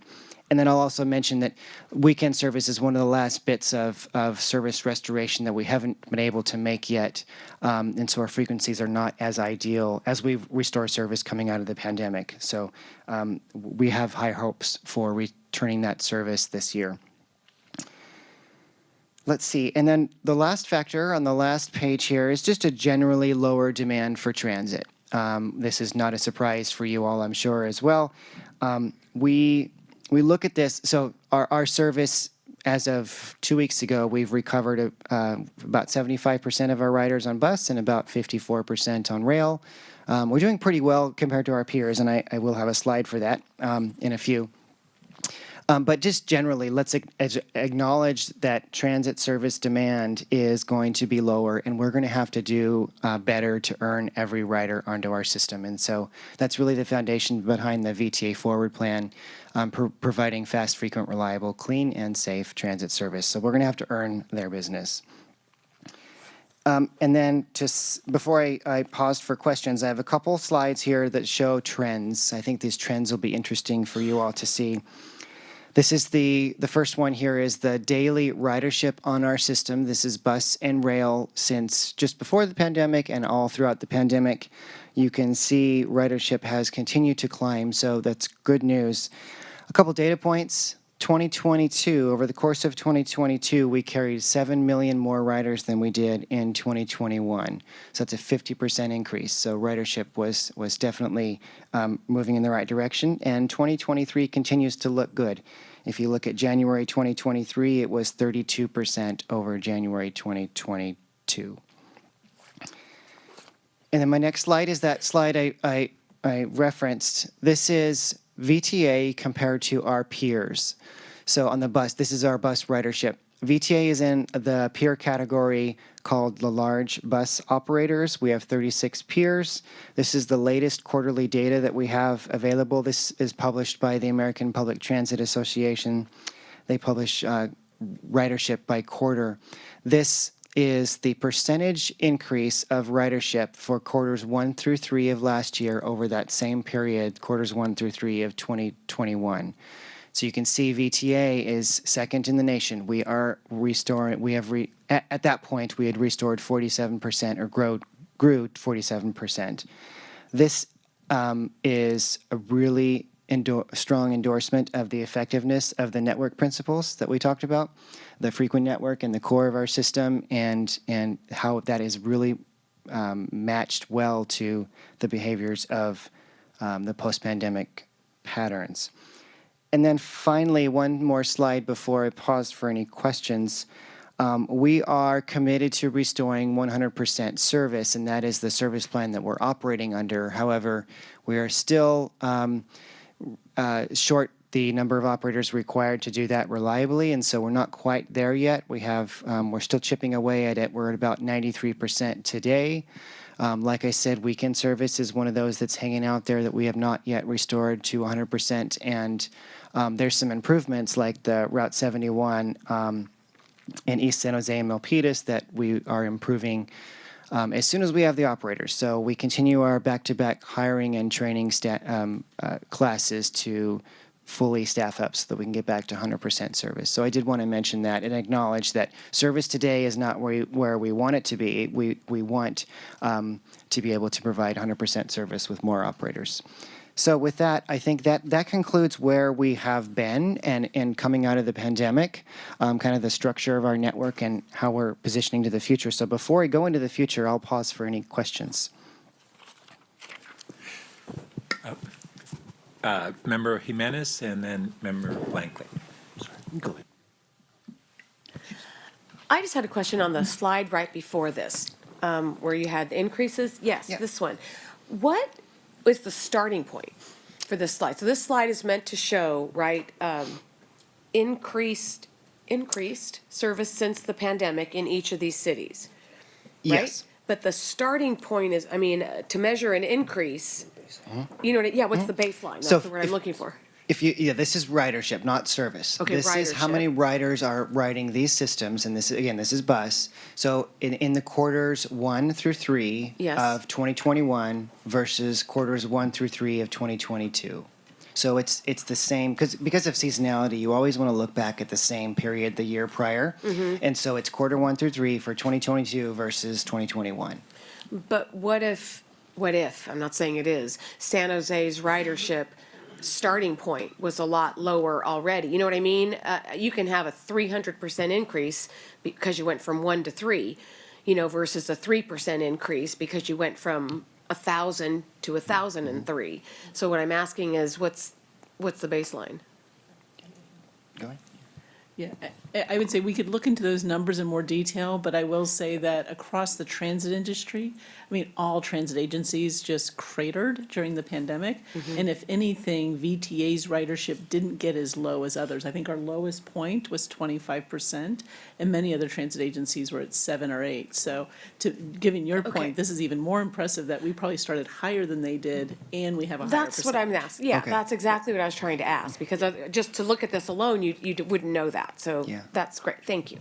[SPEAKER 22] And then I'll also mention that weekend service is one of the last bits of service restoration that we haven't been able to make yet. And so our frequencies are not as ideal as we restore service coming out of the pandemic. So we have high hopes for returning that service this year. Let's see. And then the last factor on the last page here is just a generally lower demand for transit. This is not a surprise for you all, I'm sure, as well. We look at this, so our service, as of 2 weeks ago, we've recovered about 75% of our riders on bus and about 54% on rail. We're doing pretty well compared to our peers, and I will have a slide for that in a few. But just generally, let's acknowledge that transit service demand is going to be lower, and we're going to have to do better to earn every rider onto our system. And so that's really the foundation behind the VTA Forward plan, providing fast, frequent, reliable, clean, and safe transit service. So we're going to have to earn their business. And then before I paused for questions, I have a couple slides here that show trends. I think these trends will be interesting for you all to see. This is the first one here is the daily ridership on our system. This is bus and rail since just before the pandemic and all throughout the pandemic. You can see ridership has continued to climb, so that's good news. A couple data points. 2022, over the course of 2022, we carried 7 million more riders than we did in 2021. So that's a 50% increase. So ridership was definitely moving in the right direction. And 2023 continues to look good. If you look at January 2023, it was 32% over January 2022. And then my next slide is that slide I referenced. This is VTA compared to our peers. So on the bus, this is our bus ridership. VTA is in the peer category called the large bus operators. We have 36 peers. This is the latest quarterly data that we have available. This is published by the American Public Transit Association. They publish ridership by quarter. This is the percentage increase of ridership for quarters 1 through 3 of last year over that same period, quarters 1 through 3 of 2021. So you can see VTA is second in the nation. We are restoring, at that point, we had restored 47% or grew 47%. This is a really strong endorsement of the effectiveness of the network principles that we talked about, the frequent network and the core of our system, and how that is really matched well to the behaviors of the post-pandemic patterns. And then finally, one more slide before I pause for any questions. We are committed to restoring 100% service, and that is the service plan that we're operating under. However, we are still short the number of operators required to do that reliably, and so we're not quite there yet. We're still chipping away at it. We're at about 93% today. Like I said, weekend service is one of those that's hanging out there that we have not yet restored to 100%, and there's some improvements like the Route 71 in East San Jose and Milpitas that we are improving as soon as we have the operators. So we continue our back-to-back hiring and training classes to fully staff up so that we can get back to 100% service. So I did want to mention that and acknowledge that service today is not where we want it to be. We want to be able to provide 100% service with more operators. So with that, I think that concludes where we have been and coming out of the pandemic, kind of the structure of our network and how we're positioning to the future. So before I go into the future, I'll pause for any questions.
[SPEAKER 6] Member Jimenez and then Member Blankley.
[SPEAKER 2] Go ahead.
[SPEAKER 8] I just had a question on the slide right before this, where you had increases. Yes, this one. What is the starting point for this slide? So this slide is meant to show, right, increased service since the pandemic in each of these cities, right?
[SPEAKER 22] Yes.
[SPEAKER 8] But the starting point is, I mean, to measure an increase, you know, what's the baseline? That's
[SPEAKER 22] So
[SPEAKER 8] the word I'm looking for.
[SPEAKER 22] This is ridership, not service.
[SPEAKER 8] Okay,
[SPEAKER 22] this is how
[SPEAKER 8] ridership.
[SPEAKER 22] many riders are riding these systems, and this is bus. So in the quarters 1 through 3
[SPEAKER 8] Yes.
[SPEAKER 22] of 2021 versus quarters 1 through 3 of 2022. So it's the same because of seasonality. You always want to look back at the same period the year prior, and so it's quarter 1 through 3 for 2022 versus 2021.
[SPEAKER 8] But what if, I'm not saying it is, San Jose's ridership starting point was a lot lower already. You know what I mean? You can have a 300% increase because you went from 1 to 3, versus a 3% increase because you went from 1,000 to 1,003. So what I'm asking is, what's the baseline?
[SPEAKER 22] Go ahead.
[SPEAKER 13] Yeah, I would say we could look into those numbers in more detail, but I will say that across the transit industry, I mean, all transit agencies just cratered during the pandemic. And if anything, VTA's ridership didn't get as low as others. I think our lowest point was 25%, and many other transit agencies were at 7 or 8. So given your point, this is even more impressive that we probably started higher than they did, and we have a higher
[SPEAKER 8] That's what I'm
[SPEAKER 13] percentage.
[SPEAKER 8] asking. Yeah,
[SPEAKER 22] Okay.
[SPEAKER 8] that's exactly what I was trying to ask, because just to look at this alone, you wouldn't know that. So
[SPEAKER 22] Yeah.
[SPEAKER 8] that's great. Thank you.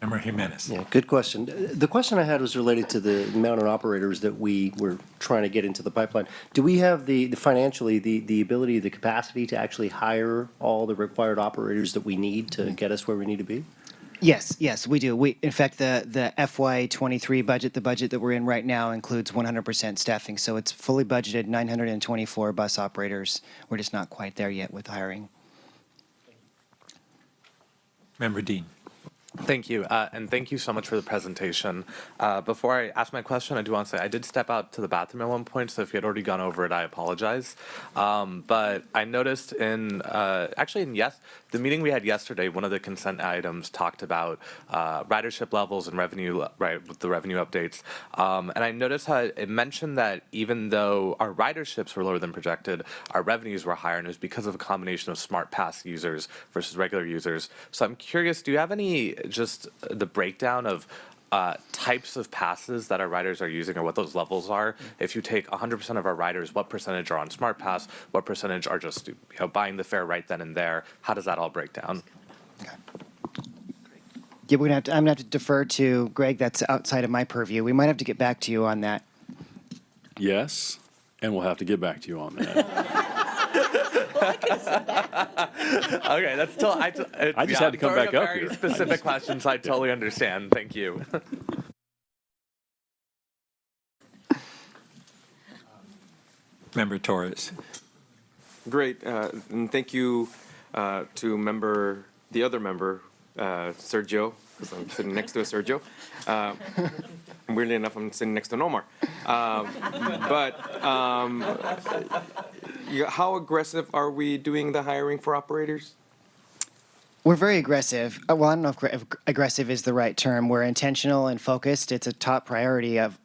[SPEAKER 6] Member Jimenez.
[SPEAKER 2] Yeah, good question. The question I had was related to the amount of operators that we were trying to get into the pipeline. Do we have the financially, the ability, the capacity to actually hire all the required operators that we need to get us where we need to be?
[SPEAKER 22] Yes, we do. In fact, the FY23 budget, the budget that we're in right now, includes 100% staffing. So it's fully budgeted, 924 bus operators. We're just not quite there yet with hiring.
[SPEAKER 6] Member Dean.
[SPEAKER 21] Thank you, and thank you so much for the presentation. Before I ask my question, I do want to say I did step out to the bathroom at one point, so if you had already gone over it, I apologize. But I noticed the meeting we had yesterday, one of the consent items talked about ridership levels and revenue, right, with the revenue updates. And I noticed how it mentioned that even though our riderships were lower than projected, our revenues were higher, and it was because of a combination of Smart Pass users versus regular users. So I'm curious, do you have any just the breakdown of types of passes that our riders are using or what those levels are? If you take 100% of our riders, what percentage are on Smart Pass? What percentage are just buying the fare right then and there? How does that all break down?
[SPEAKER 22] Yeah, I'm gonna have to defer to Greg. That's outside of my purview. We might have to get back to you on that.
[SPEAKER 16] Yes, and we'll have to get back to you on that.
[SPEAKER 21] Okay, that's totally.
[SPEAKER 16] I just had to come back up
[SPEAKER 21] very
[SPEAKER 16] here.
[SPEAKER 21] Specific questions, I totally understand. Thank you.
[SPEAKER 6] Member Torres.
[SPEAKER 5] Great, and thank you to the other member, Sergio, because I'm sitting next to a Sergio. Weirdly enough, I'm sitting next to Nomar. How aggressive are we doing the hiring for operators?
[SPEAKER 22] We're very aggressive. Well, I don't know if aggressive is the right term. We're intentional and focused. It's a top priority of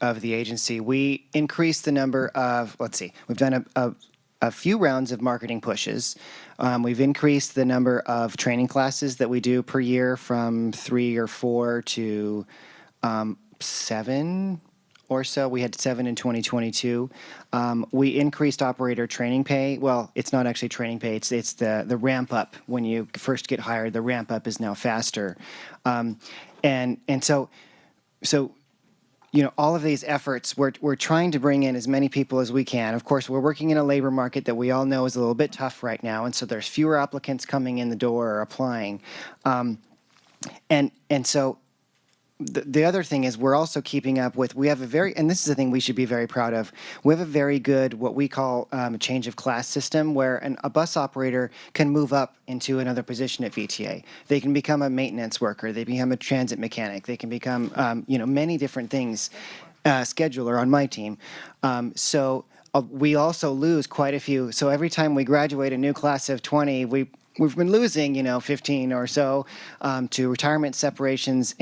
[SPEAKER 22] the agency. We increased the number of, let's see, we've done a few rounds of marketing pushes. We've increased the number of training classes that we do per year from 3 or 4 to 7 or so. We had 7 in 2022. We increased operator training pay. Well, it's not actually training pay. It's the ramp up. When you first get hired, the ramp up is now faster. And so all of these efforts, we're trying to bring in as many people as we can. Of course, we're working in a labor market that we all know is a little bit tough right now, and so there's fewer applicants coming in the door or applying. And so the other thing is we're also keeping up with, we have a very, and this is the thing we should be very proud of, we have a very good, what we call a change of class system, where a bus operator can move up into another position at VTA. They can become a maintenance worker, they become a transit mechanic, they can become, many different things, scheduler on my team. We also lose quite a few, so every time we graduate a new class of 20, we've been losing, 15 or so to retirement separations,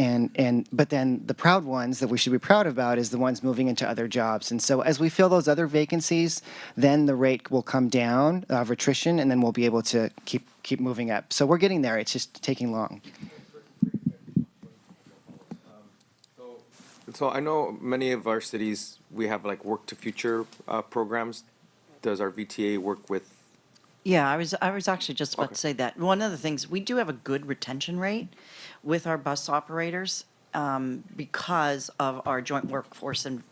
[SPEAKER 22] but then the proud ones that we should be proud about is the ones moving into other jobs. And so as we fill those other vacancies, then the rate will come down of attrition, and then we'll be able to keep moving up. So we're getting there. It's just taking long.
[SPEAKER 5] So I know many of our cities, we have like work to future programs. Does our VTA work with?
[SPEAKER 11] Yeah, I was actually just about to say that. One of the things, we do have a good retention rate with our bus operators because of our joint workforce and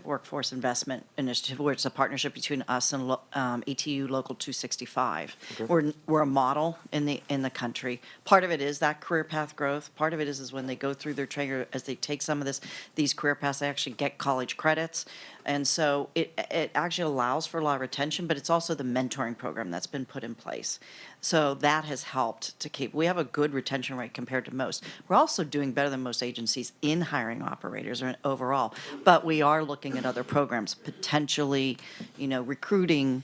[SPEAKER 11] workforce investment initiative, where it's a partnership between us and ATU Local 265.
[SPEAKER 5] Okay.
[SPEAKER 11] We're a model in the country. Part of it is that career path growth. Part of it is when they go through their training, as they take some of these career paths, they actually get college credits. And so it actually allows for a lot of retention, but it's also the mentoring program that's been put in place. So that has helped to keep, we have a good retention rate compared to most. We're also doing better than most agencies in hiring operators overall, but we are looking at other programs, potentially, recruiting,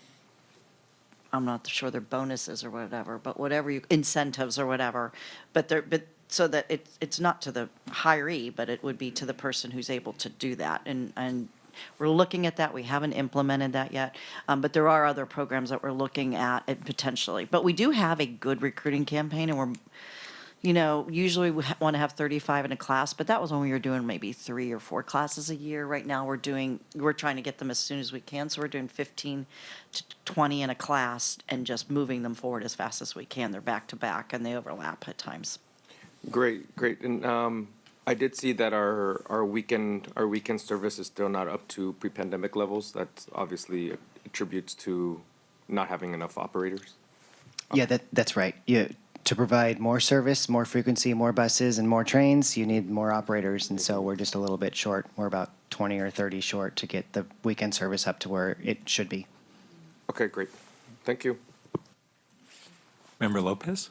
[SPEAKER 11] I'm not sure they're bonuses or whatever, but incentives or whatever, but so that it's not to the hiree, but it would be to the person who's able to do that. And we're looking at that. We haven't implemented that yet, but there are other programs that we're looking at potentially. But we do have a good recruiting campaign, and we're, usually we want to have 35 in a class, but that was when we were doing maybe 3 or 4 classes a year. Right now we're trying to get them as soon as we can, so we're doing 15 to 20 in a class and just moving them forward as fast as we can. They're back to back and they overlap at times.
[SPEAKER 5] Great. And I did see that our weekend service is still not up to pre-pandemic levels. That obviously attributes to not having enough operators.
[SPEAKER 22] Yeah, that's right. To provide more service, more frequency, more buses, and more trains, you need more operators, and so we're just a little bit short. We're about 20 or 30 short to get the weekend service up to where it should be.
[SPEAKER 5] Okay, great. Thank you.
[SPEAKER 6] Member Lopez?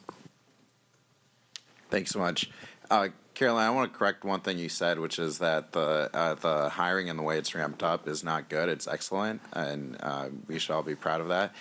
[SPEAKER 12] Thanks so much. Caroline, I want to correct one thing you said, which is that the hiring and the way it's ramped up is not good. It's excellent, and we should all be proud of that.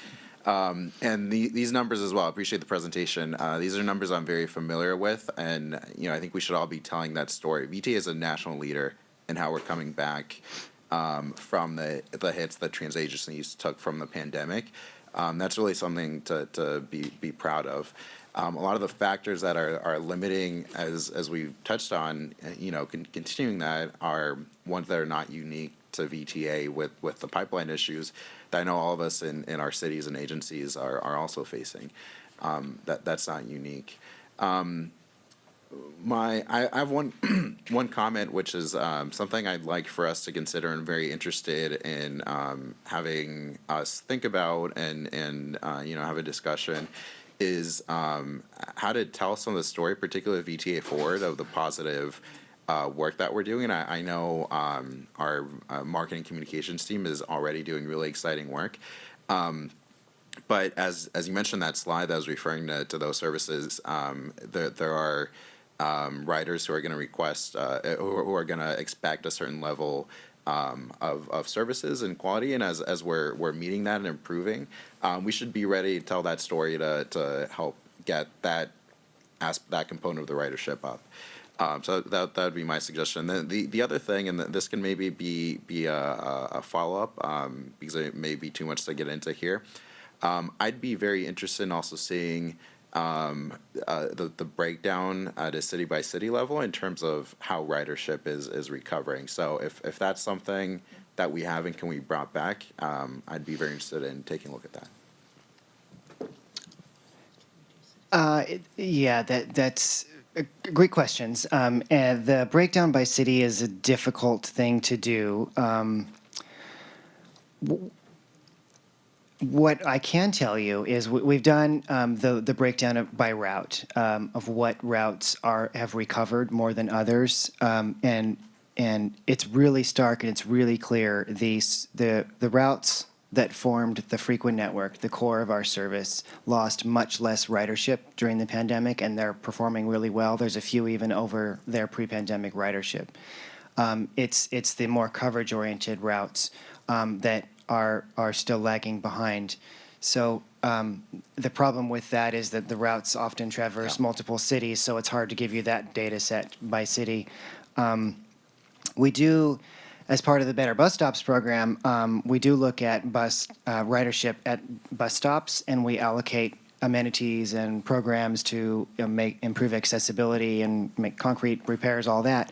[SPEAKER 12] And these numbers as well, I appreciate the presentation. These are numbers I'm very familiar with, and I think we should all be telling that story. VTA is a national leader in how we're coming back from the hits that trans agencies took from the pandemic. That's really something to be proud of. A lot of the factors that are limiting, as we've touched on, continuing that are ones that are not unique to VTA with the pipeline issues that I know all of us in our cities and agencies are also facing. That's not unique. I have one comment, which is something I'd like for us to consider and very interested in having us think about and have a discussion, is how to tell some of the story, particularly VTA Forward, of the positive work that we're doing. I know our marketing communications team is already doing really exciting work. But as you mentioned that slide that was referring to those services, there are riders who are going to request, who are going to expect a certain level of services and quality, and as we're meeting that and improving, we should be ready to tell that story to help get that component of the ridership up. So that would be my suggestion. Then the other thing, and this can maybe be a follow up because it may be too much to get into here. I'd be very interested in also seeing the breakdown at a city by city level in terms of how ridership is recovering. So if that's something that we have and can be brought back, I'd be very interested in taking a look at that.
[SPEAKER 22] Yeah, that's great questions. And the breakdown by city is a difficult thing to do. What I can tell you is we've done the breakdown by route of what routes have recovered more than others, and it's really stark and it's really clear. The routes that formed the frequent network, the core of our service, lost much less ridership during the pandemic, and they're performing really well. There's a few even over their pre-pandemic ridership. It's the more coverage-oriented routes that are still lagging behind. So the problem with that is that the routes often traverse multiple cities, so it's hard to give you that data set by city. We do, as part of the Better Bus Stops program, we do look at bus ridership at bus stops, and we allocate amenities and programs to improve accessibility and make concrete repairs, all that,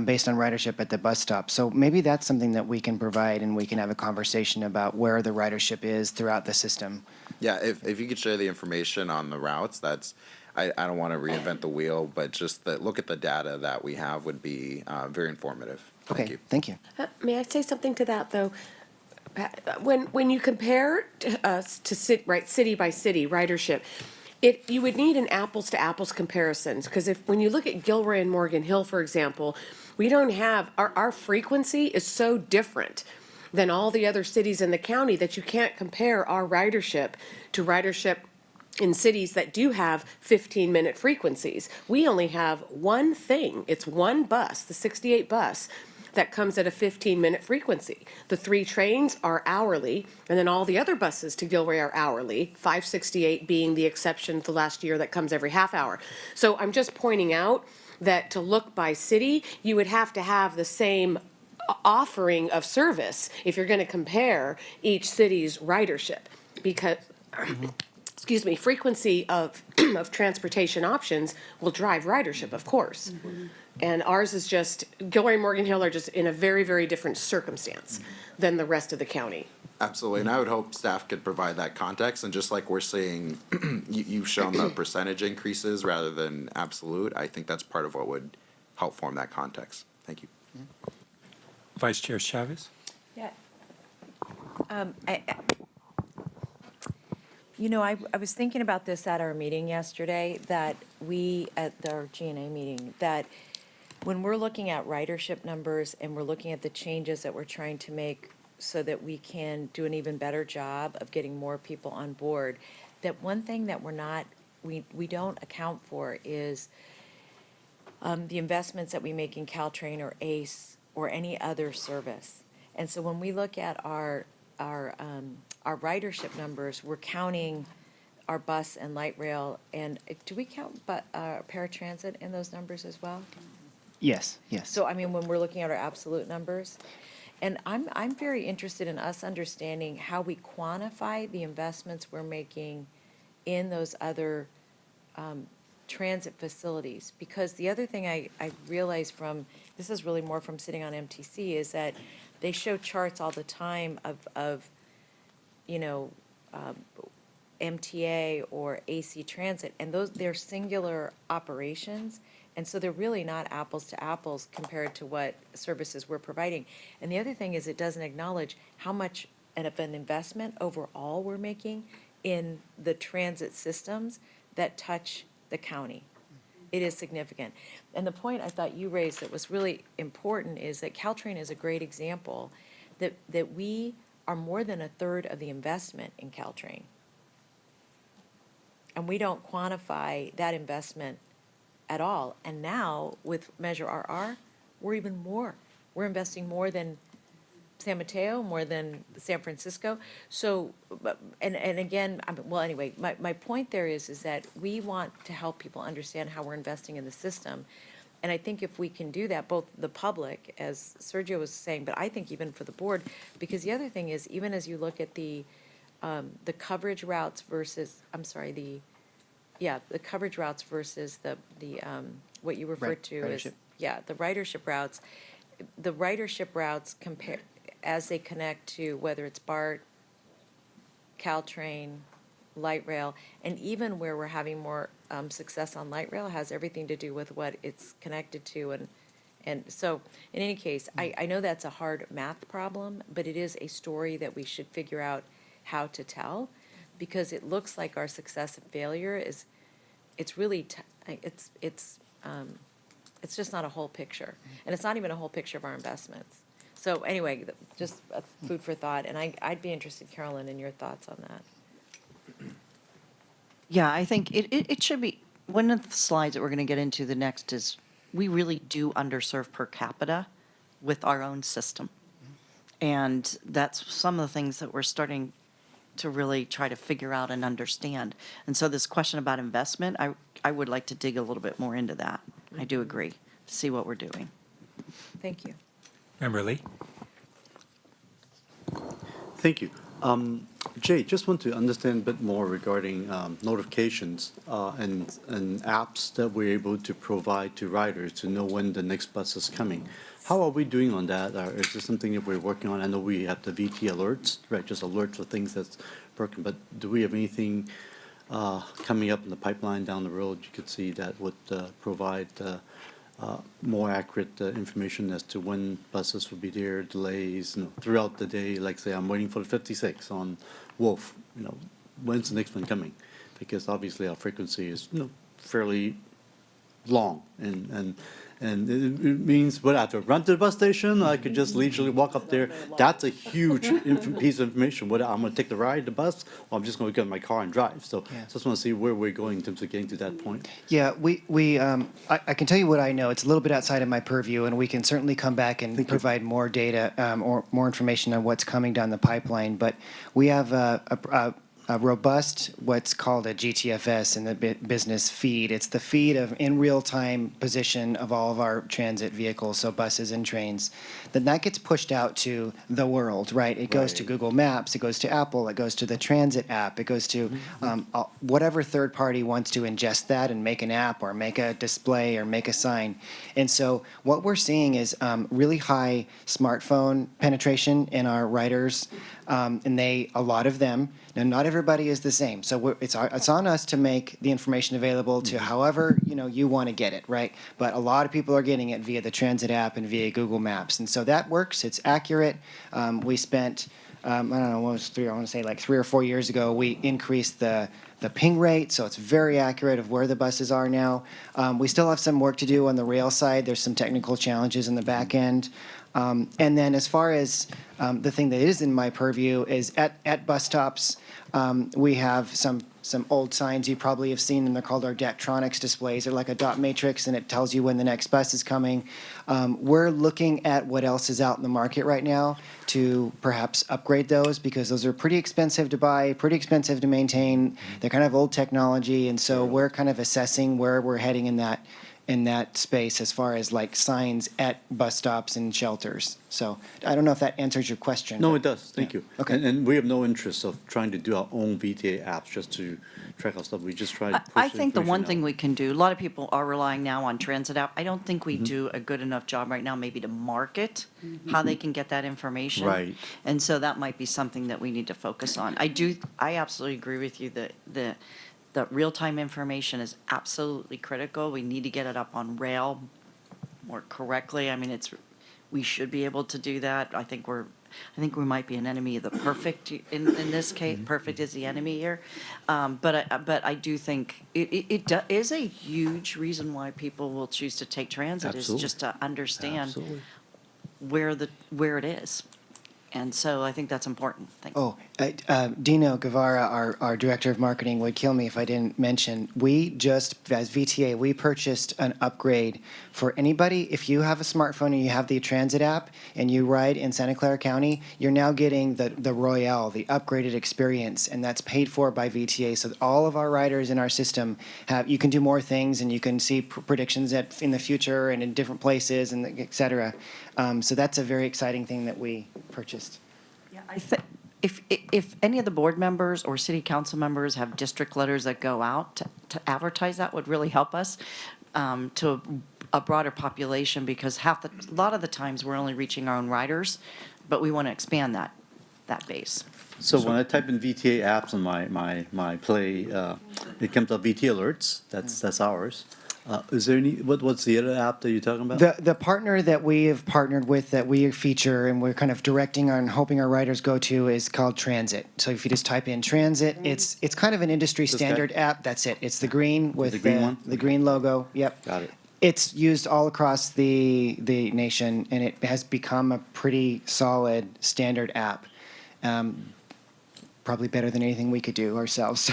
[SPEAKER 22] based on ridership at the bus stop. So maybe that's something that we can provide, and we can have a conversation about where the ridership is throughout the system.
[SPEAKER 12] Yeah, if you could share the information on the routes, I don't want to reinvent the wheel, but just look at the data that we have would be very informative. Thank you.
[SPEAKER 22] Thank you.
[SPEAKER 8] May I say something to that, though? When you compare city by city ridership, you would need an apples to apples comparison, because when you look at Gilroy and Morgan Hill, for example, we don't have our frequency is so different than all the other cities in the county that you can't compare our ridership to ridership in cities that do have 15-minute frequencies. We only have one thing. It's one bus, the 68 bus, that comes at a 15-minute frequency. The 3 trains are hourly, and then all the other buses to Gilroy are hourly, 568 being the exception the last year that comes every half hour. So I'm just pointing out that to look by city, you would have to have the same offering of service if you're going to compare each city's ridership, because excuse me, frequency of transportation options will drive ridership, of course. And ours is just, Gilroy and Morgan Hill are just in a very, very different circumstance than the rest of the county.
[SPEAKER 12] Absolutely, and I would hope staff could provide that context, and just like we're seeing, you've shown the percentage increases rather than absolute. I think that's part of what would help form that context. Thank you.
[SPEAKER 6] Vice Chair Chavez?
[SPEAKER 9] Yeah. I was thinking about this at our meeting yesterday, that at our G&A meeting, that when we're looking at ridership numbers and we're looking at the changes that we're trying to make so that we can do an even better job of getting more people on board, that one thing that we don't account for is the investments that we make in Caltrain or ACE or any other service. And so when we look at our ridership numbers, we're counting our bus and light rail, and do we count paratransit in those numbers as well?
[SPEAKER 22] Yes.
[SPEAKER 9] So, I mean, when we're looking at our absolute numbers, and I'm very interested in us understanding how we quantify the investments we're making in those other transit facilities. Because the other thing I realized this is really more from sitting on MTC, is that they show charts all the time of MTA or AC Transit, and they're singular operations, and so they're really not apples to apples compared to what services we're providing. And the other thing is, it doesn't acknowledge how much of an investment overall we're making in the transit systems that touch the county. It is significant. And the point I thought you raised that was really important is that Caltrain is a great example that we are more than a third of the investment in Caltrain. And we don't quantify that investment at all. And now with Measure RR, we're even more. We're investing more than San Mateo, more than San Francisco. So, and again, well, anyway, my point there is that we want to help people understand how we're investing in the system. And I think if we can do that, both the public, as Sergio was saying, but I think even for the board, because the other thing is, even as you look at the coverage routes versus, the coverage routes versus what you referred
[SPEAKER 22] Right,
[SPEAKER 9] to as,
[SPEAKER 22] ridership.
[SPEAKER 9] the ridership routes. The ridership routes compare, as they connect to whether it's BART, Caltrain, light rail, and even where we're having more success on light rail has everything to do with what it's connected to. And so, in any case, I know that's a hard math problem, but it is a story that we should figure out how to tell, because it looks like our success and failure is, it's really, it's just not a whole picture. And it's not even a whole picture of our investments. So anyway, just food for thought, and I'd be interested, Carolyn, in your thoughts on that.
[SPEAKER 11] Yeah, I think it should be, one of the slides that we're going to get into the next is, we really do underserve per capita with our own system. And that's some of the things that we're starting to really try to figure out and understand. And so this question about investment, I would like to dig a little bit more into that. I do agree, see what we're doing.
[SPEAKER 9] Thank you.
[SPEAKER 6] Member Lee?
[SPEAKER 14] Thank you. Jay, just want to understand a bit more regarding notifications and apps that we're able to provide to riders to know when the next bus is coming. How are we doing on that? Is this something that we're working on? I know we have the VT alerts, right, just alerts for things that's working, but do we have anything coming up in the pipeline down the road you could see that would provide more accurate information as to when buses will be there, delays, throughout the day? Like, say, I'm waiting for the 56 on Wolf, when's the next one coming? Because obviously our frequency is, fairly long, and it means, what, I have to run to the bus station? I could just leisurely walk up there. That's a huge piece of information. Whether I'm going to take the ride, the bus, or I'm just going to get in my car and drive. So just want to see where we're going in terms of getting to that point.
[SPEAKER 22] Yeah, I can tell you what I know. It's a little bit outside of my purview, and we can certainly come back and provide more data or more information on what's coming down the pipeline. But we have a robust, what's called a GTFS in the business feed. It's the feed of in real-time position of all of our transit vehicles, so buses and trains. Then that gets pushed out to the world, right? It goes to Google Maps, it goes to Apple, it goes to the transit app, it goes to whatever third party wants to ingest that and make an app or make a display or make a sign. And so what we're seeing is really high smartphone penetration in our riders, and a lot of them. Now, not everybody is the same, so it's on us to make the information available to however you want to get it, right? But a lot of people are getting it via the transit app and via Google Maps, and so that works. It's accurate. We spent I don't know, what was I want to say like 3 or 4 years ago, we increased the ping rate, so it's very accurate of where the buses are now. We still have some work to do on the rail side. There's some technical challenges in the back end. And then as far as the thing that is in my purview is at bus stops, we have some old signs you probably have seen, and they're called our Daktronics displays. They're like a dot matrix, and it tells you when the next bus is coming. We're looking at what else is out in the market right now to perhaps upgrade those, because those are pretty expensive to buy, pretty expensive to maintain. They're kind of old technology, and so we're kind of assessing where we're heading in that space as far as like signs at bus stops and shelters. So I don't know if that answers your question.
[SPEAKER 14] No,
[SPEAKER 22] but-
[SPEAKER 14] it does. Thank you.
[SPEAKER 22] Okay.
[SPEAKER 14] And we have no interest of trying to do our own VTA apps just to track our stuff. We just try to push
[SPEAKER 11] I think the one
[SPEAKER 14] information
[SPEAKER 11] thing
[SPEAKER 14] out.
[SPEAKER 11] we can do, a lot of people are relying now on transit app. I don't think we do a good enough job right now maybe to market how they can get that information.
[SPEAKER 14] Right.
[SPEAKER 11] And so that might be something that we need to focus on. I absolutely agree with you that the real-time information is absolutely critical. We need to get it up on rail more correctly. I mean, we should be able to do that. I think we might be an enemy of the perfect in this case. Perfect is the enemy here. But I do think it is a huge reason why people will choose to take transit is
[SPEAKER 14] Absolutely.
[SPEAKER 11] just to understand
[SPEAKER 14] Absolutely.
[SPEAKER 11] where it is. And so I think that's important. Thank you.
[SPEAKER 22] Dino Guevara, our Director of Marketing, would kill me if I didn't mention, we just, as VTA, we purchased an upgrade for anybody. If you have a smartphone and you have the transit app and you ride in Santa Clara County, you're now getting the Royale, the upgraded experience, and that's paid for by VTA. So all of our riders in our system you can do more things and you can see predictions in the future and in different places and et cetera. So that's a very exciting thing that we purchased.
[SPEAKER 11] Yeah, I think if any of the board members or city council members have district letters that go out to advertise, that would really help us to a broader population, because a lot of the times we're only reaching our own riders, but we want to expand that base.
[SPEAKER 14] So when I type in VTA apps on my Play, it comes up VTA alerts. That's ours. Is there what's the other app that you're talking about?
[SPEAKER 22] The partner that we have partnered with that we feature and we're kind of directing on hoping our riders go to is called Transit. So if you just type in Transit, it's kind of an industry standard app. That's it. It's the green with
[SPEAKER 14] the green one?
[SPEAKER 22] the green logo. Yep.
[SPEAKER 14] Got it.
[SPEAKER 22] It's used all across the nation, and it has become a pretty solid standard app. Probably better than anything we could do ourselves.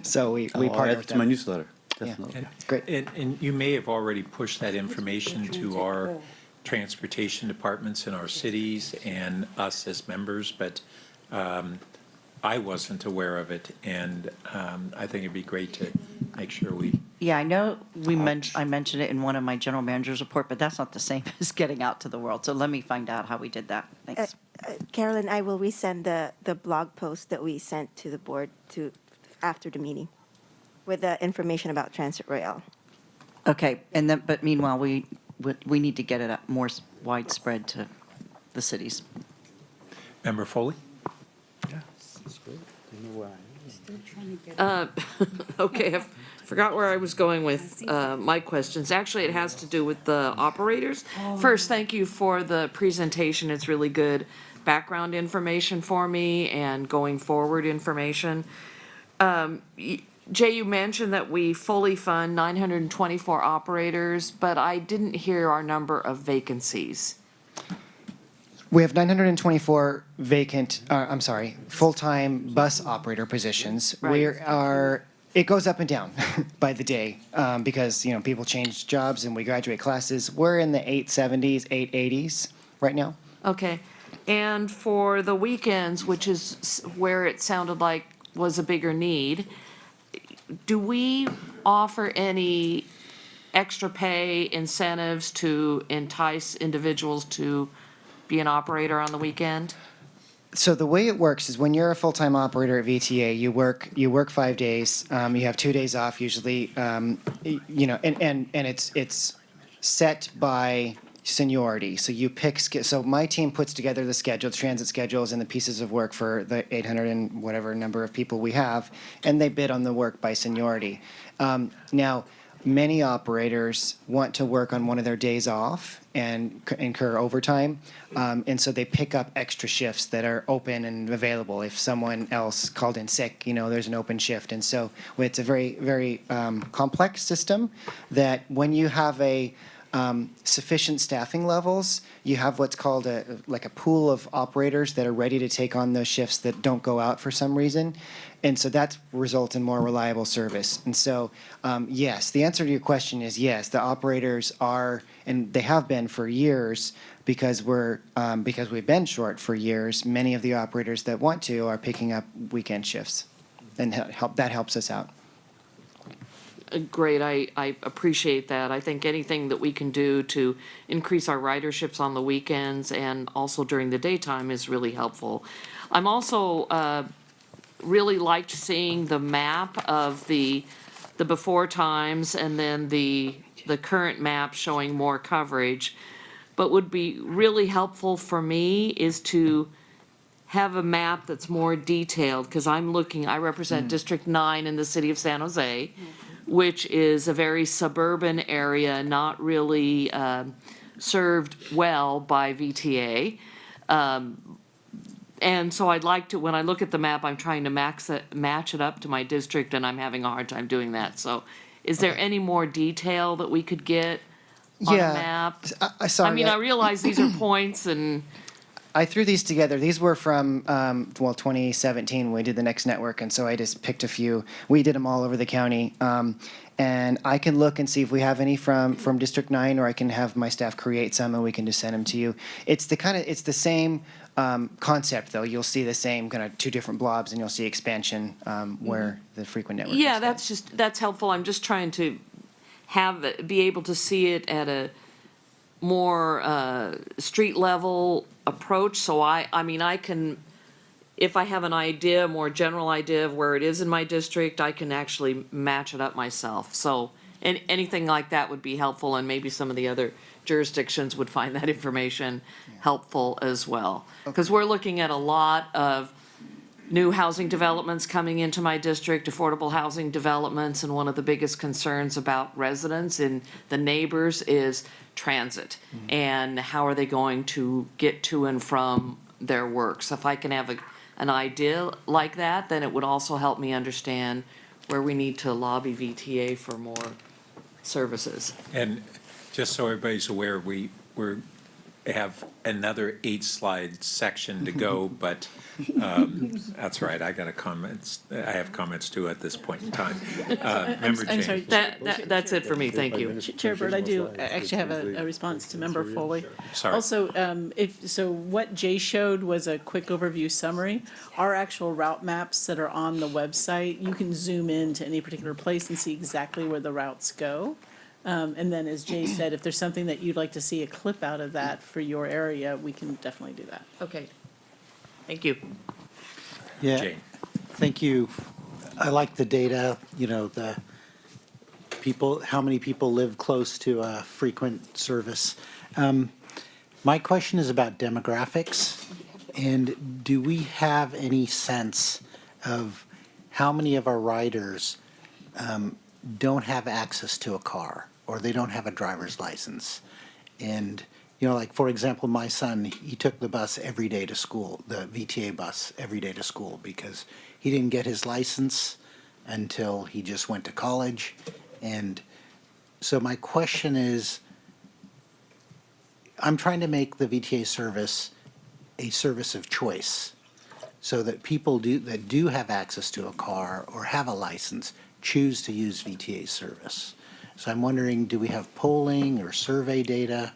[SPEAKER 22] So we
[SPEAKER 14] I'll
[SPEAKER 22] partner
[SPEAKER 14] add
[SPEAKER 22] with
[SPEAKER 14] it to my
[SPEAKER 22] them.
[SPEAKER 14] newsletter. Definitely.
[SPEAKER 22] Yeah. Great.
[SPEAKER 6] And you may have already pushed that information to our transportation departments in our cities and us as members, but I wasn't aware of it, and I think it'd be great to make sure we.
[SPEAKER 11] Yeah, I know I mentioned it in one of my general manager's report, but that's not the same as getting out to the world. So let me find out how we did that. Thanks.
[SPEAKER 15] Carolyn, I will resend the blog post that we sent to the board after the meeting with the information about Transit Royale.
[SPEAKER 11] Okay, but meanwhile, we need to get it more widespread to the cities.
[SPEAKER 6] Member Foley?
[SPEAKER 19] Okay, I forgot where I was going with my questions. Actually, it has to do with the operators. First, thank you for the presentation. It's really good background information for me and going forward information. Jay, you mentioned that we fully fund 924 operators, but I didn't hear our number of vacancies.
[SPEAKER 22] We have 924 full-time bus operator positions.
[SPEAKER 19] Right.
[SPEAKER 22] It goes up and down by the day because, people change jobs and we graduate classes. We're in the 870s, 880s right now.
[SPEAKER 19] Okay, and for the weekends, which is where it sounded like was a bigger need, do we offer any extra pay incentives to entice individuals to be an operator on the weekend?
[SPEAKER 22] So the way it works is when you're a full-time operator at VTA, you work 5 days. You have 2 days off usually. And it's set by seniority. So you pick. So my team puts together the schedule, transit schedules, and the pieces of work for the 800 and whatever number of people we have, and they bid on the work by seniority. Now, many operators want to work on one of their days off and incur overtime, and so they pick up extra shifts that are open and available. If someone else called in sick, there's an open shift, and so it's a very, very complex system that when you have sufficient staffing levels, you have what's called a pool of operators that are ready to take on those shifts that don't go out for some reason. And so that results in more reliable service. And so, yes, the answer to your question is yes, the operators are, and they have been for years, because we've been short for years, many of the operators that want to are picking up weekend shifts. And that helps us out.
[SPEAKER 19] Great, I appreciate that. I think anything that we can do to increase our riderships on the weekends and also during the daytime is really helpful. I'm also really liked seeing the map of the before times and then the current map showing more coverage. But would be really helpful for me is to have a map that's more detailed, because I represent District 9 in the city of San Jose, which is a very suburban area, not really served well by VTA. And so I'd like to, when I look at the map, I'm trying to match it up to my district, and I'm having a hard time doing that. So is there any more detail that we could get on a
[SPEAKER 22] Yeah.
[SPEAKER 19] map?
[SPEAKER 22] Sorry.
[SPEAKER 19] I mean, I realize these are points and,
[SPEAKER 22] I threw these together. These were from, 2017 when we did the Next Network, and so I just picked a few. We did them all over the county. And I can look and see if we have any from District 9, or I can have my staff create some and we can just send them to you. It's the same concept, though. You'll see the same kind of two different blobs, and you'll see expansion where the frequent network
[SPEAKER 19] yeah,
[SPEAKER 22] is.
[SPEAKER 19] that's helpful. I'm just trying to be able to see it at a more street level approach. So I mean, I can, if I have an idea, a more general idea of where it is in my district, I can actually match it up myself. So anything like that would be helpful, and maybe some of the other jurisdictions would find that information helpful as well. Because we're looking at a lot of new housing developments coming into my district, affordable housing developments, and one of the biggest concerns about residents and the neighbors is transit. And how are they going to get to and from their work? So if I can have an idea like that, then it would also help me understand where we need to lobby VTA for more services.
[SPEAKER 6] And just so everybody's aware, we have another 8-slide section to go, but that's right, I have comments too at this point in time. Member
[SPEAKER 13] I'm
[SPEAKER 6] James.
[SPEAKER 13] sorry.
[SPEAKER 19] That's it for me, thank you.
[SPEAKER 13] Chair Bird, I do actually have a response to Member Foley.
[SPEAKER 6] Sorry.
[SPEAKER 13] Also, what Jay showed was a quick overview summary. Our actual route maps that are on the website, you can zoom in to any particular place and see exactly where the routes go. And then, as Jay said, if there's something that you'd like to see a clip out of that for your area, we can definitely do that.
[SPEAKER 19] Okay, thank you.
[SPEAKER 17] Yeah,
[SPEAKER 6] Jane.
[SPEAKER 17] thank you. I like the data, the people, how many people live close to a frequent service. My question is about demographics, and do we have any sense of how many of our riders don't have access to a car, or they don't have a driver's license? And like, for example, my son, he took the bus every day to school, the VTA bus every day to school, because he didn't get his license until he just went to college. And so my question is, I'm trying to make the VTA service a service of choice, so that people that do have access to a car or have a license choose to use VTA service. So I'm wondering, do we have polling or survey data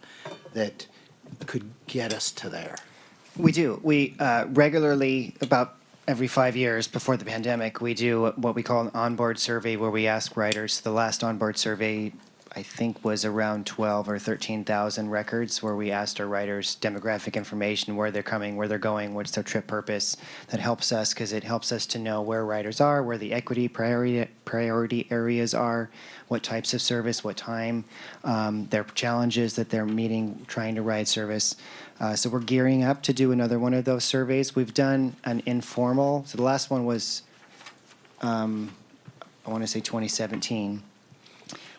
[SPEAKER 17] that could get us to there?
[SPEAKER 22] We do. We regularly, about every 5 years before the pandemic, we do what we call an onboard survey, where we ask riders. The last onboard survey, I think, was around 12 or 13,000 records, where we asked our riders demographic information, where they're coming, where they're going, what's their trip purpose. That helps us, because it helps us to know where riders are, where the equity priority areas are, what types of service, what time, their challenges that they're meeting trying to ride service. So we're gearing up to do another one of those surveys. We've done an informal, so the last one was, I want to say 2017.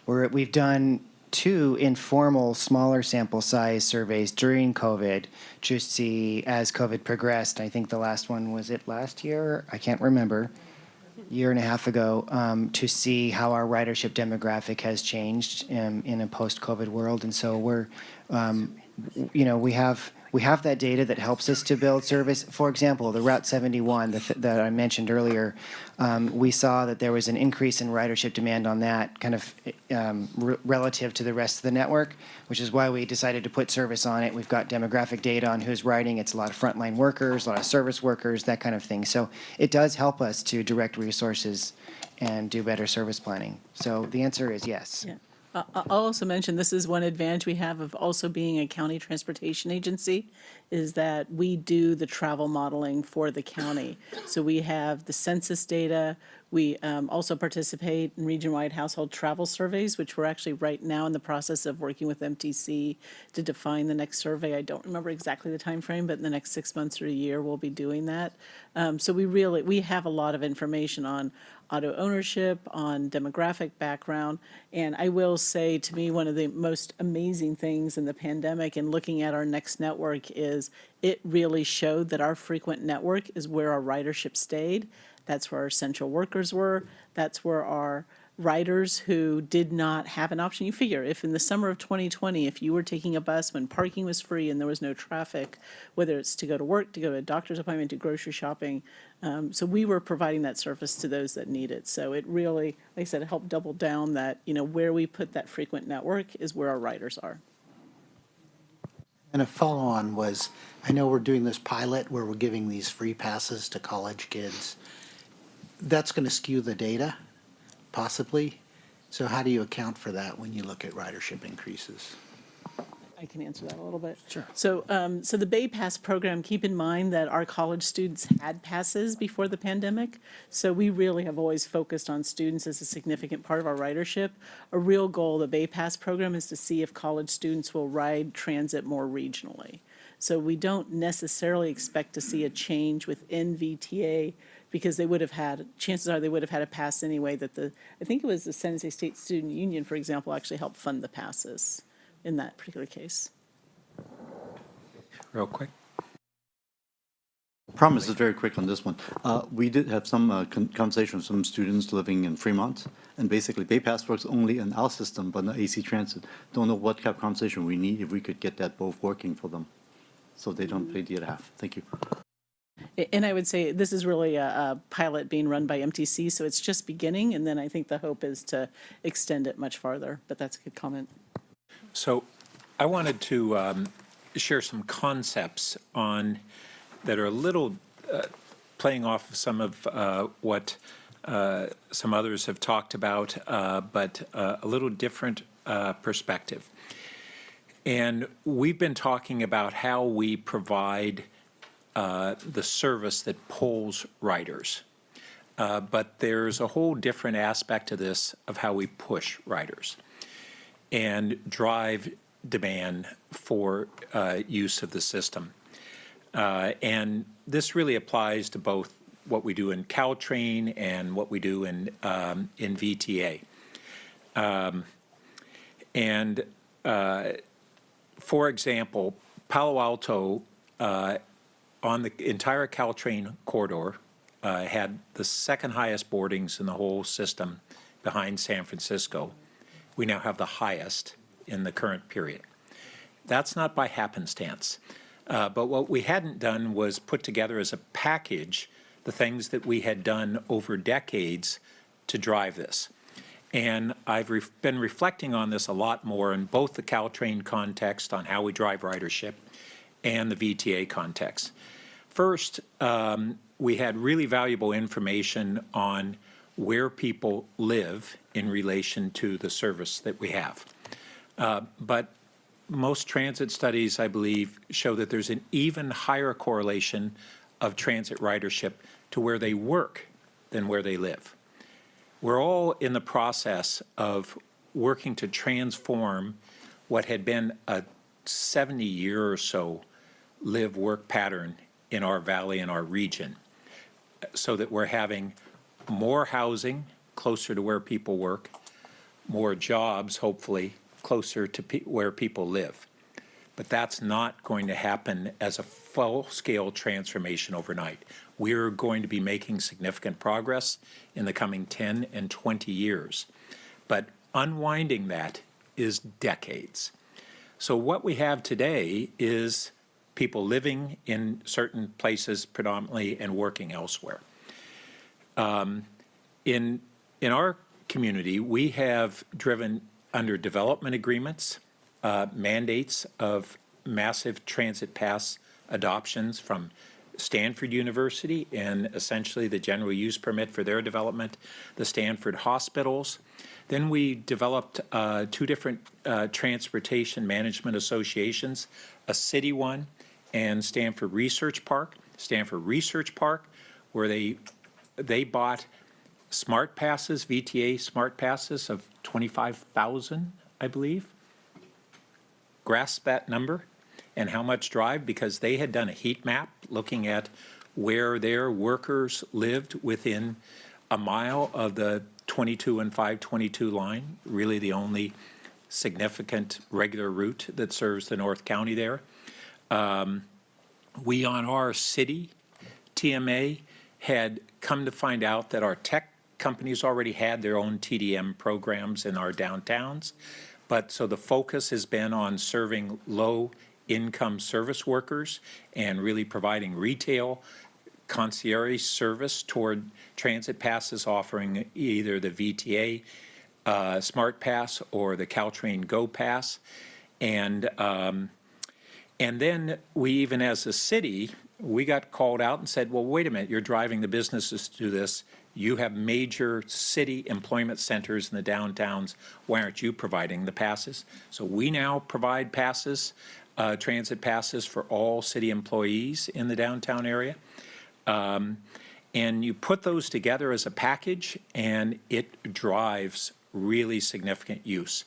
[SPEAKER 22] We've done 2 informal, smaller sample size surveys during COVID to see, as COVID progressed. I think the last one, was it last year? I can't remember. Year and a half ago, to see how our ridership demographic has changed in a post-COVID world. And so we're, we have that data that helps us to build service. For example, the Route 71 that I mentioned earlier, we saw that there was an increase in ridership demand on that, kind of relative to the rest of the network, which is why we decided to put service on it. We've got demographic data on who's riding. It's a lot of frontline workers, a lot of service workers, that kind of thing. So it does help us to direct resources and do better service planning. So the answer is yes.
[SPEAKER 13] Yeah. I'll also mention, this is one advantage we have of also being a county transportation agency, is that we do the travel modeling for the county. So we have the census data. We also participate in region-wide household travel surveys, which we're actually right now in the process of working with MTC to define the next survey. I don't remember exactly the time frame, but in the next 6 months or a year, we'll be doing that. So we have a lot of information on auto ownership, on demographic background. And I will say, to me, one of the most amazing things in the pandemic and looking at our next network is it really showed that our frequent network is where our ridership stayed. That's where our essential workers were. That's where our riders who did not have an option. You figure if in the summer of 2020, if you were taking a bus when parking was free and there was no traffic, whether it's to go to work, to go to a doctor's appointment, to grocery shopping, so we were providing that service to those that need it. So it really, like I said, it helped double down that, where we put that frequent network is where our riders are.
[SPEAKER 17] And a follow-on was, I know we're doing this pilot where we're giving these free passes to college kids. That's going to skew the data, possibly. So how do you account for that when you look at ridership increases?
[SPEAKER 13] I can answer that a little bit.
[SPEAKER 17] Sure.
[SPEAKER 13] So the Bay Pass program, keep in mind that our college students had passes before the pandemic. So we really have always focused on students as a significant part of our ridership. A real goal of the Bay Pass program is to see if college students will ride transit more regionally. So we don't necessarily expect to see a change within VTA because they would have had, chances are they would have had a pass anyway that I think it was the San Jose State Student Union, for example, actually helped fund the passes in that particular case.
[SPEAKER 6] Real quick.
[SPEAKER 14] Promise is very quick on this one. We did have some conversation with some students living in Fremont, and basically Bay Pass works only in our system, but not AC Transit. Don't know what kind of conversation we need if we could get that both working for them, so they don't pay the other half. Thank you.
[SPEAKER 13] And I would say this is really a pilot being run by MTC, so it's just beginning, and then I think the hope is to extend it much farther, but that's a good comment.
[SPEAKER 6] So I wanted to share some concepts that are a little playing off of some of what some others have talked about, but a little different perspective. And we've been talking about how we provide the service that pulls riders. But there's a whole different aspect to this of how we push riders and drive demand for use of the system. And this really applies to both what we do in Caltrain and what we do in VTA. For example, Palo Alto on the entire Caltrain corridor had the second highest boardings in the whole system behind San Francisco. We now have the highest in the current period. That's not by happenstance. But what we hadn't done was put together as a package the things that we had done over decades to drive this. And I've been reflecting on this a lot more in both the Caltrain context on how we drive ridership and the VTA context. First, we had really valuable information on where people live in relation to the service that we have. But most transit studies, I believe, show that there's an even higher correlation of transit ridership to where they work than where they live. We're all in the process of working to transform what had been a 70-year or so live-work pattern in our valley and our region, so that we're having more housing closer to where people work, more jobs, hopefully, closer to where people live. But that's not going to happen as a full-scale transformation overnight. We're going to be making significant progress in the coming 10 and 20 years. But unwinding that is decades. So what we have today is people living in certain places predominantly and working elsewhere. In our community, we have driven under development agreements, mandates of massive transit pass adoptions from Stanford University and essentially the general use permit for their development, the Stanford hospitals. Then we developed two different transportation management associations, a city one and Stanford Research Park. Stanford Research Park, where they bought smart passes, VTA smart passes of 25,000, I believe. Grasp that number and how much drive, because they had done a heat map looking at where their workers lived within a mile of the 22 and 522 line, really the only significant regular route that serves the North County there. We, on our city TMA, had come to find out that our tech companies already had their own TDM programs in our downtowns. But so the focus has been on serving low-income service workers and really providing retail concierge service toward transit passes, offering either the VTA Smart Pass or the Caltrain Go Pass. And then we, even as a city, we got called out and said, well, wait a minute, you're driving the businesses to do this. You have major city employment centers in the downtowns. Why aren't you providing the passes? So we now provide passes, transit passes for all city employees in the downtown area. And you put those together as a package, and it drives really significant use.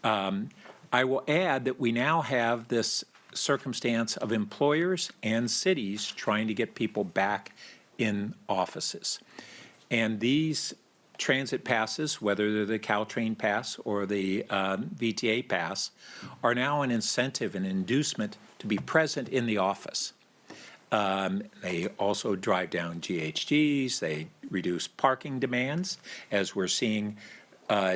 [SPEAKER 6] I will add that we now have this circumstance of employers and cities trying to get people back in offices. And these transit passes, whether they're the Caltrain Pass or the VTA Pass, are now an incentive, an inducement to be present in the office. They also drive down GHGs, they reduce parking demands, as we're seeing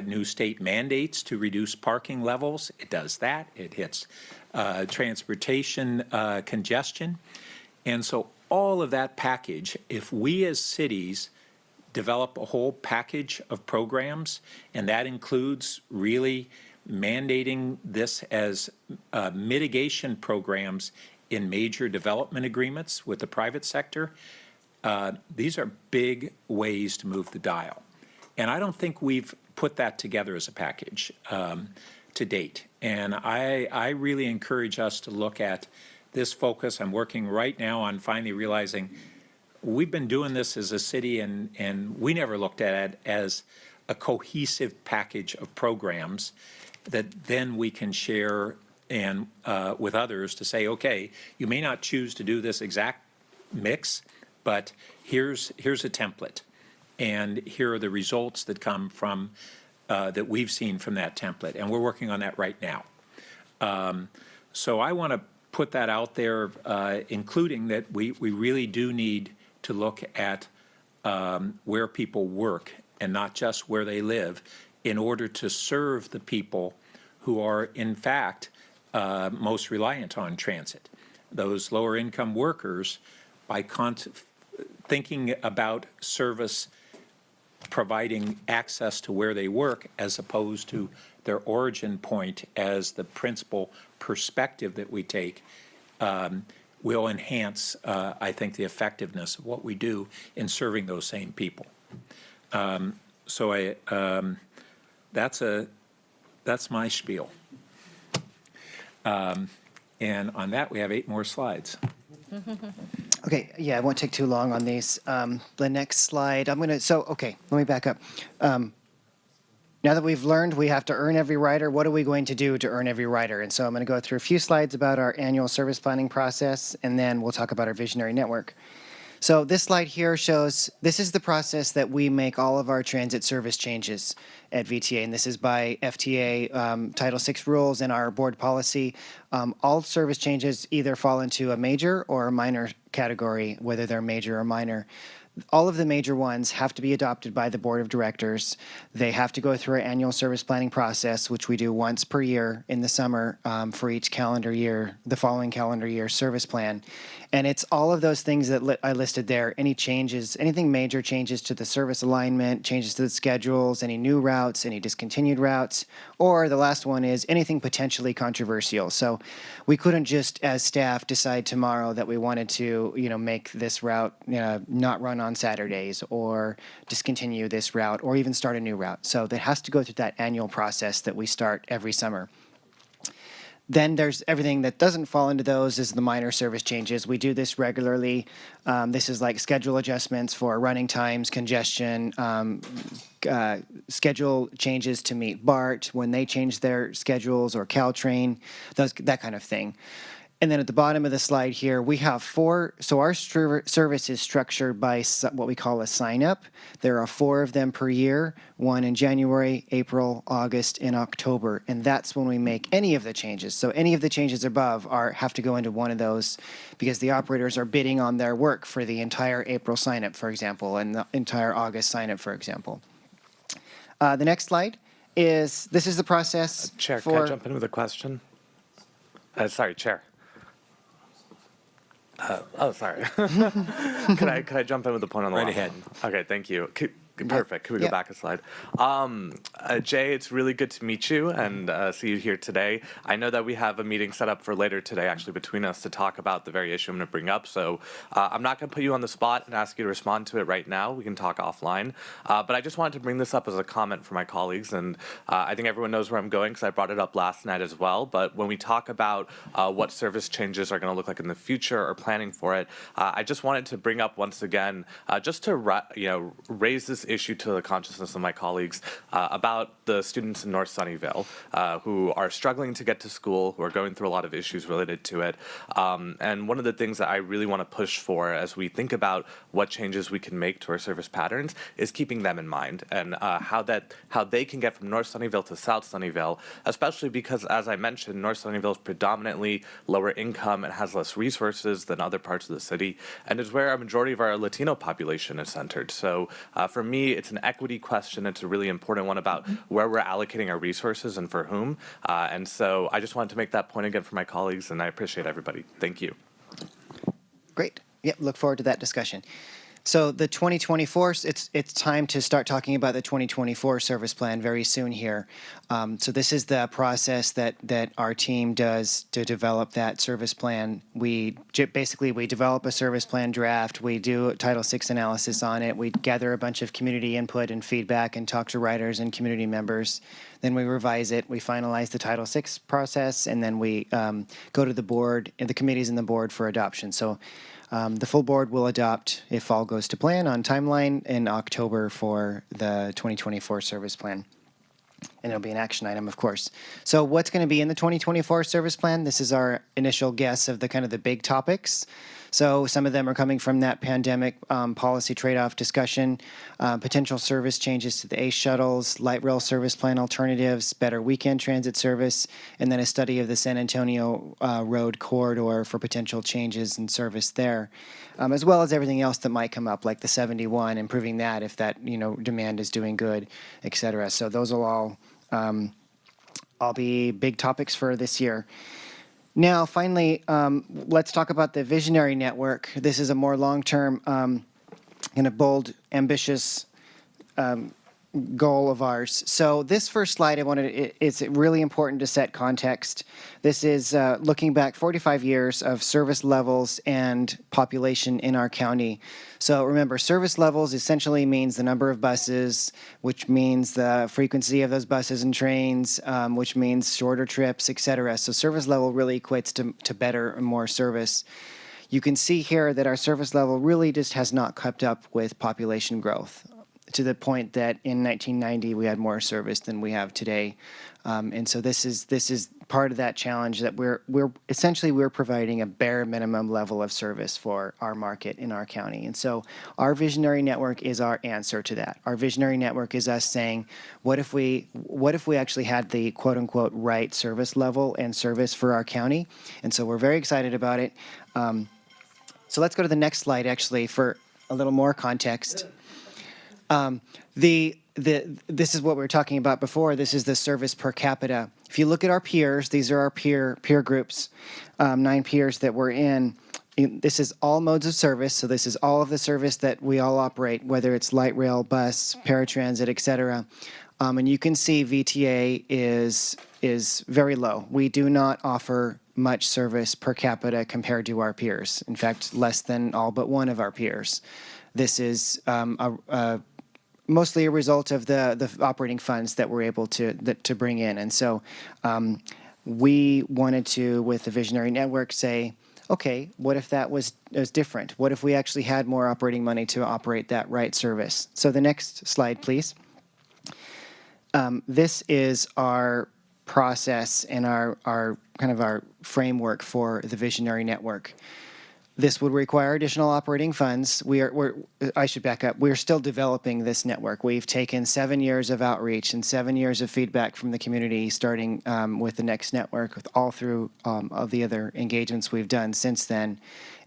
[SPEAKER 6] new state mandates to reduce parking levels. It does that. It hits transportation congestion. And so all of that package, if we as cities develop a whole package of programs, and that includes really mandating this as mitigation programs in major development agreements with the private sector, these are big ways to move the dial. And I don't think we've put that together as a package to date. And I really encourage us to look at this focus. I'm working right now on finally realizing we've been doing this as a city, and we never looked at it as a cohesive package of programs that then we can share and with others to say, okay, you may not choose to do this exact mix, but here's a template, and here are the results that come from that we've seen from that template, and we're working on that right now. So I want to put that out there, including that we really do need to look at where people work and not just where they live in order to serve the people who are, in fact, most reliant on transit. Those lower income workers, by thinking about service providing access to where they work as opposed to their origin point as the principal perspective that we take, will enhance, I think, the effectiveness of what we do in serving those same people. So that's my spiel. And on that, we have 8 more slides.
[SPEAKER 22] Okay, yeah, I won't take too long on these. The next slide, okay, let me back up. Now that we've learned we have to earn every rider, what are we going to do to earn every rider? And so I'm going to go through a few slides about our annual service planning process, and then we'll talk about our visionary network. So this slide here shows, this is the process that we make all of our transit service changes at VTA, and this is by FTA Title VI rules and our board policy. All service changes either fall into a major or a minor category, whether they're major or minor. All of the major ones have to be adopted by the board of directors. They have to go through our annual service planning process, which we do once per year in the summer for each calendar year, the following calendar year service plan. And it's all of those things that I listed there, any changes, anything major changes to the service alignment, changes to the schedules, any new routes, any discontinued routes, or the last one is anything potentially controversial. So we couldn't just, as staff, decide tomorrow that we wanted to, make this route not run on Saturdays or discontinue this route or even start a new route. So that has to go through that annual process that we start every summer. Then there's everything that doesn't fall into those is the minor service changes. We do this regularly. This is like schedule adjustments for running times, congestion, schedule changes to meet BART when they change their schedules or Caltrain, that kind of thing. And then at the bottom of the slide here, we have 4, so our service is structured by what we call a sign-up. There are 4 of them per year, one in January, April, August, and October. And that's when we make any of the changes. So any of the changes above have to go into one of those because the operators are bidding on their work for the entire April sign-up, for example, and the entire August sign-up, for example. The next slide is, this is the process
[SPEAKER 21] Chair,
[SPEAKER 22] for...
[SPEAKER 21] can I jump in with a question? Sorry, Chair. Sorry. Could I jump in with a point on the
[SPEAKER 6] Right
[SPEAKER 21] last
[SPEAKER 6] ahead.
[SPEAKER 21] one? Okay, thank you. Perfect. Can we go back a slide? Jay, it's really good to meet you and see you here today. I know that we have a meeting set up for later today, actually, between us to talk about the very issue I'm going to bring up. So I'm not going to put you on the spot and ask you to respond to it right now. We can talk offline. But I just wanted to bring this up as a comment for my colleagues. And I think everyone knows where I'm going because I brought it up last night as well. But when we talk about what service changes are going to look like in the future or planning for it, I just wanted to bring up once again, just to raise this issue to the consciousness of my colleagues about the students in North Sunnyvale who are struggling to get to school, who are going through a lot of issues related to it. And one of the things that I really want to push for as we think about what changes we can make to our service patterns is keeping them in mind and how they can get from North Sunnyvale to South Sunnyvale, especially because, as I mentioned, North Sunnyvale is predominantly lower income and has less resources than other parts of the city, and is where a majority of our Latino population is centered. So for me, it's an equity question. It's a really important one about where we're allocating our resources and for whom. And so I just wanted to make that point again for my colleagues, and I appreciate everybody. Thank you.
[SPEAKER 22] Great. Yep, look forward to that discussion. So the 2024, it's time to start talking about the 2024 service plan very soon here. So this is the process that our team does to develop that service plan. We develop a service plan draft. We do Title VI analysis on it. We gather a bunch of community input and feedback and talk to writers and community members. Then we revise it. We finalize the Title VI process, and then we go to the board, and the committees and the board for adoption. So the full board will adopt, if all goes to plan, on timeline in October for the 2024 service plan. And it'll be an action item, of course. So what's going to be in the 2024 service plan? This is our initial guess of the kind of the big topics. So some of them are coming from that pandemic policy trade-off discussion, potential service changes to the ACE shuttles, light rail service plan alternatives, better weekend transit service, and then a study of the San Antonio road corridor for potential changes in service there, as well as everything else that might come up, like the 71, improving that if that demand is doing good, et cetera. So those will all be big topics for this year. Now, finally, let's talk about the Visionary Network. This is a more long-term, kind of bold, ambitious goal of ours. So this first slide, it's really important to set context. This is looking back 45 years of service levels and population in our county. So remember, service levels essentially means the number of buses, which means the frequency of those buses and trains, which means shorter trips, et cetera. So service level really equates to better and more service. You can see here that our service level really just has not kept up with population growth, to the point that in 1990 we had more service than we have today, and so this is part of that challenge that we're providing a bare minimum level of service for our market in our county, and so our Visionary Network is our answer to that. Our Visionary Network is us saying, what if we actually had the quote unquote right service level and service for our county, and so we're very excited about it. So let's go to the next slide actually for a little more context. This is what we were talking about before. This is the service per capita. If you look at our peers, these are our peer groups, 9 peers that we're in. This is all modes of service. So this is all of the service that we all operate, whether it's light rail, bus, paratransit, et cetera. And you can see VTA is very low. We do not offer much service per capita compared to our peers. In fact, less than all but one of our peers. This is mostly a result of the operating funds that we're able to bring in. And so we wanted to, with the Visionary Network, say, okay, what if that was different? What if we actually had more operating money to operate that right service? So the next slide, please. This is our process and our kind of our framework for the visionary network. This would require additional operating funds. I should back up. We're still developing this network. We've taken 7 years of outreach and 7 years of feedback from the community, starting with the Next Network, with all through of the other engagements we've done since then,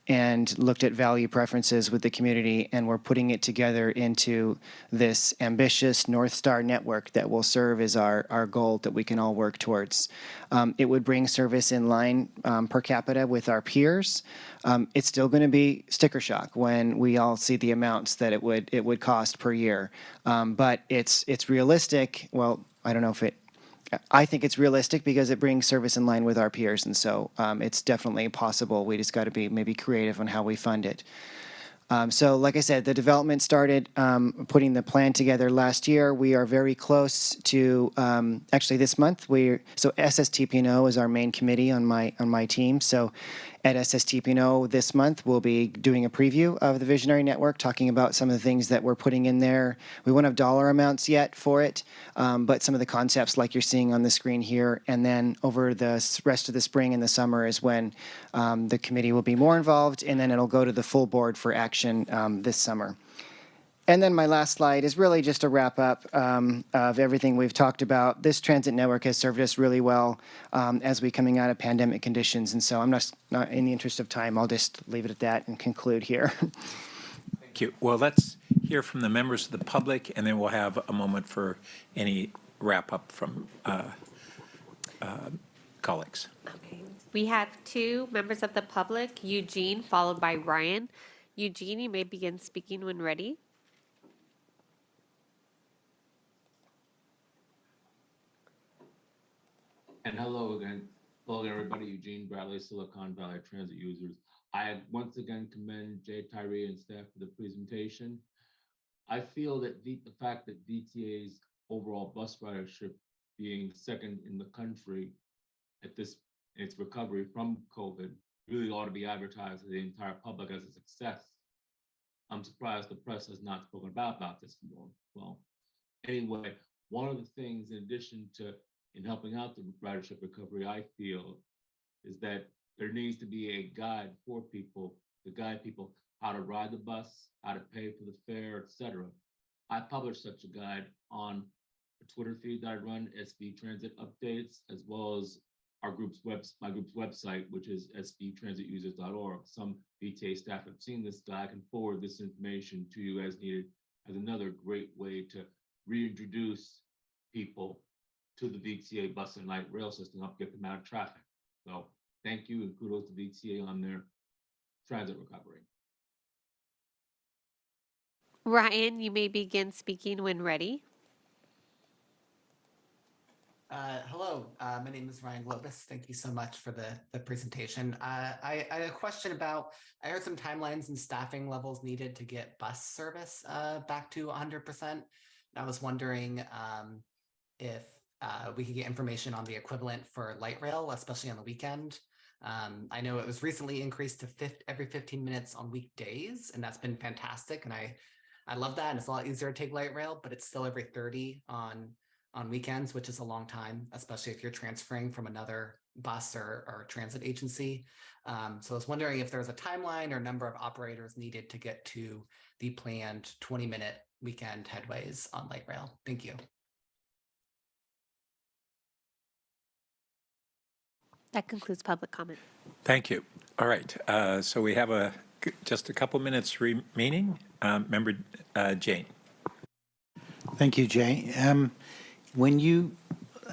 [SPEAKER 22] and looked at value preferences with the community, and we're putting it together into this ambitious North Star network that will serve as our goal that we can all work towards. It would bring service in line per capita with our peers. It's still going to be sticker shock when we all see the amounts that it would cost per year. But it's realistic. Well, I don't know if I think it's realistic because it brings service in line with our peers, and so it's definitely possible. We just got to be maybe creative on how we fund it. So like I said, the development started putting the plan together last year. We are very close to, actually this month, so SSTP&O is our main committee on my team. So at SSTP&O this month, we'll be doing a preview of the Visionary Network, talking about some of the things that we're putting in there. We won't have dollar amounts yet for it, but some of the concepts like you're seeing on the screen here. And then over the rest of the spring and the summer is when the committee will be more involved, and then it'll go to the full board for action this summer. And then my last slide is really just a wrap up of everything we've talked about. This transit network has served us really well as we're coming out of pandemic conditions. And so I'm not in the interest of time, I'll just leave it at that and conclude here.
[SPEAKER 6] Thank you. Well, let's hear from the members of the public, and then we'll have a moment for any wrap up from colleagues.
[SPEAKER 7] Okay. We have 2 members of the public, Eugene, followed by Ryan. Eugene, you may begin speaking when ready.
[SPEAKER 4] And hello again, everybody. Eugene Bradley, Silicon Valley Transit users. I once again commend Jay, Tyree, and staff for the presentation. I feel that the fact that VTA's overall bus ridership being second in the country at its recovery from COVID really ought to be advertised to the entire public as a success. I'm surprised the press has not spoken about this more. Well, anyway, one of the things in addition to in helping out the ridership recovery, I feel, is that there needs to be a guide for people to guide people how to ride the bus, how to pay for the fare, etc. I publish such a guide on the Twitter feed that I run, SV Transit Updates, as well as my group's website, which is svtransitusers.org. Some VTA staff have seen this guide. I can forward this information to you as needed as another great way to reintroduce people to the VTA bus and light rail system, help get them out of traffic. So thank you and kudos to VTA on their transit recovery.
[SPEAKER 7] Ryan, you may begin speaking when ready.
[SPEAKER 18] Hello, my name is Ryan Globus. Thank you so much for the presentation. I had a question about, I heard some timelines and staffing levels needed to get bus service back to 100%. And I was wondering if we could get information on the equivalent for light rail, especially on the weekend. I know it was recently increased to every 15 minutes on weekdays, and that's been fantastic. And I love that. And it's a lot easier to take light rail, but it's still every 30 on weekends, which is a long time, especially if you're transferring from another bus or transit agency. So I was wondering if there's a timeline or number of operators needed to get to the planned 20-minute weekend headways on light rail. Thank you.
[SPEAKER 7] That concludes public comment.
[SPEAKER 6] Thank you. All right. So we have just a couple minutes remaining. Member Jane.
[SPEAKER 17] Thank you, Jay. When you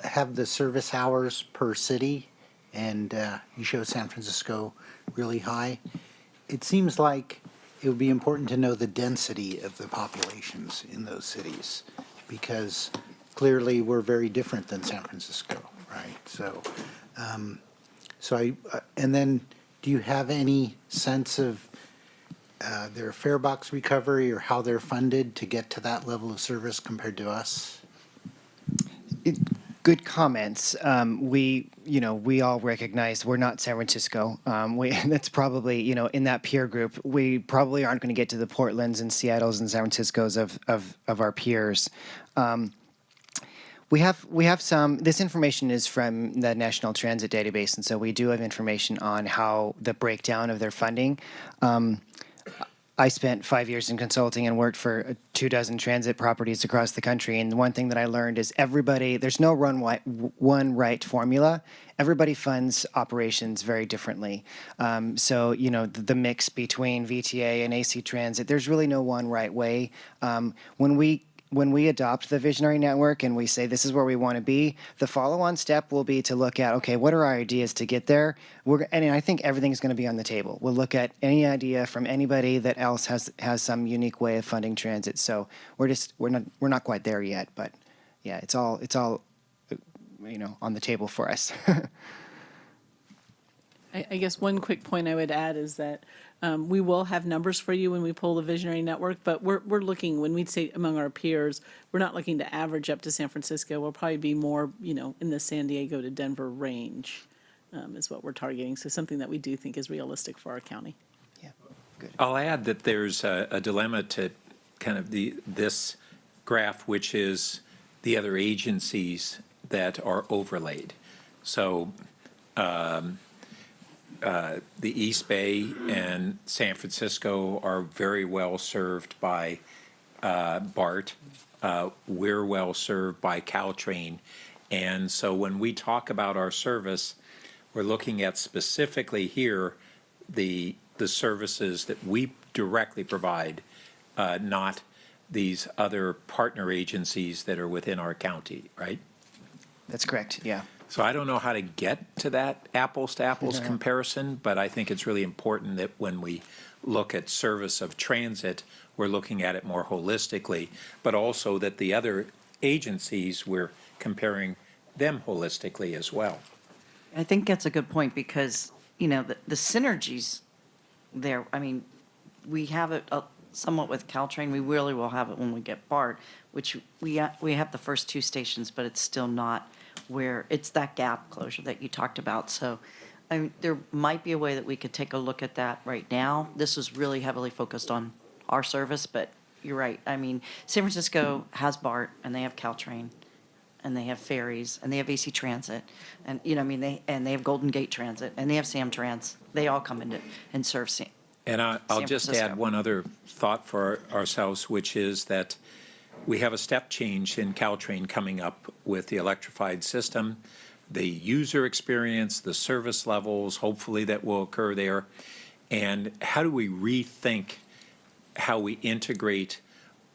[SPEAKER 17] have the service hours per city and you show San Francisco really high, it seems like it would be important to know the density of the populations in those cities, because clearly we're very different than San Francisco, right? So, and then do you have any sense of their fare box recovery or how they're funded to get to that level of service compared to us?
[SPEAKER 22] Good comments. We all recognize we're not San Francisco. That's probably, in that peer group, we probably aren't going to get to the Portlands and Seattles and San Franciscos of our peers. We have some, this information is from the National Transit Database, and so we do have information on how the breakdown of their funding. I spent 5 years in consulting and worked for 24 transit properties across the country. And one thing that I learned is there's no one right formula. Everybody funds operations very differently. So, the mix between VTA and AC Transit, there's really no one right way. When we adopt the visionary network and we say this is where we want to be, the follow-on step will be to look at, okay, what are our ideas to get there? And I think everything's going to be on the table. We'll look at any idea from anybody that else has some unique way of funding transit. So we're not quite there yet, but yeah, it's all on the table for us.
[SPEAKER 13] I guess one quick point I would add is that we will have numbers for you when we pull the visionary network, but we're looking, when we say among our peers, we're not looking to average up to San Francisco. We'll probably be more, in the San Diego to Denver range is what we're targeting. So something that we do think is realistic for our county.
[SPEAKER 22] Yeah, good.
[SPEAKER 6] I'll add that there's a dilemma to kind of this graph, which is the other agencies that are overlaid. So the East Bay and San Francisco are very well served by BART. We're well served by Caltrain. And so when we talk about our service, we're looking at specifically here the services that we directly provide, not these other partner agencies that are within our county, right?
[SPEAKER 22] That's correct, yeah.
[SPEAKER 6] So I don't know how to get to that apples-to-apples comparison, but I think it's really important that when we look at service of transit, we're looking at it more holistically, but also that the other agencies, we're comparing them holistically as well.
[SPEAKER 11] I think that's a good point because, the synergies there, I mean, we have it somewhat with Caltrain. We really will have it when we get BART, which we have the first two stations, but it's still not where it's that gap closure that you talked about. So there might be a way that we could take a look at that right now. This was really heavily focused on our service, but you're right. I mean, San Francisco has BART and they have Caltrain and they have ferries and they have AC Transit and, they have Golden Gate Transit and they have Samtrans. They all come in and serve
[SPEAKER 6] And I'll just
[SPEAKER 11] Francisco.
[SPEAKER 6] add one other thought for ourselves, which is that we have a step change in Caltrain coming up with the electrified system, the user experience, the service levels, hopefully that will occur there. And how do we rethink how we integrate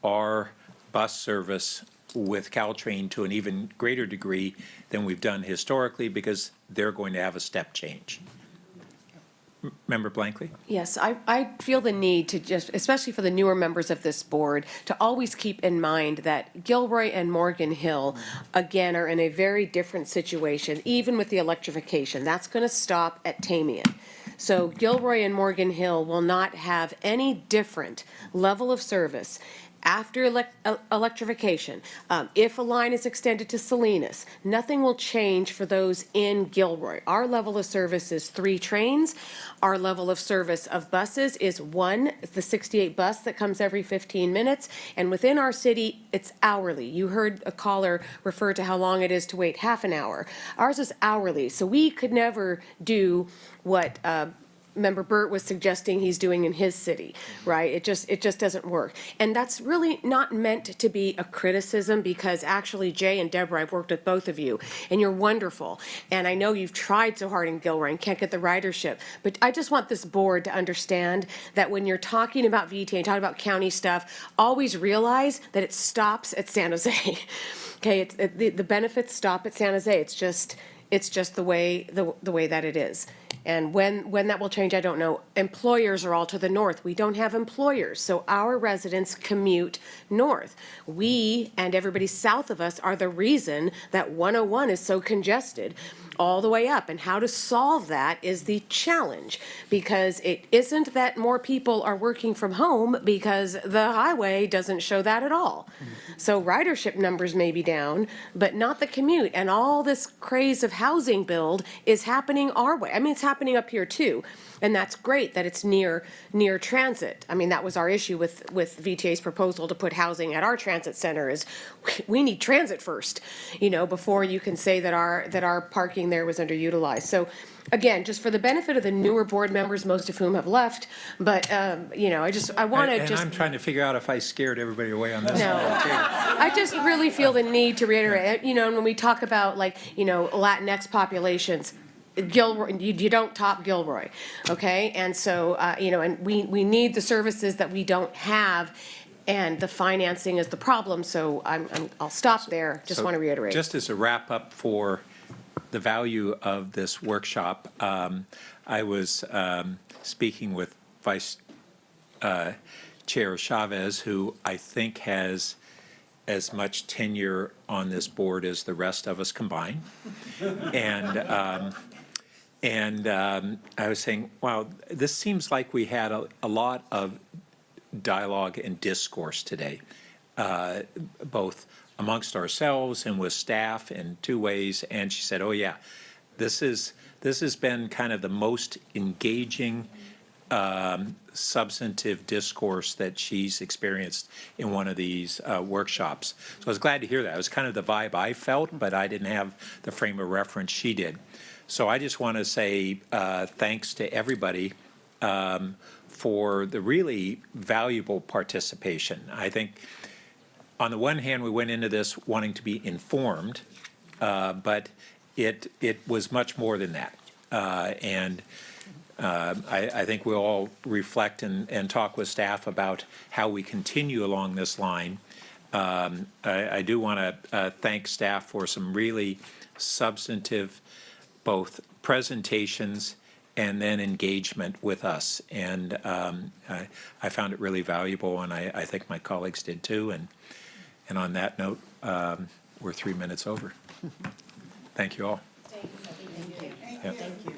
[SPEAKER 6] our bus service with Caltrain to an even greater degree than we've done historically because they're going to have a step change. Member Blankley?
[SPEAKER 8] Yes, I feel the need to just, especially for the newer members of this board, to always keep in mind that Gilroy and Morgan Hill, again, are in a very different situation, even with the electrification. That's going to stop at Tamian. So Gilroy and Morgan Hill will not have any different level of service after electrification. If a line is extended to Salinas, nothing will change for those in Gilroy. Our level of service is 3 trains. Our level of service of buses is 1, the 68 bus that comes every 15 minutes. And within our city, it's hourly. You heard a caller refer to how long it is to wait half an hour. Ours is hourly. So we could never do what Member Burt was suggesting he's doing in his city, right? It just doesn't work. And that's really not meant to be a criticism because actually Jay and Deborah, I've worked with both of you and you're wonderful. And I know you've tried so hard in Gilroy and can't get the ridership, but I just want this board to understand that when you're talking about VTA and talking about county stuff, always realize that it stops at San Jose. Okay, the benefits stop at San Jose. It's just the way that it is. And when that will change, I don't know. Employers are all to the north. We don't have employers, so our residents commute north. We and everybody south of us are the reason that 101 is so congested. all the way up. And how to solve that is the challenge, because it isn't that more people are working from home, because the highway doesn't show that at all. So ridership numbers may be down, but not the commute. And all this craze of housing build is happening our way. I mean, it's happening up here too. And that's great that it's near transit. I mean, that was our issue with VTA's proposal to put housing at our transit center is we need transit first, before you can say that our parking there was underutilized. So again, just for the benefit of the newer board members, most of whom have left, but, I want to
[SPEAKER 6] And
[SPEAKER 8] just.
[SPEAKER 6] I'm trying to figure out if I scared everybody away on this
[SPEAKER 8] No,
[SPEAKER 6] one, too.
[SPEAKER 8] I just really feel the need to reiterate, and when we talk about Latinx populations, Gilroy, you don't top Gilroy, okay? And so, and we need the services that we don't have, and the financing is the problem, so I'll stop there, just
[SPEAKER 6] So
[SPEAKER 8] want to reiterate.
[SPEAKER 6] Just as a wrap-up for the value of this workshop, I was speaking with Vice Chair Chavez, who I think has as much tenure on this board as the rest of us combined. And I was saying, wow, this seems like we had a lot of dialogue and discourse today, both amongst ourselves and with staff in two ways. And she said, oh yeah, this has been kind of the most engaging substantive discourse that she's experienced in one of these workshops. So I was glad to hear that. It was kind of the vibe I felt, but I didn't have the frame of reference she did. So I just want to say thanks to everybody for the really valuable participation. I think on the one hand, we went into this wanting to be informed, but it was much more than that. I think we'll all reflect and talk with staff about how we continue along this line. I do want to thank staff for some really substantive both presentations and then engagement with us. And I found it really valuable, and I think my colleagues did too. And on that note, we're 3 minutes over. Thank you all.
[SPEAKER 8] Thank you.
[SPEAKER 6] Yep.
[SPEAKER 8] Thank you.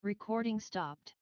[SPEAKER 3] Recording stopped.